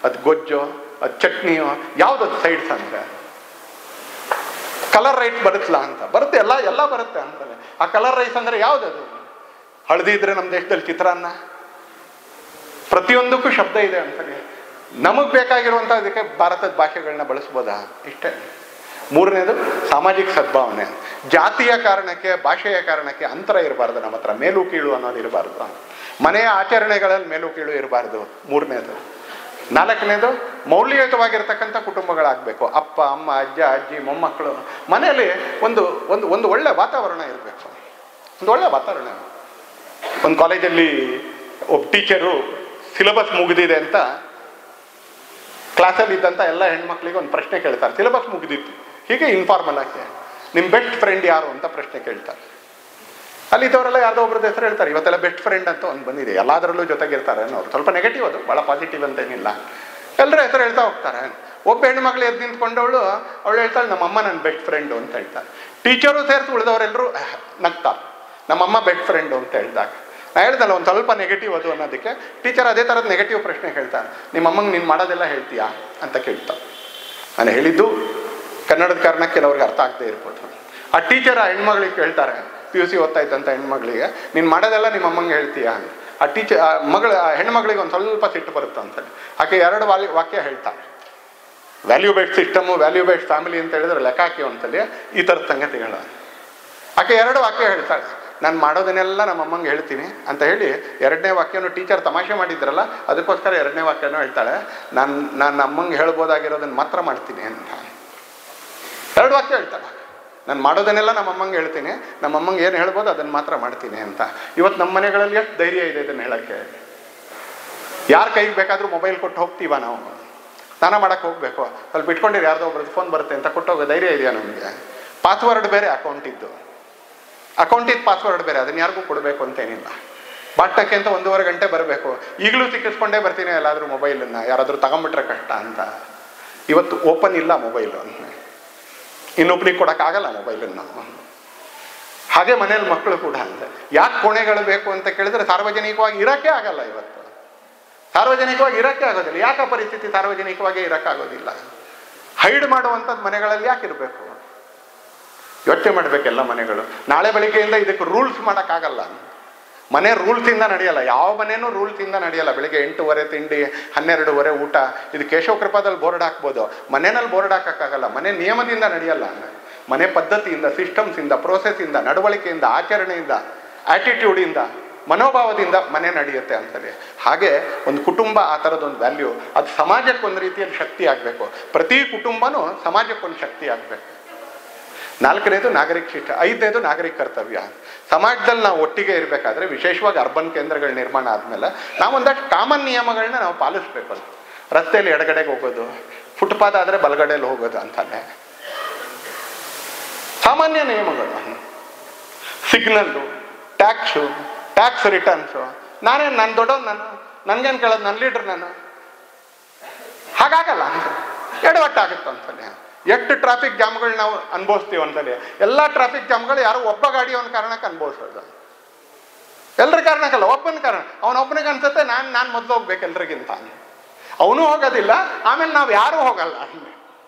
ಅದು ಗೊಜ್ಜೋ, ಅದು ಚಟ್ನಿಯೋ, ಯಾವುದದು ಸೈಡ್ಸ್ ಅಂದರೆ? ಕಲರ್ ರೈಸ್ ಬರುತ್ತಲ್ಲ ಅಂತ ಬರುತ್ತೆ, ಎಲ್ಲ ಬರುತ್ತೆ ಅಂತಾನೆ. ಆ ಕಲರ್ ರೈಸ್ ಅಂದರೆ ಯಾವುದದು? ಹಳದಿ ಇದ್ರೆ ನಮ್ಮ ದೇಶದಲ್ಲಿ ಚಿತ್ರಾನ್ನ. ಪ್ರತಿಯೊಂದಕ್ಕೂ ಶಬ್ದ ಇದೆ ಅಂತಾನೆ. ನಮಗೆ ಬೇಕಾಗಿರುವಂಥ ಅದಕ್ಕೆ ಭಾರತದ ಭಾಷೆಗಳನ್ನ ಬಳಸ್ಬೋದಾ? ಇಷ್ಟೇ. ಮೂರನೇದು ಸಾಮಾಜಿಕ ಸದ್ಭಾವನೆ. ಜಾತಿಯ ಕಾರಣಕ್ಕೆ ಭಾಷೆಯ ಕಾರಣಕ್ಕೆ ಅಂತರ ಇರಬಾರ್ದು ನಮ್ಮ ಹತ್ರ, ಮೇಲು ಕೀಳು ಅನ್ನೋದು ಇರಬಾರ್ದು. ಮನೆಯ ಆಚರಣೆಗಳಲ್ಲಿ ಮೇಲು ಕೀಳು ಇರಬಾರ್ದು. ಮೂರನೇದು. ನಾಲ್ಕನೇದು ಮೌಲ್ಯಯುತವಾಗಿರ್ತಕ್ಕಂಥ ಕುಟುಂಬಗಳಾಗಬೇಕು. ಅಪ್ಪ ಅಮ್ಮ ಅಜ್ಜ ಅಜ್ಜಿ ಮೊಮ್ಮಕ್ಕಳು. ಮನೆಯಲ್ಲಿ ಒಂದು ಒಳ್ಳೆ ವಾತಾವರಣ ಇರಬೇಕು, ಒಂದು ಒಳ್ಳೆ ವಾತಾವರಣ. ಒಂದು ಕಾಲೇಜಲ್ಲಿ ಒಬ್ಬ ಟೀಚರು ಸಿಲೆಬಸ್ ಮುಗಿದಿದೆ ಅಂತ ಕ್ಲಾಸಲ್ಲಿ ಇದ್ದಂಥ ಎಲ್ಲ ಹೆಣ್ಮಕ್ಳಿಗೆ ಒಂದು ಪ್ರಶ್ನೆ ಕೇಳ್ತಾರೆ. ಸಿಲೆಬಸ್ ಮುಗಿದಿತ್ತು, ಹೀಗೆ ಇನ್ಫಾರ್ಮಲ್ ಆಗಿ ನಿಮ್ಮ ಬೆಸ್ಟ್ ಫ್ರೆಂಡ್ ಯಾರು ಅಂತ ಪ್ರಶ್ನೆ ಕೇಳ್ತಾರೆ. ಅಲ್ಲಿದ್ದವರೆಲ್ಲ ಯಾರ್ದೋ ಒಬ್ರದ್ದು ಹೆಸರು ಹೇಳ್ತಾರೆ. ಇವತ್ತೆಲ್ಲ ಬೆಸ್ಟ್ ಫ್ರೆಂಡ್ ಅಂತ ಒಂದು ಬಂದಿದೆ, ಎಲ್ಲದರಲ್ಲೂ ಜೊತೆಗಿರ್ತಾರೆ ಅನ್ನೋರು. ಸ್ವಲ್ಪ ನೆಗೆಟಿವ್, ಅದು ಭಾಳ ಪಾಸಿಟಿವ್ ಅಂತೇನಿಲ್ಲ. ಎಲ್ಲರೂ ಹೆಸರು ಹೇಳ್ತಾ ಹೋಗ್ತಾರೆ. ಒಬ್ಬ ಹೆಣ್ಮಕ್ಳು ಎದ್ದು ನಿಂತ್ಕೊಂಡವಳು ಅವಳು ಹೇಳ್ತಾಳೆ ನಮ್ಮಮ್ಮ ನನ್ನ ಬೆಸ್ಟ್ ಫ್ರೆಂಡು ಅಂತ ಹೇಳ್ತಾರೆ. ಟೀಚರು ಸೇರಿಸಿ ಉಳಿದವರೆಲ್ಲರೂ ನಗ್ತಾರೆ ನಮ್ಮಮ್ಮ ಬೆಸ್ಟ್ ಫ್ರೆಂಡು ಅಂತ ಹೇಳಿದಾಗ. ನಾ ಹೇಳ್ದಲ್ಲ ಒಂದು ಸ್ವಲ್ಪ ನೆಗೆಟಿವ್ ಅದು ಅನ್ನೋದಕ್ಕೆ. ಟೀಚರ್ ಅದೇ ಥರದ ನೆಗೆಟಿವ್ ಪ್ರಶ್ನೆ ಕೇಳ್ತಾರೆ. ನಿಮ್ಮಮ್ಮಂಗೆ ನೀನು ಮಾಡೋದೆಲ್ಲ ಹೇಳ್ತೀಯಾ ಅಂತ ಕೇಳ್ತಾರೆ. ನಾನು ಹೇಳಿದ್ದು ಕನ್ನಡದ ಕಾರಣ ಕೆಲವ್ರಿಗೆ ಅರ್ಥ ಆಗದೆ ಇರ್ಬೋದು. ಆ ಟೀಚರ್ ಆ ಹೆಣ್ಮಗಳಿಗೆ ಕೇಳ್ತಾರೆ, PUC ಓದ್ತಾ ಇದ್ದಂಥ ಹೆಣ್ಮಗಳಿಗೆ, ನೀನು ಮಾಡೋದೆಲ್ಲ ನಿಮ್ಮ ಅಮ್ಮಂಗೆ ಹೇಳ್ತೀಯಾ ಅಂತ. ಆ ಹೆಣ್ಮಗಳಿಗೆ ಒಂದು ಸ್ವಲ್ಪ ಸಿಟ್ಟು ಬರುತ್ತೆ ಅಂತೇಳಿ ಆಕೆ 2 ವಾಕ್ಯ ಹೇಳ್ತಾರೆ. Value based system, value based family ಅಂತ ಹೇಳಿದ್ರೆ ಲೆಕ್ಕ ಹಾಕಿ ಅಂತಲ್ಲಿ ಈ ಥರದ ಸಂಗತಿಗಳು. ಆಕೆ 2 ವಾಕ್ಯ ಹೇಳ್ತಾಳೆ. ನಾನು ಮಾಡೋದನ್ನೆಲ್ಲ ನಮ್ಮ ಅಮ್ಮಂಗೆ ಹೇಳ್ತೀನಿ ಅಂತ ಹೇಳಿ 2ನೇ ವಾಕ್ಯನೂ ಟೀಚರ್ ತಮಾಷೆ ಮಾಡಿದ್ರಲ್ಲ ಅದಕ್ಕೋಸ್ಕರ 2ನೇ ವಾಕ್ಯನೂ ಹೇಳ್ತಾಳೆ, ನಾನು ಅಮ್ಮಂಗೆ ಹೇಳ್ಬೋದಾಗಿರೋದನ್ನು ಮಾತ್ರ ಮಾಡ್ತೀನಿ ಅಂತ. 2 ವಾಕ್ಯ ಹೇಳ್ತಾಳೆ. ನಾನು ಮಾಡೋದನ್ನೆಲ್ಲ ನಮ್ಮ ಅಮ್ಮಂಗೆ ಹೇಳ್ತೀನಿ, ನಮ್ಮ ಅಮ್ಮಂಗೆ ಏನು ಹೇಳ್ಬೋದು ಅದನ್ನು ಮಾತ್ರ ಮಾಡ್ತೀನಿ ಅಂತ. ಇವತ್ತು ನಮ್ಮ ಮನೆಗಳಲ್ಲಿ ಎಷ್ಟು ಧೈರ್ಯ ಇದೆ ಇದನ್ನು ಹೇಳೋಕ್ಕೆ. ಯಾರ ಕೈಗೆ ಬೇಕಾದರೂ ಮೊಬೈಲ್ ಕೊಟ್ಟು ಹೋಗ್ತೀವ ನಾವು. ಸ್ನಾನ ಮಾಡೋಕ್ಕೆ ಹೋಗಬೇಕು, ಸ್ವಲ್ಪ ಇಟ್ಕೊಂಡಿರಿ, ಯಾರ್ದೋ ಒಬ್ರದ್ದು ಫೋನ್ ಬರುತ್ತೆ ಅಂತ ಕೊಟ್ಟೋಗೋ ಧೈರ್ಯ ಇದೆಯಾ ನಮಗೆ? ಪಾಸ್ವರ್ಡ್ ಬೇರೆ ಅಕೌಂಟಿದ್ದು ಪಾಸ್ವರ್ಡ್ ಬೇರೆ, ಅದನ್ನು ಯಾರಿಗೂ ಕೊಡಬೇಕು ಅಂತೇನಿಲ್ಲ. ಬಾಟಕ್ಕೆ ಅಂತ 1.5 ಗಂಟೆ ಬರಬೇಕು. ಈಗಲೂ ಸಿಕ್ಕಿಸ್ಕೊಂಡೇ ಬರ್ತೀನಿ ಎಲ್ಲಾದರೂ ಮೊಬೈಲನ್ನು, ಯಾರಾದರೂ ತಗೊಂಬಿಟ್ರೆ ಕಷ್ಟ ಅಂತ. ಇವತ್ತು ಓಪನ್ ಇಲ್ಲ ಮೊಬೈಲು, ಇನ್ನೊಬ್ರಿಗೆ ಕೊಡೋಕ್ಕಾಗಲ್ಲ ಮೊಬೈಲನ್ನು ನಾವು. ಹಾಗೆ ಮನೇಲಿ ಮಕ್ಕಳು ಕೂಡ ಅಂತ. ಯಾಕೆ ಕೋಣೆಗಳು ಬೇಕು ಅಂತ ಕೇಳಿದ್ರೆ ಸಾರ್ವಜನಿಕವಾಗಿ ಇರೋಕ್ಕೆ ಆಗಲ್ಲ. ಇವತ್ತು ಸಾರ್ವಜನಿಕವಾಗಿ ಇರೋಕ್ಕೆ ಆಗೋದಿಲ್ಲ. ಯಾಕೆ ಪರಿಸ್ಥಿತಿ ಸಾರ್ವಜನಿಕವಾಗಿ ಇರೋಕ್ಕಾಗೋದಿಲ್ಲ? ಹೈಡ್ ಮಾಡುವಂಥದ್ದು ಮನೆಗಳಲ್ಲಿ ಯಾಕೆ ಇರಬೇಕು? ಯೋಚನೆ ಮಾಡಬೇಕೆಲ್ಲ ಮನೆಗಳು. ನಾಳೆ ಬೆಳಿಗ್ಗೆಯಿಂದ ಇದಕ್ಕೆ ರೂಲ್ಸ್ ಮಾಡೋಕ್ಕಾಗಲ್ಲ. ಮನೆ ರೂಲ್ಸಿಂದ ನಡೆಯಲ್ಲ, ಯಾವ ಮನೇನೂ ರೂಲ್ಸಿಂದ ನಡೆಯಲ್ಲ. ಬೆಳಿಗ್ಗೆ 8:30 ತಿಂಡಿ, 12:30 ಊಟ. ಇದು ಕೇಶವ ಕೃಪಾದಲ್ಲಿ ಬೋರ್ಡ್ ಹಾಕ್ಬೋದು, ಮನೆಯಲ್ಲಿ ಬೋರ್ಡ್ ಹಾಕೋಕ್ಕಾಗಲ್ಲ. ಮನೆ ನಿಯಮದಿಂದ ನಡೆಯಲ್ಲ. ಮನೆ ಪದ್ಧತಿಯಿಂದ, ಸಿಸ್ಟಮ್ಸಿಂದ, ಪ್ರೋಸೆಸ್ಸಿಂದ, ನಡವಳಿಕೆಯಿಂದ, ಆಚರಣೆಯಿಂದ, ಆ್ಯಟಿಟ್ಯೂಡಿಂದ, ಮನೋಭಾವದಿಂದ ಮನೆ ನಡೆಯುತ್ತೆ ಅಂತಲೇ. ಹಾಗೆ ಒಂದು ಕುಟುಂಬ ಆ ಥರದೊಂದು ವ್ಯಾಲ್ಯೂ, ಅದು ಸಮಾಜಕ್ಕೊಂದು ರೀತಿಯಲ್ಲಿ ಶಕ್ತಿ ಆಗಬೇಕು. ಪ್ರತಿ ಕುಟುಂಬನೂ ಸಮಾಜಕ್ಕೊಂದು ಶಕ್ತಿ ಆಗಬೇಕು. 4ನೇದು ನಾಗರಿಕ ಶಿಷ್ಟ. 5ನೇದು ನಾಗರಿಕ ಕರ್ತವ್ಯ. ಸಮಾಜದಲ್ಲಿ ನಾವು ಒಟ್ಟಿಗೆ ಇರಬೇಕಾದ್ರೆ, ವಿಶೇಷವಾಗಿ ಅರ್ಬನ್ ಕೇಂದ್ರಗಳ ನಿರ್ಮಾಣ ಆದಮೇಲೆ ನಾವೊಂದಷ್ಟು ಕಾಮನ್ ನಿಯಮಗಳನ್ನ ನಾವು ಪಾಲಿಸ್ಬೇಕು. ಅದು ರಸ್ತೆಯಲ್ಲಿ ಎಡಗಡೆಗೆ ಹೋಗೋದು, ಫುಟ್ಪಾತ್ ಆದರೆ ಬಲಗಡೆಯಲ್ಲಿ ಹೋಗೋದು ಅಂತಾನೆ ಸಾಮಾನ್ಯ ನಿಯಮಗಳು. Signal, tax returns. ನಾನು ದೊಡ್ಡವನು, ನನಗೇನು ಕೇಳೋದು, ನನ್ನ ಲೀಡ್ರ್ ನಾನು. ಹಾಗಾಗಲ್ಲ ಅಂತ ಎಡವಟ್ಟಾಗುತ್ತೆ ಅಂತಾನೆ. ಎಷ್ಟು ಟ್ರಾಫಿಕ್ ಜಾಮ್ಗಳು ನಾವು ಅನುಭವಿಸ್ತೀವಿ ಅಂತಲೇ. ಎಲ್ಲ ಟ್ರಾಫಿಕ್ ಜಾಮ್ಗಳು ಯಾರೋ ಒಬ್ಬ ಗಾಡಿಯವನ ಕಾರಣಕ್ಕೆ ಅನುಭವಿಸೋದು, ಎಲ್ಲರ ಕಾರಣಕ್ಕಲ್ಲ, ಒಬ್ಬನ ಕಾರಣ. ಅವನೊಬ್ಬನಿಗೆ ಅನ್ಸುತ್ತೆ ನಾನು ಮೊದಲು ಹೋಗ್ಬೇಕು ಎಲ್ರಿಗಿಂತ. ಅವನು ಹೋಗೋದಿಲ್ಲ, ಆಮೇಲೆ ನಾವು ಯಾರೂ ಹೋಗಲ್ಲ.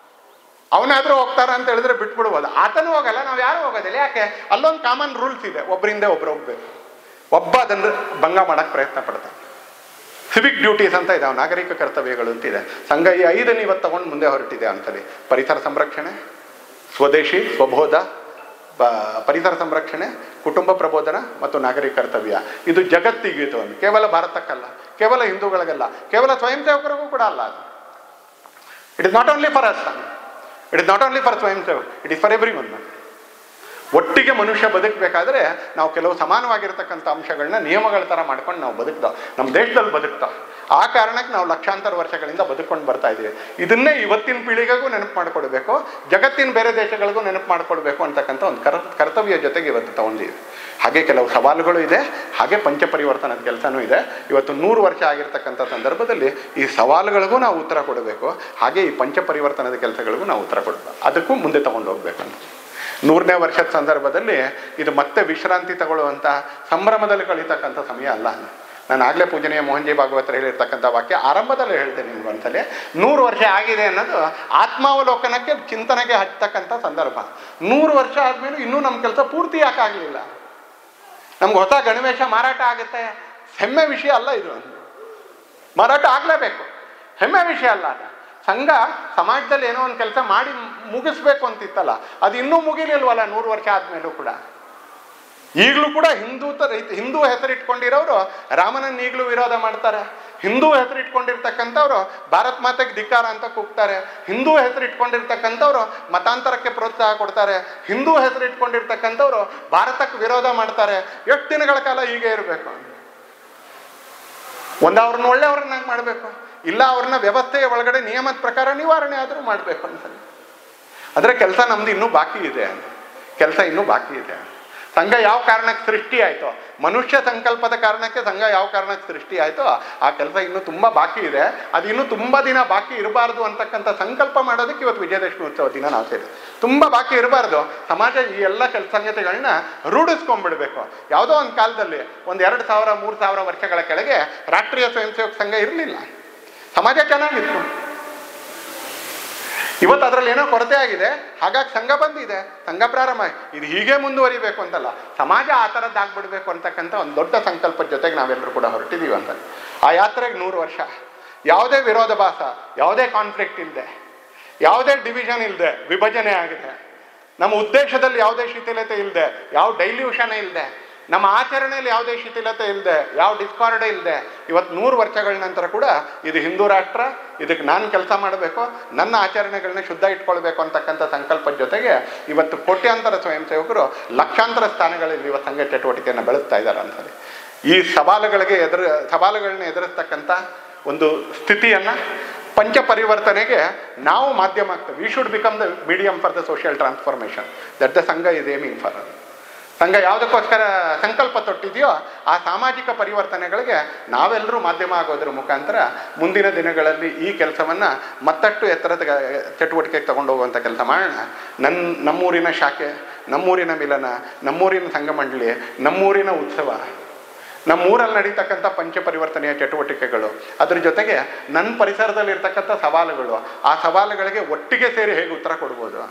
ಅವನಾದರೂ ಹೋಗ್ತಾರ ಅಂತ ಹೇಳಿದ್ರೆ ಬಿಟ್ಬಿಡ್ಬೋದು. ಆತನೂ ಹೋಗಲ್ಲ, ನಾವು ಯಾರೂ ಹೋಗೋದಿಲ್ಲ. ಯಾಕೆ? ಅಲ್ಲೊಂದು ಕಾಮನ್ ರೂಲ್ಸ್ ಇದೆ, ಒಬ್ಬರಿಂದ ಒಬ್ರು ಹೋಗ್ಬೇಕು. ಒಬ್ಬ ಅದನ್ನು ಭಂಗ ಮಾಡೋಕ್ಕೆ ಪ್ರಯತ್ನ ಪಡ್ತಾನೆ. ಸಿವಿಕ್ ಡ್ಯೂಟೀಸ್ ಅಂತ ಇದಾವೆ, ನಾಗರಿಕ ಕರ್ತವ್ಯಗಳು ಅಂತಿದೆ. ಸಂಘ ಈ 5 ಇವತ್ತು ತಗೊಂಡು ಮುಂದೆ ಹೊರಟಿದೆ ಅಂತೇಳಿ. ಪರಿಸರ ಸಂರಕ್ಷಣೆ, ಸ್ವದೇಶಿ, ಸ್ವಬೋಧ, ಪರಿಸರ ಸಂರಕ್ಷಣೆ, ಕುಟುಂಬ ಪ್ರಬೋಧನ ಮತ್ತು ನಾಗರಿಕ ಕರ್ತವ್ಯ. ಇದು ಜಗತ್ತಿಗೆ ಇದು, ಕೇವಲ ಭಾರತಕ್ಕಲ್ಲ, ಕೇವಲ ಹಿಂದೂಗಳಿಗಲ್ಲ, ಕೇವಲ ಸ್ವಯಂ ಸೇವಕರಿಗೂ ಕೂಡ ಅಲ್ಲ. ಅದು it is not only for us, it is not only for swayamsevak, it is for everyone. ಒಟ್ಟಿಗೆ ಮನುಷ್ಯ ಬದುಕಬೇಕಾದ್ರೆ ನಾವು ಕೆಲವು ಸಮಾನವಾಗಿರ್ತಕ್ಕಂಥ ಅಂಶಗಳನ್ನ ನಿಯಮಗಳ ಥರ ಮಾಡ್ಕೊಂಡು ನಾವು ಬದುಕ್ತಾವೆ, ನಮ್ಮ ದೇಶದಲ್ಲಿ ಬದುಕ್ತಾವೆ. ಆ ಕಾರಣಕ್ಕೆ ನಾವು ಲಕ್ಷಾಂತರ ವರ್ಷಗಳಿಂದ ಬದುಕೊಂಡು ಬರ್ತಾ ಇದ್ದೀವಿ. ಇದನ್ನೇ ಇವತ್ತಿನ ಪೀಳಿಗೆಗೂ ನೆನಪು ಮಾಡಿಕೊಡ್ಬೇಕು, ಜಗತ್ತಿನ ಬೇರೆ ದೇಶಗಳಿಗೂ ನೆನಪು ಮಾಡಿಕೊಡ್ಬೇಕು ಅಂತಕ್ಕಂಥ ಒಂದು ಕರ್ತವ್ಯ ಜೊತೆಗೆ ಇವತ್ತು ತಗೊಂಡಿದ್ದೀವಿ. ಹಾಗೆ ಕೆಲವು ಸವಾಲುಗಳು ಇದೆ, ಹಾಗೆ ಪಂಚಪರಿವರ್ತನದ ಕೆಲಸನೂ ಇದೆ. ಇವತ್ತು 100 ವರ್ಷ ಆಗಿರ್ತಕ್ಕಂಥ ಸಂದರ್ಭದಲ್ಲಿ ಈ ಸವಾಲುಗಳಿಗೂ ನಾವು ಉತ್ತರ ಕೊಡಬೇಕು, ಹಾಗೆ ಈ ಪಂಚಪರಿವರ್ತನದ ಕೆಲಸಗಳಿಗೂ ನಾವು ಉತ್ತರ ಕೊಡಬೇಕು, ಅದಕ್ಕೂ ಮುಂದೆ ತಗೊಂಡು ಹೋಗ್ಬೇಕಂತ. 100ನೇ ವರ್ಷದ ಸಂದರ್ಭದಲ್ಲಿ ಇದು ಮತ್ತೆ ವಿಶ್ರಾಂತಿ ತಗೊಳ್ಳುವಂಥ ಸಂಭ್ರಮದಲ್ಲಿ ಕಳೀತಕ್ಕಂಥ ಸಮಯ ಅಲ್ಲ. ನಾನು ಆಗಲೇ ಪೂಜನೀಯ ಮೋಹನ್ಜಿ ಭಾಗವತರು ಹೇಳಿರ್ತಕ್ಕಂಥ ವಾಕ್ಯ ಆರಂಭದಲ್ಲಿ ಹೇಳ್ತೇನೆ ನಿಮ್ಗೆ ಒಂದ್ಸಲಿ. 100 ವರ್ಷ ಆಗಿದೆ ಅನ್ನೋದು ಆತ್ಮಾವಲೋಕನಕ್ಕೆ, ಚಿಂತನೆಗೆ ಹಚ್ಚತಕ್ಕಂಥ ಸಂದರ್ಭ. 100 ವರ್ಷ ಆದಮೇಲೆ ಇನ್ನೂ ನಮ್ಮ ಕೆಲಸ ಪೂರ್ತಿ ಯಾಕಾಗಲಿಲ್ಲ? ನಮ್ಗೆ ಹೊಸ ಗಣವೇಶ ಮಾರಾಟ ಆಗುತ್ತೆ, ಹೆಮ್ಮೆ ವಿಷಯ ಅಲ್ಲ ಇದು. ಮಾರಾಟ ಆಗಲೇಬೇಕು, ಹೆಮ್ಮೆ ವಿಷಯ ಅಲ್ಲ. ಸಂಘ ಸಮಾಜದಲ್ಲಿ ಏನೋ ಒಂದು ಕೆಲಸ ಮಾಡಿ ಮುಗಿಸ್ಬೇಕು ಅಂತಿತ್ತಲ್ಲ, ಅದು ಇನ್ನೂ ಮುಗಿಲಿಲ್ವಲ್ಲ 100 ವರ್ಷ ಆದಮೇಲೂ ಕೂಡ. ಈಗಲೂ ಕೂಡ ಹಿಂದೂ ಹೆಸರಿಟ್ಕೊಂಡಿರೋರು ರಾಮನನ್ನು ಈಗಲೂ ವಿರೋಧ ಮಾಡ್ತಾರೆ. ಹಿಂದೂ ಹೆಸರಿಟ್ಕೊಂಡಿರ್ತಕ್ಕಂಥವ್ರು ಭಾರತ್ ಮಾತೆಗೆ ಧಿಕ್ಕಾರ ಅಂತ ಕೂಗ್ತಾರೆ. ಹಿಂದೂ ಹೆಸರಿಟ್ಕೊಂಡಿರ್ತಕ್ಕಂಥವ್ರು ಮತಾಂತರಕ್ಕೆ ಪ್ರೋತ್ಸಾಹ ಕೊಡ್ತಾರೆ. ಹಿಂದೂ ಹೆಸರಿಟ್ಕೊಂಡಿರ್ತಕ್ಕಂಥವ್ರು ಭಾರತಕ್ಕೆ ವಿರೋಧ ಮಾಡ್ತಾರೆ. ಎಷ್ಟು ದಿನಗಳ ಕಾಲ ಹೀಗೆ ಇರಬೇಕು? ಅವ್ರನ್ನ ಒಳ್ಳೆಯವ್ರನ್ನಾಗಿ ಮಾಡಬೇಕು, ಇಲ್ಲ ಅವ್ರನ್ನ ವ್ಯವಸ್ಥೆಯ ಒಳಗಡೆ ನಿಯಮದ ಪ್ರಕಾರ ನಿವಾರಣೆ ಆದರೂ ಮಾಡಬೇಕು ಅನ್ಸಲಿ. ಆದರೆ ಕೆಲಸ ನಮ್ದು ಇನ್ನೂ ಬಾಕಿ ಇದೆ, ಕೆಲಸ ಇನ್ನೂ ಬಾಕಿ ಇದೆ. ಸಂಘ ಯಾವ ಕಾರಣಕ್ಕೆ ಸೃಷ್ಟಿ ಆಯಿತೋ, ಮನುಷ್ಯ ಸಂಕಲ್ಪದ ಕಾರಣಕ್ಕೆ ಸಂಘ ಯಾವ ಕಾರಣಕ್ಕೆ ಸೃಷ್ಟಿ ಆಯಿತೋ ಆ ಕೆಲಸ ಇನ್ನೂ ತುಂಬ ಬಾಕಿ ಇದೆ. ಅದು ಇನ್ನೂ ತುಂಬ ದಿನ ಬಾಕಿ ಇರಬಾರ್ದು ಅಂತಕ್ಕಂಥ ಸಂಕಲ್ಪ ಮಾಡೋದಕ್ಕೆ ಇವತ್ತು ವಿಜಯದಶಮಿ ಉತ್ಸವ ದಿನ ನಾವು ಸೇರಿ. ತುಂಬ ಬಾಕಿ ಇರಬಾರ್ದು. ಸಮಾಜ ಈ ಎಲ್ಲ ಸಂಗತಿಗಳನ್ನ ರೂಢಿಸ್ಕೊಂಡ್ಬಿಡ್ಬೇಕು. ಯಾವುದೋ ಒಂದು ಕಾಲದಲ್ಲಿ ಒಂದು 2000 3000 ವರ್ಷಗಳ ಕೆಳಗೆ ರಾಷ್ಟ್ರೀಯ ಸ್ವಯಂ ಸೇವಕ ಸಂಘ ಇರಲಿಲ್ಲ, ಸಮಾಜ ಚೆನ್ನಾಗಿತ್ತು. ಇವತ್ತು ಅದರಲ್ಲಿ ಏನೋ ಕೊರತೆ ಆಗಿದೆ, ಹಾಗಾಗಿ ಸಂಘ ಬಂದಿದೆ, ಸಂಘ ಪ್ರಾರಂಭ. ಇದು ಹೀಗೆ ಮುಂದುವರಿಬೇಕು ಅಂತಲ್ಲ, ಸಮಾಜ ಆ ಥರದ್ದಾಗ್ಬಿಡ್ಬೇಕು ಅಂತಕ್ಕಂಥ ಒಂದು ದೊಡ್ಡ ಸಂಕಲ್ಪದ ಜೊತೆಗೆ ನಾವೆಲ್ಲರೂ ಕೂಡ ಹೊರಟಿದ್ದೀವಿ ಅಂತ. ಆ ಯಾತ್ರೆಗೆ 100 ವರ್ಷ, ಯಾವುದೇ ವಿರೋಧಾಭಾಸ, ಯಾವುದೇ ಕಾನ್ಫ್ಲಿಕ್ಟ್ ಇಲ್ಲದೆ, ಯಾವುದೇ ಡಿವಿಷನ್ ಇಲ್ಲದೆ, ವಿಭಜನೆ ಆಗಿದೆ. ನಮ್ಮ ಉದ್ದೇಶದಲ್ಲಿ ಯಾವುದೇ ಶಿಥಿಲತೆ ಇಲ್ಲದೆ, ಯಾವ ಡೈಲ್ಯೂಷನ್ ಇಲ್ಲದೆ, ನಮ್ಮ ಆಚರಣೆಯಲ್ಲಿ ಯಾವುದೇ ಶಿಥಿಲತೆ ಇಲ್ಲದೆ, ಯಾವ ಡಿಸ್ಕಾರ್ಡೆ ಇಲ್ಲದೆ, ಇವತ್ತು 100 ವರ್ಷಗಳ ನಂತರ ಕೂಡ ಇದು ಹಿಂದೂ ರಾಷ್ಟ್ರ, ಇದಕ್ಕೆ ನಾನು ಕೆಲಸ ಮಾಡಬೇಕು, ನನ್ನ ಆಚರಣೆಗಳನ್ನ ಶುದ್ಧ ಇಟ್ಕೊಳ್ಬೇಕು ಅಂತಕ್ಕಂಥ ಸಂಕಲ್ಪದ ಜೊತೆಗೆ ಇವತ್ತು ಕೋಟ್ಯಾಂತರ ಸ್ವಯಂ ಸೇವಕರು ಲಕ್ಷಾಂತರ ಸ್ಥಾನಗಳಲ್ಲಿ ಇವತ್ತು ಸಂಘ ಚಟುವಟಿಕೆಯನ್ನು ಬೆಳೆಸ್ತಾ ಇದ್ದಾರೆ ಅಂತೇಳಿ. ಈ ಸವಾಲುಗಳನ್ನ ಎದುರಿಸ್ತಕ್ಕಂಥ ಒಂದು ಸ್ಥಿತಿಯನ್ನು ಪಂಚಪರಿವರ್ತನೆಗೆ ನಾವು ಮಾಧ್ಯಮ ಆಗ್ತೇವೆ. We should become the medium for the social transformation that the Sangh is aiming for. Sangh ಯಾವುದಕ್ಕೋಸ್ಕರ ಸಂಕಲ್ಪ ತೊಟ್ಟಿದೆಯೋ ಆ ಸಾಮಾಜಿಕ ಪರಿವರ್ತನೆಗಳಿಗೆ ನಾವೆಲ್ಲರೂ ಮಾಧ್ಯಮ ಆಗೋದ್ರ ಮುಖಾಂತರ ಮುಂದಿನ ದಿನಗಳಲ್ಲಿ ಈ ಕೆಲಸವನ್ನು ಮತ್ತಷ್ಟು ಎತ್ತರದ ಚಟುವಟಿಕೆಗೆ ತಗೊಂಡು ಹೋಗುವಂಥ ಕೆಲಸ ಮಾಡೋಣ. ನಮ್ಮೂರಿನ ಶಾಖೆ, ನಮ್ಮೂರಿನ ಮಿಲನ, ನಮ್ಮೂರಿನ ಸಂಘ ಮಂಡಳಿ, ನಮ್ಮೂರಿನ ಉತ್ಸವ, ನಮ್ಮೂರಲ್ಲಿ ನಡೀತಕ್ಕಂಥ ಪಂಚಪರಿವರ್ತನೆಯ ಚಟುವಟಿಕೆಗಳು, ಅದ್ರ ಜೊತೆಗೆ ನನ್ನ ಪರಿಸರದಲ್ಲಿರ್ತಕ್ಕಂಥ ಸವಾಲುಗಳು, ಆ ಸವಾಲುಗಳಿಗೆ ಒಟ್ಟಿಗೆ ಸೇರಿ ಹೇಗೆ ಉತ್ತರ ಕೊಡ್ಬೋದು,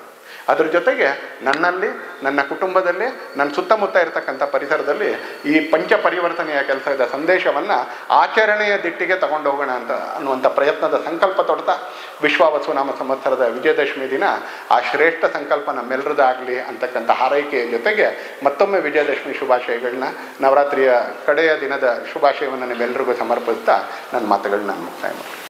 ಅದ್ರ ಜೊತೆಗೆ ನನ್ನಲ್ಲಿ, ನನ್ನ ಕುಟುಂಬದಲ್ಲಿ, ನನ್ನ ಸುತ್ತಮುತ್ತ ಇರತಕ್ಕಂಥ ಪರಿಸರದಲ್ಲಿ ಈ ಪಂಚಪರಿವರ್ತನೆಯ ಕೆಲಸದ ಸಂದೇಶವನ್ನು ಆಚರಣೆಯ ದಿಟ್ಟಿಗೆ ತಗೊಂಡು ಹೋಗೋಣ ಅನ್ನುವಂಥ ಪ್ರಯತ್ನದ ಸಂಕಲ್ಪ ತೊಡ್ತಾ ವಿಶ್ವಾವಸುನಾಮ ಸಂವತ್ಸರದ ವಿಜಯದಶಮಿ ದಿನ ಆ ಶ್ರೇಷ್ಠ ಸಂಕಲ್ಪ ನಮ್ಮೆಲ್ಲರದಾಗಲಿ ಅಂತಕ್ಕಂಥ ಹಾರೈಕೆಯ ಜೊತೆಗೆ ಮತ್ತೊಮ್ಮೆ ವಿಜಯದಶಮಿ ಶುಭಾಶಯಗಳನ್ನ, ನವರಾತ್ರಿಯ ಕಡೆಯ ದಿನದ ಶುಭಾಶಯವನ್ನು ನಿಮ್ಮೆಲ್ಲರಿಗೂ ಸಮರ್ಪಿಸ್ತಾ ನನ್ನ ಮಾತುಗಳನ್ನ ನಾನು ಮುಕ್ತಾಯ ಮಾಡ್ತೀನಿ.